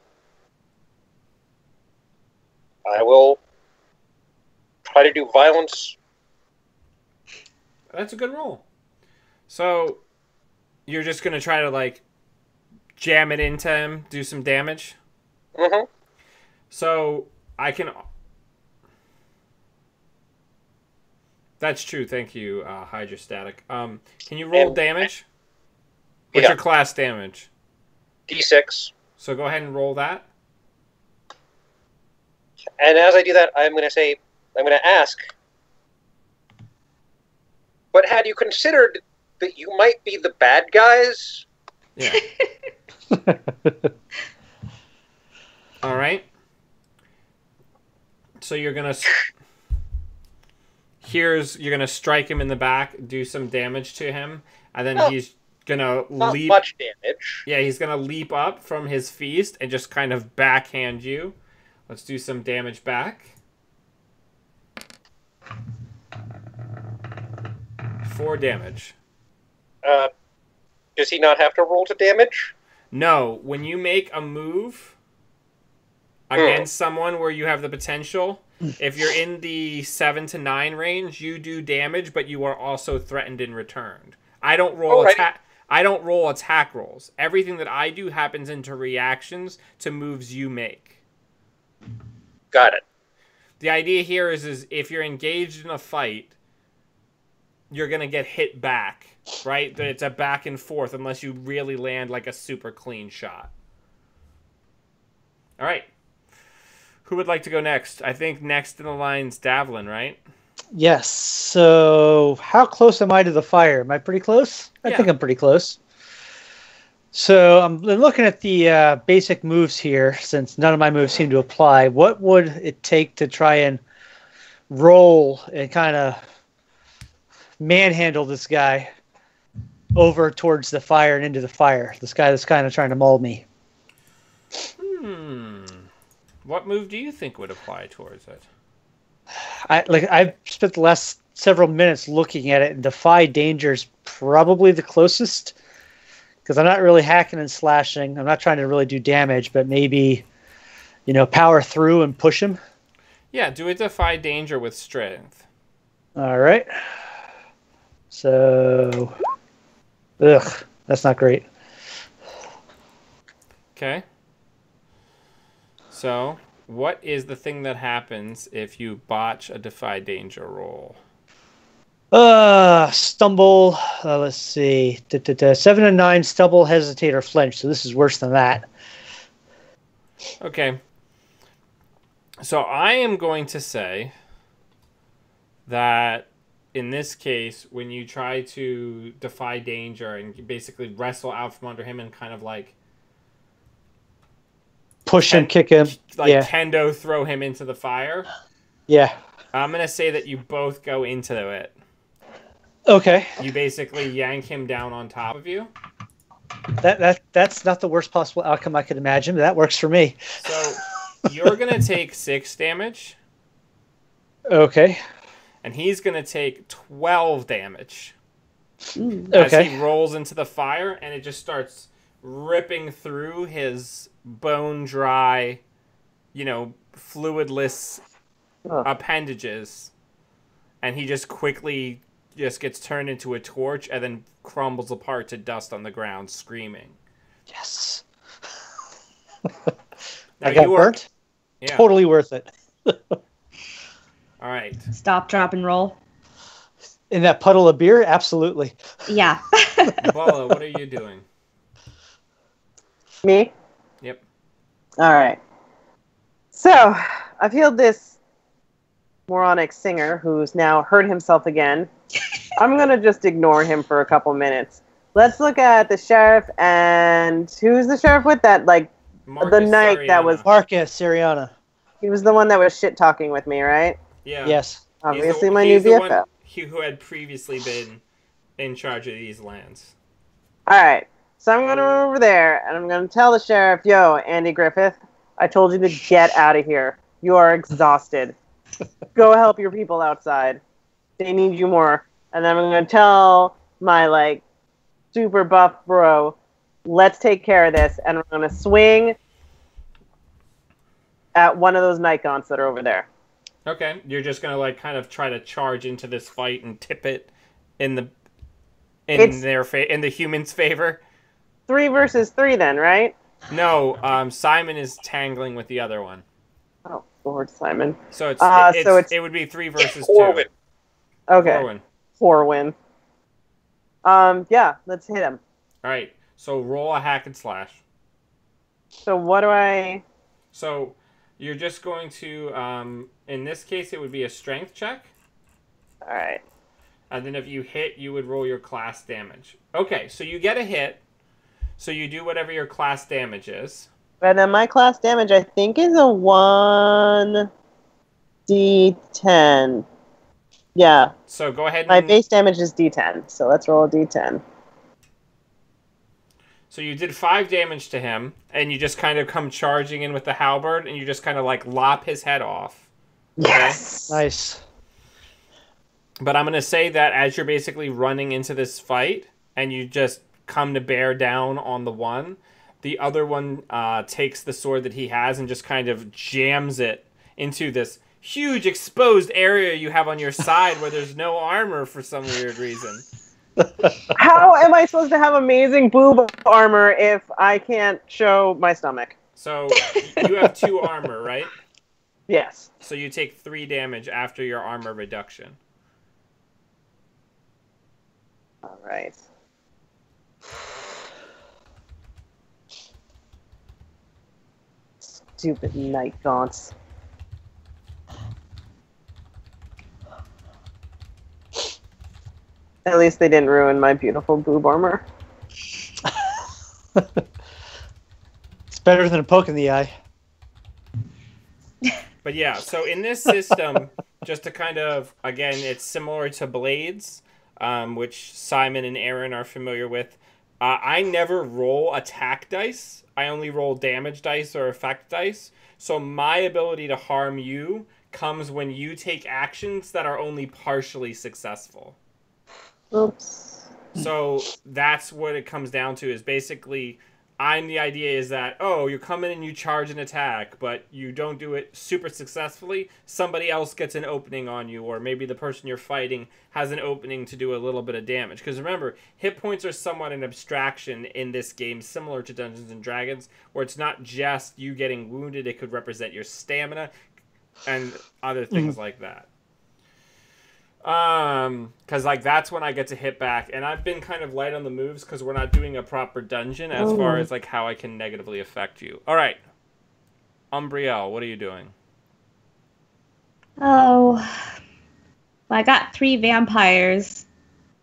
I will try to do violence. That's a good roll. So, you're just going to try to, like, jam it into him, do some damage? Mm-hmm. So, I can... That's true. Thank you, Hydrostatic. Can you roll damage? What's your class damage? D6. So go ahead and roll that. And as I do that, I'm going to ask, but had you considered that you might be the bad guys? Yeah. All right. So you're going to... you're gonna strike him in the back, do some damage to him, and then he's gonna leap. Not much damage. Yeah, he's gonna leap up from his feast and just kind of backhand you. Let's do some damage back. 4 damage. Does he not have to roll to damage? No, when you make a move against someone where you have the potential, if you're in the 7 to 9 range, you do damage, but you are also threatened in return. I don't roll attack rolls. Everything that I do happens into reactions to moves you make. Got it. The idea here is if you're engaged in a fight, you're going to get hit back, right? It's a back and forth unless you really land like a super clean shot. All right. Who would like to go next? I think next in the line's Davlin, right? Yes. So how close am I to the fire? Am I pretty close? I think I'm pretty close. So I'm looking at the basic moves here, since none of my moves seem to apply. What would it take to try and roll and kind of manhandle this guy over towards the fire and into the fire? This guy that's kind of trying to maul me. What move do you think would apply towards it? I've spent the last several minutes looking at it, and Defy Danger is probably the closest, because I'm not really hacking and slashing. I'm not trying to really do damage, but maybe, power through and push him. Yeah, do a Defy Danger with strength. All right. So, that's not great. Okay. So, what is the thing that happens if you botch a Defy Danger roll? Stumble. Let's see. 7 and 9, stumble, hesitate, or flinch. So this is worse than that. Okay. So I am going to say that in this case, when you try to defy danger and you basically wrestle out from under him and kind of like push him, kick him, kendo throw him into the fire. Yeah. I'm going to say that you both go into it. Okay. You basically yank him down on top of you. That's not the worst possible outcome I could imagine, but that works for me. So you're going to take 6 damage. Okay. And he's going to take 12 damage. Okay. As he rolls into the fire, and it just starts ripping through his bone-dry, fluidless appendages. and he just quickly just gets turned into a torch and then crumbles apart to dust on the ground, screaming. Yes. Now I got burnt. Yeah. Totally worth it. All right. Stop, drop, and roll. In that puddle of beer, absolutely. Yeah. Bala, what are you doing? Me? Yep. All right. So, I've healed this moronic singer who's now hurt himself again. I'm going to just ignore him for a couple minutes. Let's look at the sheriff and who's the sheriff with that? Like, Marcus the knight Sariana. that was... Marcus Siriana. He was the one that was shit-talking with me, right? Yeah. Yes. Obviously my new BFF. Who had previously been in charge of these lands. All right. So I'm going to run over there, and I'm going to tell the sheriff, yo, Andy Griffith, I told you to get out of here. You are exhausted. Go help your people outside. They need you more. And then I'm going to tell my, like, super buff bro, let's take care of this, and we're going to swing at one of those night gaunts that are over there. Okay, you're just gonna like kind of try to charge into this fight and tip it in the in the humans' favor. 3 versus 3 then, right? No, Simon is tangling with the other one. Oh, Lord Simon. So it would be 3 versus 2. Corwin. Okay. Corwin. 4 win. Yeah, let's hit him. All right. So roll a hack and slash. So what do I... So you're just going to in this case it would be a strength check. All right. And then if you hit, you would roll your class damage. Okay, so you get a hit. So you do whatever your class damage is. But then my class damage, I think, is a 1d10. Yeah. So go ahead and... My base damage is d10, so let's roll a d10. So you did 5 damage to him, and you just kind of come charging in with the halberd, and you just kind of like lop his head off. Yes! Nice. But I'm going to say that as you're basically running into this fight, and you just come to bear down on the one, the other one takes the sword that he has and just kind of jams it into this huge exposed area you have on your side where there's no armor for some weird reason. How am I supposed to have amazing boob armor if I can't show my stomach? So you have 2 armor, right? Yes. So you take 3 damage after your armor reduction. All right. Stupid night gaunts. At least they didn't ruin my beautiful boob armor. It's better than a poke in the eye. But yeah, so in this system, just to kind of, again, it's similar to Blades, which Simon and Aaron are familiar with. I never roll attack dice. I only roll damage dice or effect dice. So my ability to harm you comes when you take actions that are only partially successful. Oops. So that's what it comes down to, is basically the idea is that, oh, you come in and you charge an attack, but you don't do it super successfully. Somebody else gets an opening on you, or maybe the person you're fighting has an opening to do a little bit of damage. Because remember, hit points are somewhat an abstraction in this game, similar to Dungeons & Dragons, where it's not just you getting wounded, it could represent your stamina and other things like that. Because like that's when I get to hit back, and I've been kind of light on the moves because we're not doing a proper dungeon as far as like how I can negatively affect you. All right, Umbriel, what are you doing? Oh, well, I got 3 vampires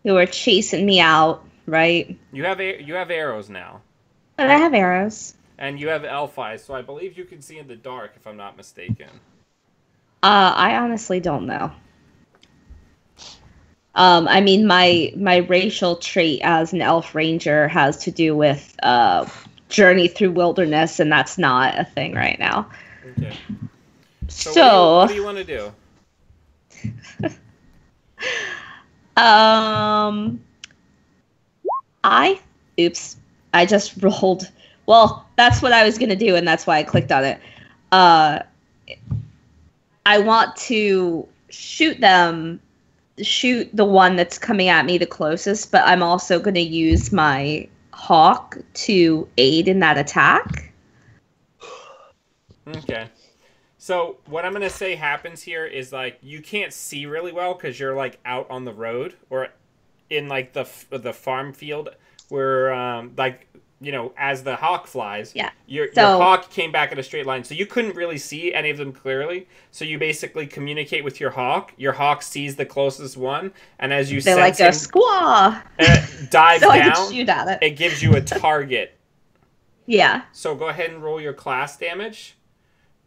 who are chasing me out, right? You have arrows now, But I have arrows. and you have elf eyes, so I believe you can see in the dark, if I'm not mistaken. I honestly don't know. I mean, my racial trait as an elf ranger has to do with journey through wilderness, and that's not a thing right now. Okay. So what do you want to do? I just rolled. Well, that's what I was gonna do, and that's why I clicked on it. I want to shoot them shoot the one that's coming at me the closest, but I'm also going to use my hawk to aid in that attack. Okay. So what I'm gonna say happens here is like you can't see really well because you're like out on the road or in like the farm field where like you know as the hawk flies. Yeah. Your hawk came back in a straight line, so you couldn't really see any of them clearly. So you basically communicate with your hawk. Your hawk sees the closest one, and as you they're like a squaw. Dive so down. I can shoot at it. It gives you a target. Yeah. So go ahead and roll your class damage.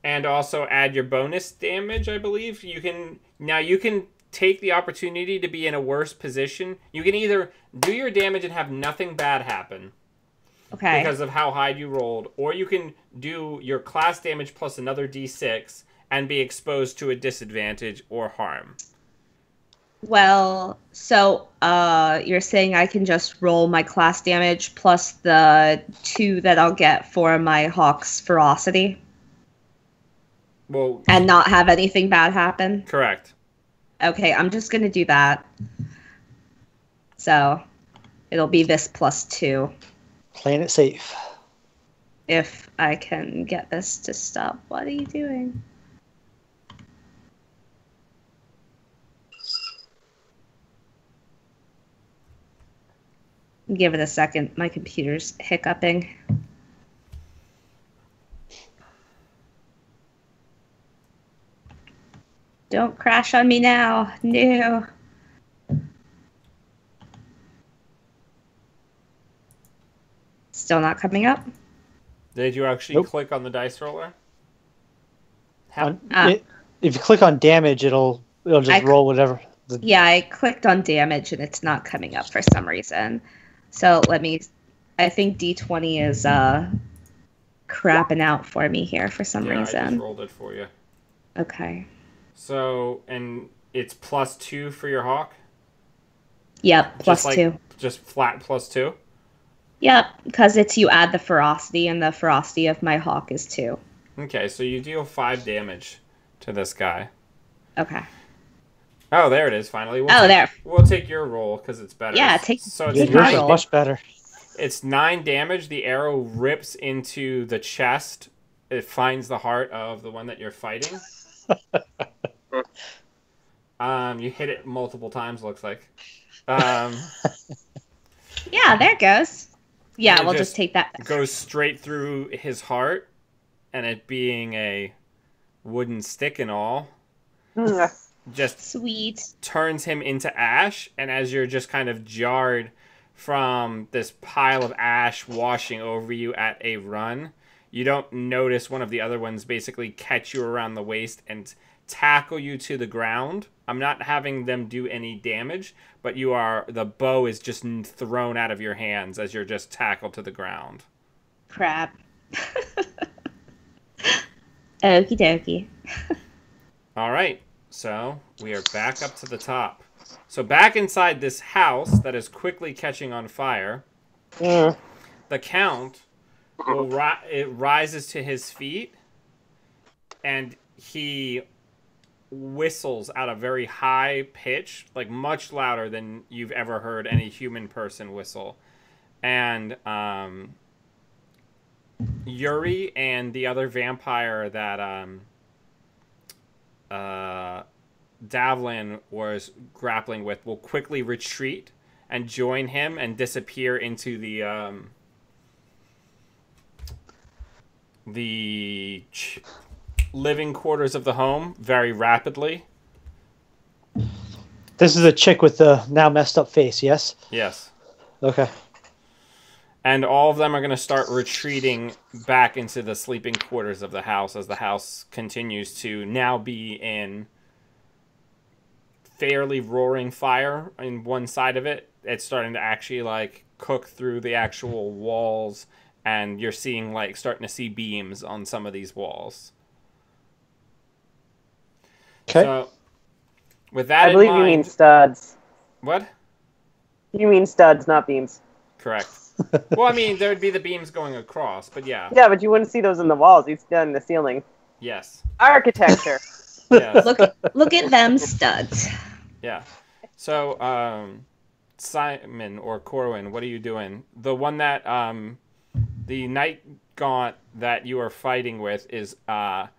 And also add your bonus damage, I believe. You can take the opportunity to be in a worse position. You can either do your damage and have nothing bad happen. Okay. Because of how high you rolled. Or you can do your class damage plus another d6 and be exposed to a disadvantage or harm. Well, so you're saying I can just roll my class damage plus the 2 that I'll get for my hawk's ferocity? Well, and not have anything bad happen? Correct. Okay, I'm just going to do that. So, it'll be this plus 2. Playing it safe. If I can get this to stop. What are you doing? Give it a second. My computer's hiccuping. Don't crash on me now. No. Still not coming up? Did you actually click on the dice roller? If you click on damage, it'll just roll whatever. Yeah, I clicked on damage and it's not coming up for some reason. So I think D20 is crapping out for me here for some reason. I just rolled it for you. Okay. So, and it's plus 2 for your hawk? Yep, plus 2. Just flat plus 2? Yep, because it's you add the ferocity, and the ferocity of my hawk is 2. Okay, so you deal 5 damage to this guy. Okay. Oh, there it is, finally. There. We'll take your roll, because it's better. Yeah, so it's yours is much better. It's 9 damage. The arrow rips into the chest. It finds the heart of the one that you're fighting. You hit it multiple times, looks like. Yeah, there it goes. Yeah, we'll just take that. Goes straight through his heart, and it being a wooden stick and all, just sweet turns him into ash. And as you're just kind of jarred from this pile of ash washing over you at a run, you don't notice one of the other ones basically catch you around the waist and tackle you to the ground. I'm not having them do any damage, but the bow is just thrown out of your hands as you're just tackled to the ground. Crap. Okie dokie. All right, so we are back up to the top. So back inside this house that is quickly catching on fire, the Count rises to his feet, and he whistles at a very high pitch, like much louder than you've ever heard any human person whistle. And Yuri and the other vampire that Davlin was grappling with will quickly retreat and join him and disappear into the living quarters of the home very rapidly. This is a chick with the now messed up face, yes? Yes. Okay. And all of them are going to start retreating back into the sleeping quarters of the house as the house continues to now be in fairly roaring fire in one side of it. It's starting to actually like cook through the actual walls, and you're seeing starting to see beams on some of these walls. Okay. So, with that I believe in mind, you mean studs. What? You mean studs, not beams. Correct. Well, I mean, there would be the beams going across, but yeah. Yeah, but you wouldn't see those in the walls. You'd see that in the ceiling. Yes. Architecture. Yes. Look at them studs. Yeah. So, Simon or Corwin, what are you doing? The one that the Night Gaunt that you are fighting with is kind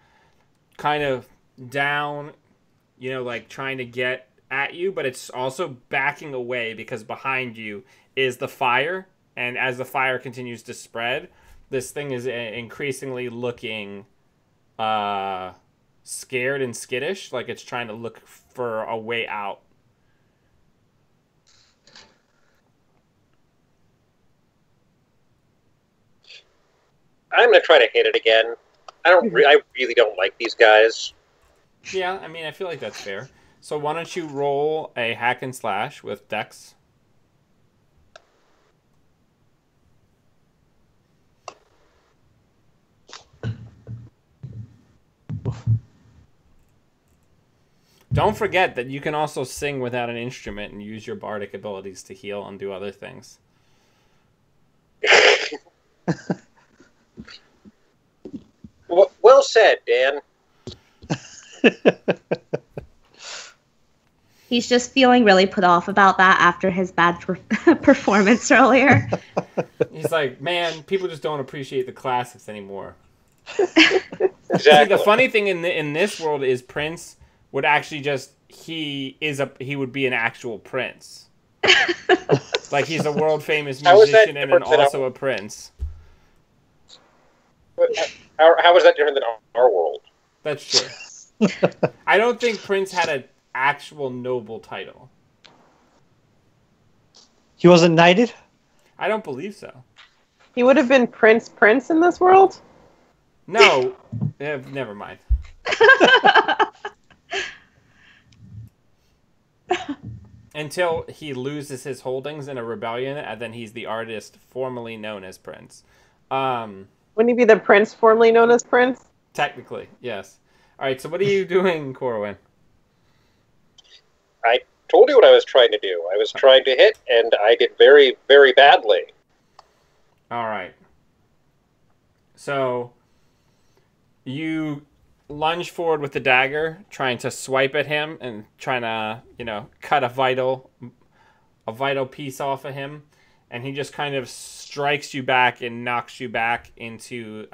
of down, like trying to get at you, but it's also backing away because behind you is the fire, and as the fire continues to spread, this thing is increasingly looking scared and skittish, like it's trying to look for a way out. I'm gonna try to hit it again. I really don't like these guys. Yeah, I mean, I feel like that's fair. So why don't you roll a hack and slash with Dex? Don't forget that you can also sing without an instrument and use your bardic abilities to heal and do other things. Well said, Dan. He's just feeling really put off about that after his bad performance earlier. He's like, man, people just don't appreciate the classics anymore. Exactly. See, the funny thing in this world is Prince would actually he would be an actual prince. Like he's a world famous musician and also a prince. How is that different than our world? That's true. I don't think Prince had an actual noble title. He wasn't knighted? I don't believe so. He would have been Prince in this world? No. Never mind. Until he loses his holdings in a rebellion, and then he's the artist formerly known as Prince. Wouldn't he be the prince formerly known as Prince? Technically, yes. All right, so what are you doing, Corwin? I told you what I was trying to do. I was trying to hit, and I did very, very badly. All right. So you lunge forward with the dagger, trying to swipe at him and trying to, cut a vital piece off of him, and he just kind of strikes you back and knocks you back into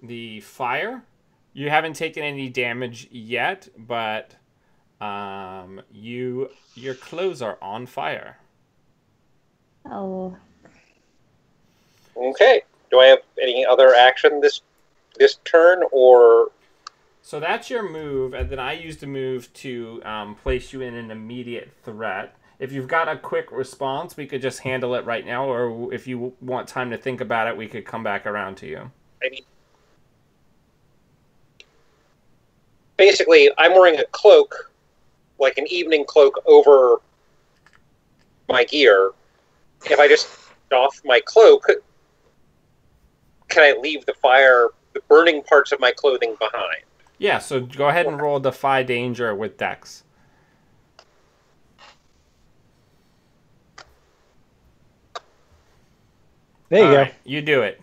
the fire. You haven't taken any damage yet, but your clothes are on fire. Oh. Okay. Do I have any other action this turn, or? So that's your move, and then I used a move to place you in an immediate threat. If you've got a quick response, we could just handle it right now, or if you want time to think about it, we could come back around to you. I mean, basically, I'm wearing a cloak, like an evening cloak over my gear. If I just doff my cloak, can I leave the burning parts of my clothing behind? Yeah, so go ahead and roll Defy Danger with Dex. There you go. Right, you do it.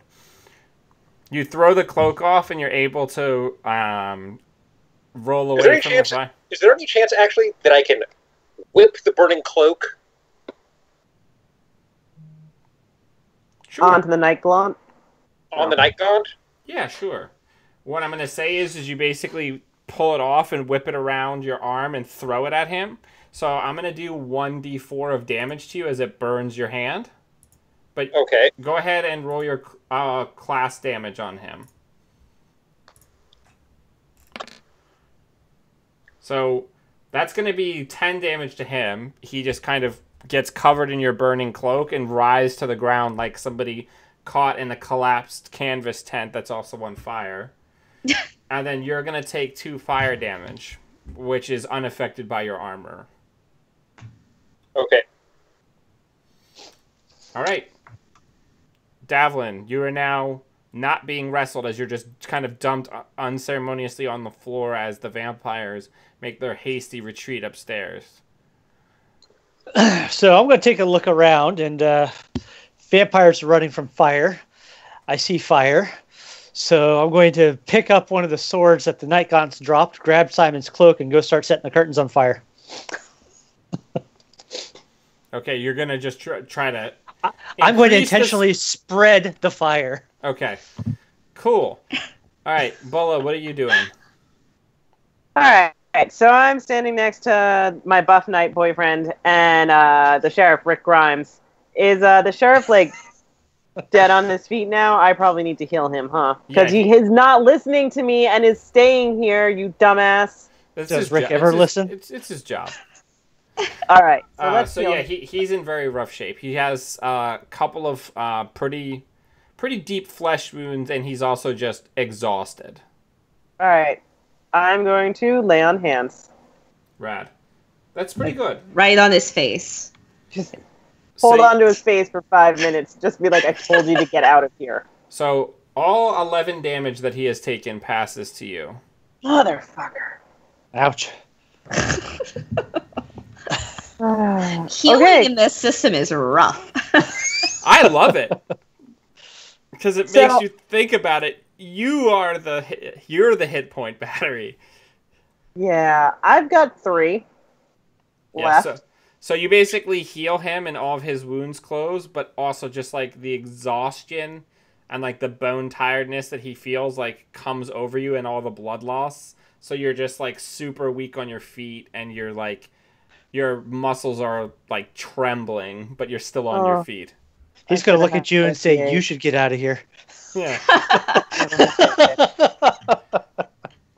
You throw the cloak off, and you're able to roll away from the fire. Is there any chance, actually, that I can whip the burning cloak? Sure. Onto the Night Gaunt? On the Night Gaunt? Yeah, sure. What I'm going to say is you basically pull it off and whip it around your arm and throw it at him. So I'm going to do 1d4 of damage to you as it burns your hand. But okay. Go ahead and roll your class damage on him. So that's going to be 10 damage to him. He just kind of gets covered in your burning cloak and rises to the ground like somebody caught in a collapsed canvas tent that's also on fire. And then you're going to take 2 fire damage, which is unaffected by your armor. Okay. All right. Davlin, you are now not being wrestled as you're just kind of dumped unceremoniously on the floor as the vampires make their hasty retreat upstairs. So I'm going to take a look around, and vampires are running from fire. I see fire. So I'm going to pick up one of the swords that the Night Gaunt's dropped, grab Simon's cloak, and go start setting the curtains on fire. Okay, you're gonna just try to. I'm going to increase this- intentionally spread the fire. Okay, cool. All right, Bola, what are you doing? All right. So I'm standing next to my buff knight boyfriend and the sheriff, Rick Grimes. Is the sheriff like dead on his feet now? I probably need to heal him, huh? Because Yeah, he is not listening to me and is staying here, you dumbass. That's Does his Rick jo- ever it's his- listen? It's his job. All right. So let's So heal yeah, him. he's in very rough shape. He has a couple of pretty deep flesh wounds, and he's also just exhausted. All right. I'm going to lay on hands. Rad. That's pretty good. Right on his face. Just hold So- on to his face for 5 minutes. Just be like, I told you to get out of here. So all 11 damage that he has taken passes to you. Motherfucker. Ouch. Healing Okay. in this system is rough. I love it because it makes So- you think about it. You're the hit point battery. Yeah, I've got 3 Yeah. left. So you basically heal him and all of his wounds close, but also just like the exhaustion and like the bone tiredness that he feels like comes over you and all the blood loss. So you're just like super weak on your feet and you're like your muscles are like trembling, but you're still on your Oh. feet. He's going to look have at you and say, 58. you should get out of here. Yeah.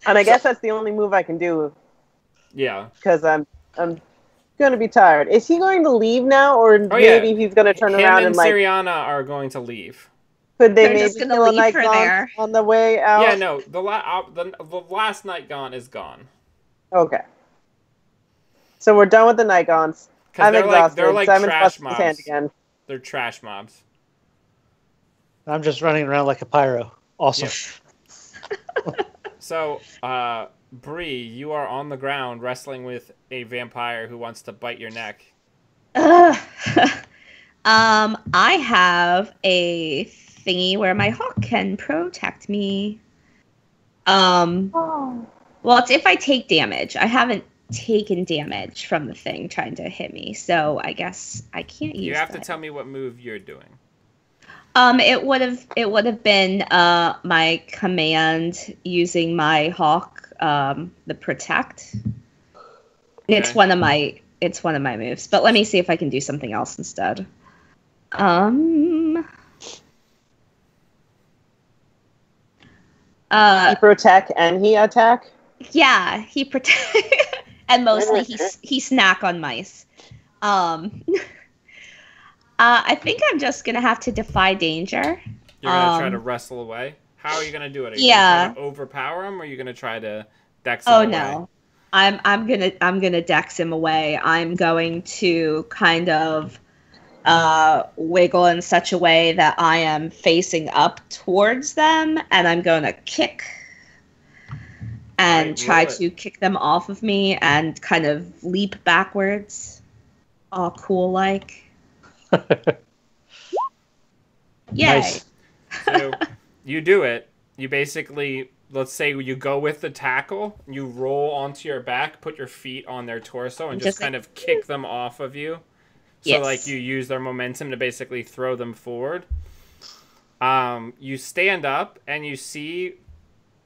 And I guess that's the only move I can do Yeah. because I'm going to be tired. Is he going to leave now, or Oh, yeah. maybe he's going to turn Him around and and like? Siriana are going to leave. Could they They're maybe just gonna kill a leave her Nightgaunt there. on the way out? Yeah, no. The last night gone is gone. Okay. So we're done with the Nightgaunts. Because I'm exhausted. they're like Simon's trash busting his hand mobs. again. They're trash mobs. I'm just running around like a pyro. Awesome. So, Bree, you are on the ground wrestling with a vampire who wants to bite your neck. Ugh. I have a thingy where my hawk can protect me. Well, it's if I take damage. I haven't taken damage from the thing trying to hit me, so I guess I can't use You have to that. tell me what move you're doing. It would have been my command using my hawk, the protect. It's Okay. one of my moves, but let me see if I can do something else instead. He protect and he attack. Yeah, he protect, and mostly he snack on mice. I think I'm just gonna have to defy danger. You're going to try to wrestle away? How are you going to do it? Are you Yeah. going to try to overpower him, or are you going to try to dex Oh him away? no. I'm gonna dex him away. I'm going to kind of wiggle in such a way that I am facing up towards them, and I'm going to kick and Right, try roll it. to kick them off of me and kind of leap backwards, all cool like. Yay! Nice. So you do it. You basically, let's say you go with the tackle, you roll onto your back, put your feet on their torso, and just Just kind like- of kick them off of you. So Yes. like you use their momentum to basically throw them forward. You stand up and you see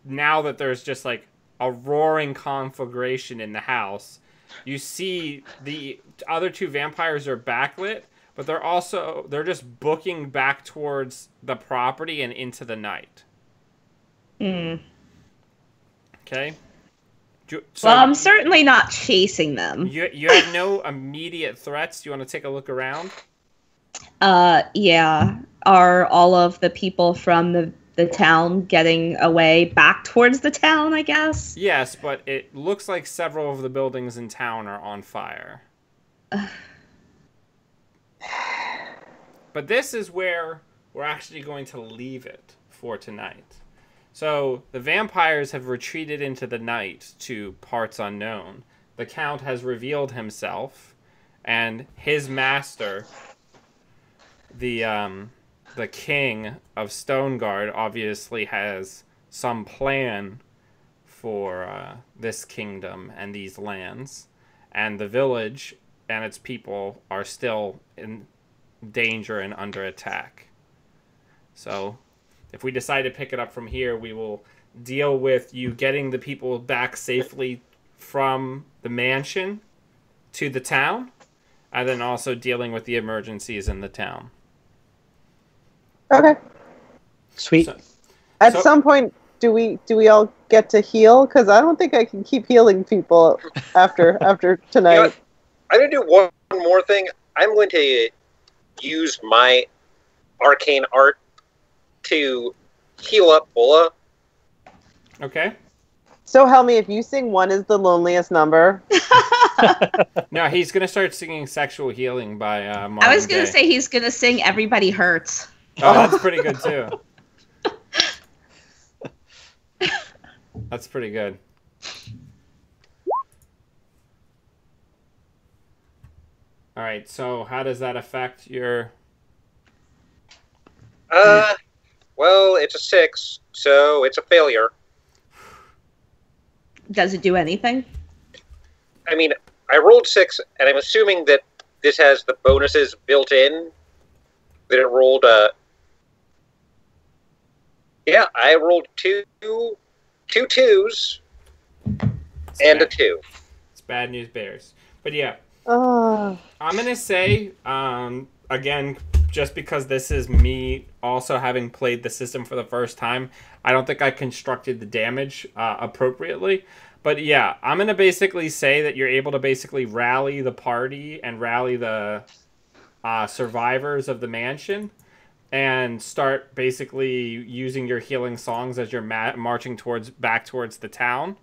now that there's just like a roaring conflagration in the house. You see the other two vampires are backlit, but they're just booking back towards the property and into the night. Mm. Okay. So Well, I'm certainly not chasing them. you have no immediate threats. Do you want to take a look around? Yeah. Are all of the people from the town getting away back towards the town, I guess? Yes, but it looks like several of the buildings in town are on fire. But this is where we're actually going to leave it for tonight. So the vampires have retreated into the night to parts unknown. The Count has revealed himself, and his master, the king of Stoneguard, obviously has some plan for this kingdom and these lands. And the village and its people are still in danger and under attack. So if we decide to pick it up from here, we will deal with you getting the people back safely from the mansion to the town, and then also dealing with the emergencies in the town. Okay. Sweet. At some point, do we all get to heal? Because I don't think I can keep healing people after tonight. You know what? I'm going to do one more thing. I'm going to use my arcane art to heal up Bulla. Okay. So help me, if you sing "One is the loneliest number," No, he's gonna start singing "Sexual Healing" by Marvin I was gonna Gaye. say he's gonna sing "Everybody Hurts." Oh, that's pretty good too. That's pretty good. All right. So, how does that affect your? Well, it's a 6, so it's a failure. Does it do anything? I mean, I rolled 6, and I'm assuming that this has the bonuses built in. That it rolled yeah, I rolled two twos and a 2. It's bad news bears. But yeah, oh, I'm gonna say again, just because this is me also having played the system for the first time, I don't think I constructed the damage appropriately. But yeah, I'm gonna basically say that you're able to basically rally the party and rally the survivors of the mansion, and start basically using your healing songs as you're marching back towards the town.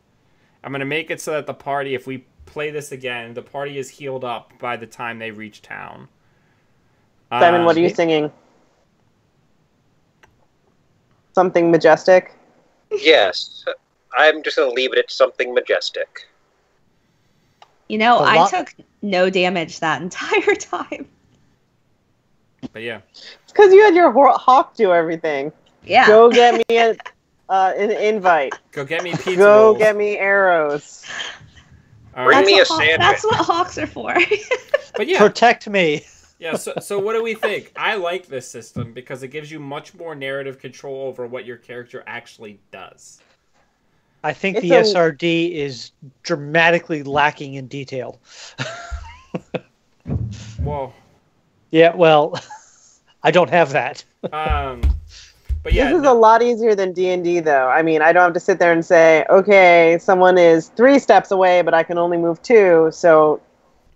I'm gonna make it so that the party, if we play this again, the party is healed up by the time they reach town. Simon, what are you singing? Something majestic? Yes, I'm just going to leave it at something majestic. You know, A I lot- took no damage that entire time. But yeah, It's because you had your hawk do everything. Yeah. Go get me an invite. go get me pizza Go rolls. get me arrows. All Bring right. me a what sandwich. That's what hawks are for. But yeah, Protect me. yeah. So what do we think? I like this system because it gives you much more narrative control over what your character actually does. I think It's the a- SRD is dramatically lacking in detail. Well, Yeah, well, I don't have that. but yeah, This is a lot easier than D&D, though. I mean, I don't have to sit there and say, okay, someone is 3 steps away, but I can only move 2, so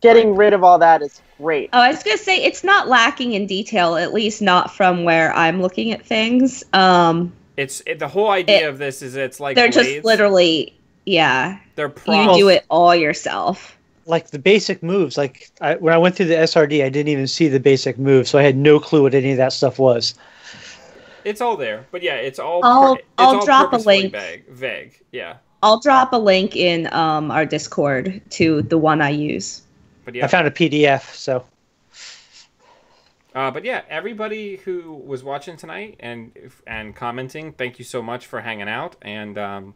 getting rid of all that is great. Oh, I was gonna say it's not lacking in detail, at least not from where I'm looking at things. the whole idea of this is it's like They're blades. just literally, yeah. They're You props. do it all yourself. Like the basic moves, like when I went through the SRD, I didn't even see the basic moves, so I had no clue what any of that stuff was. It's all there, but yeah, it's all. I'll all drop a purposefully link. Vague, yeah. I'll drop a link in our Discord to the one I use. But yeah, I found a PDF, so but yeah, everybody who was watching tonight and commenting, thank you so much for hanging out. And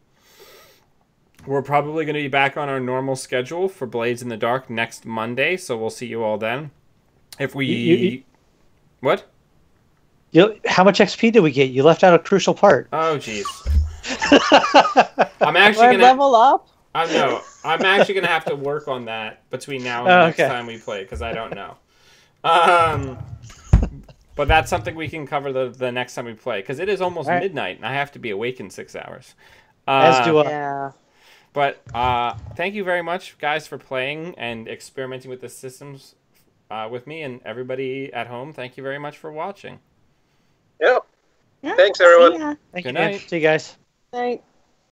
we're probably going to be back on our normal schedule for Blades in the Dark next Monday, so we'll see you all then. If we what? How much XP did we get? You left out a crucial part. Oh, jeez. I'm Do actually I gonna. level up? I'm actually gonna have to work on that between now and the Oh, next okay. time we play because I don't know. But that's something we can cover the next time we play because it is almost All right. midnight and I have to be awake in 6 hours. As do I. Yeah. But thank you very much, guys, for playing and experimenting with the systems with me, and everybody at home. Thank you very much for watching. Yep. Yeah, Thanks, see everyone. ya. Thank Good you, man. night. See you guys. Night.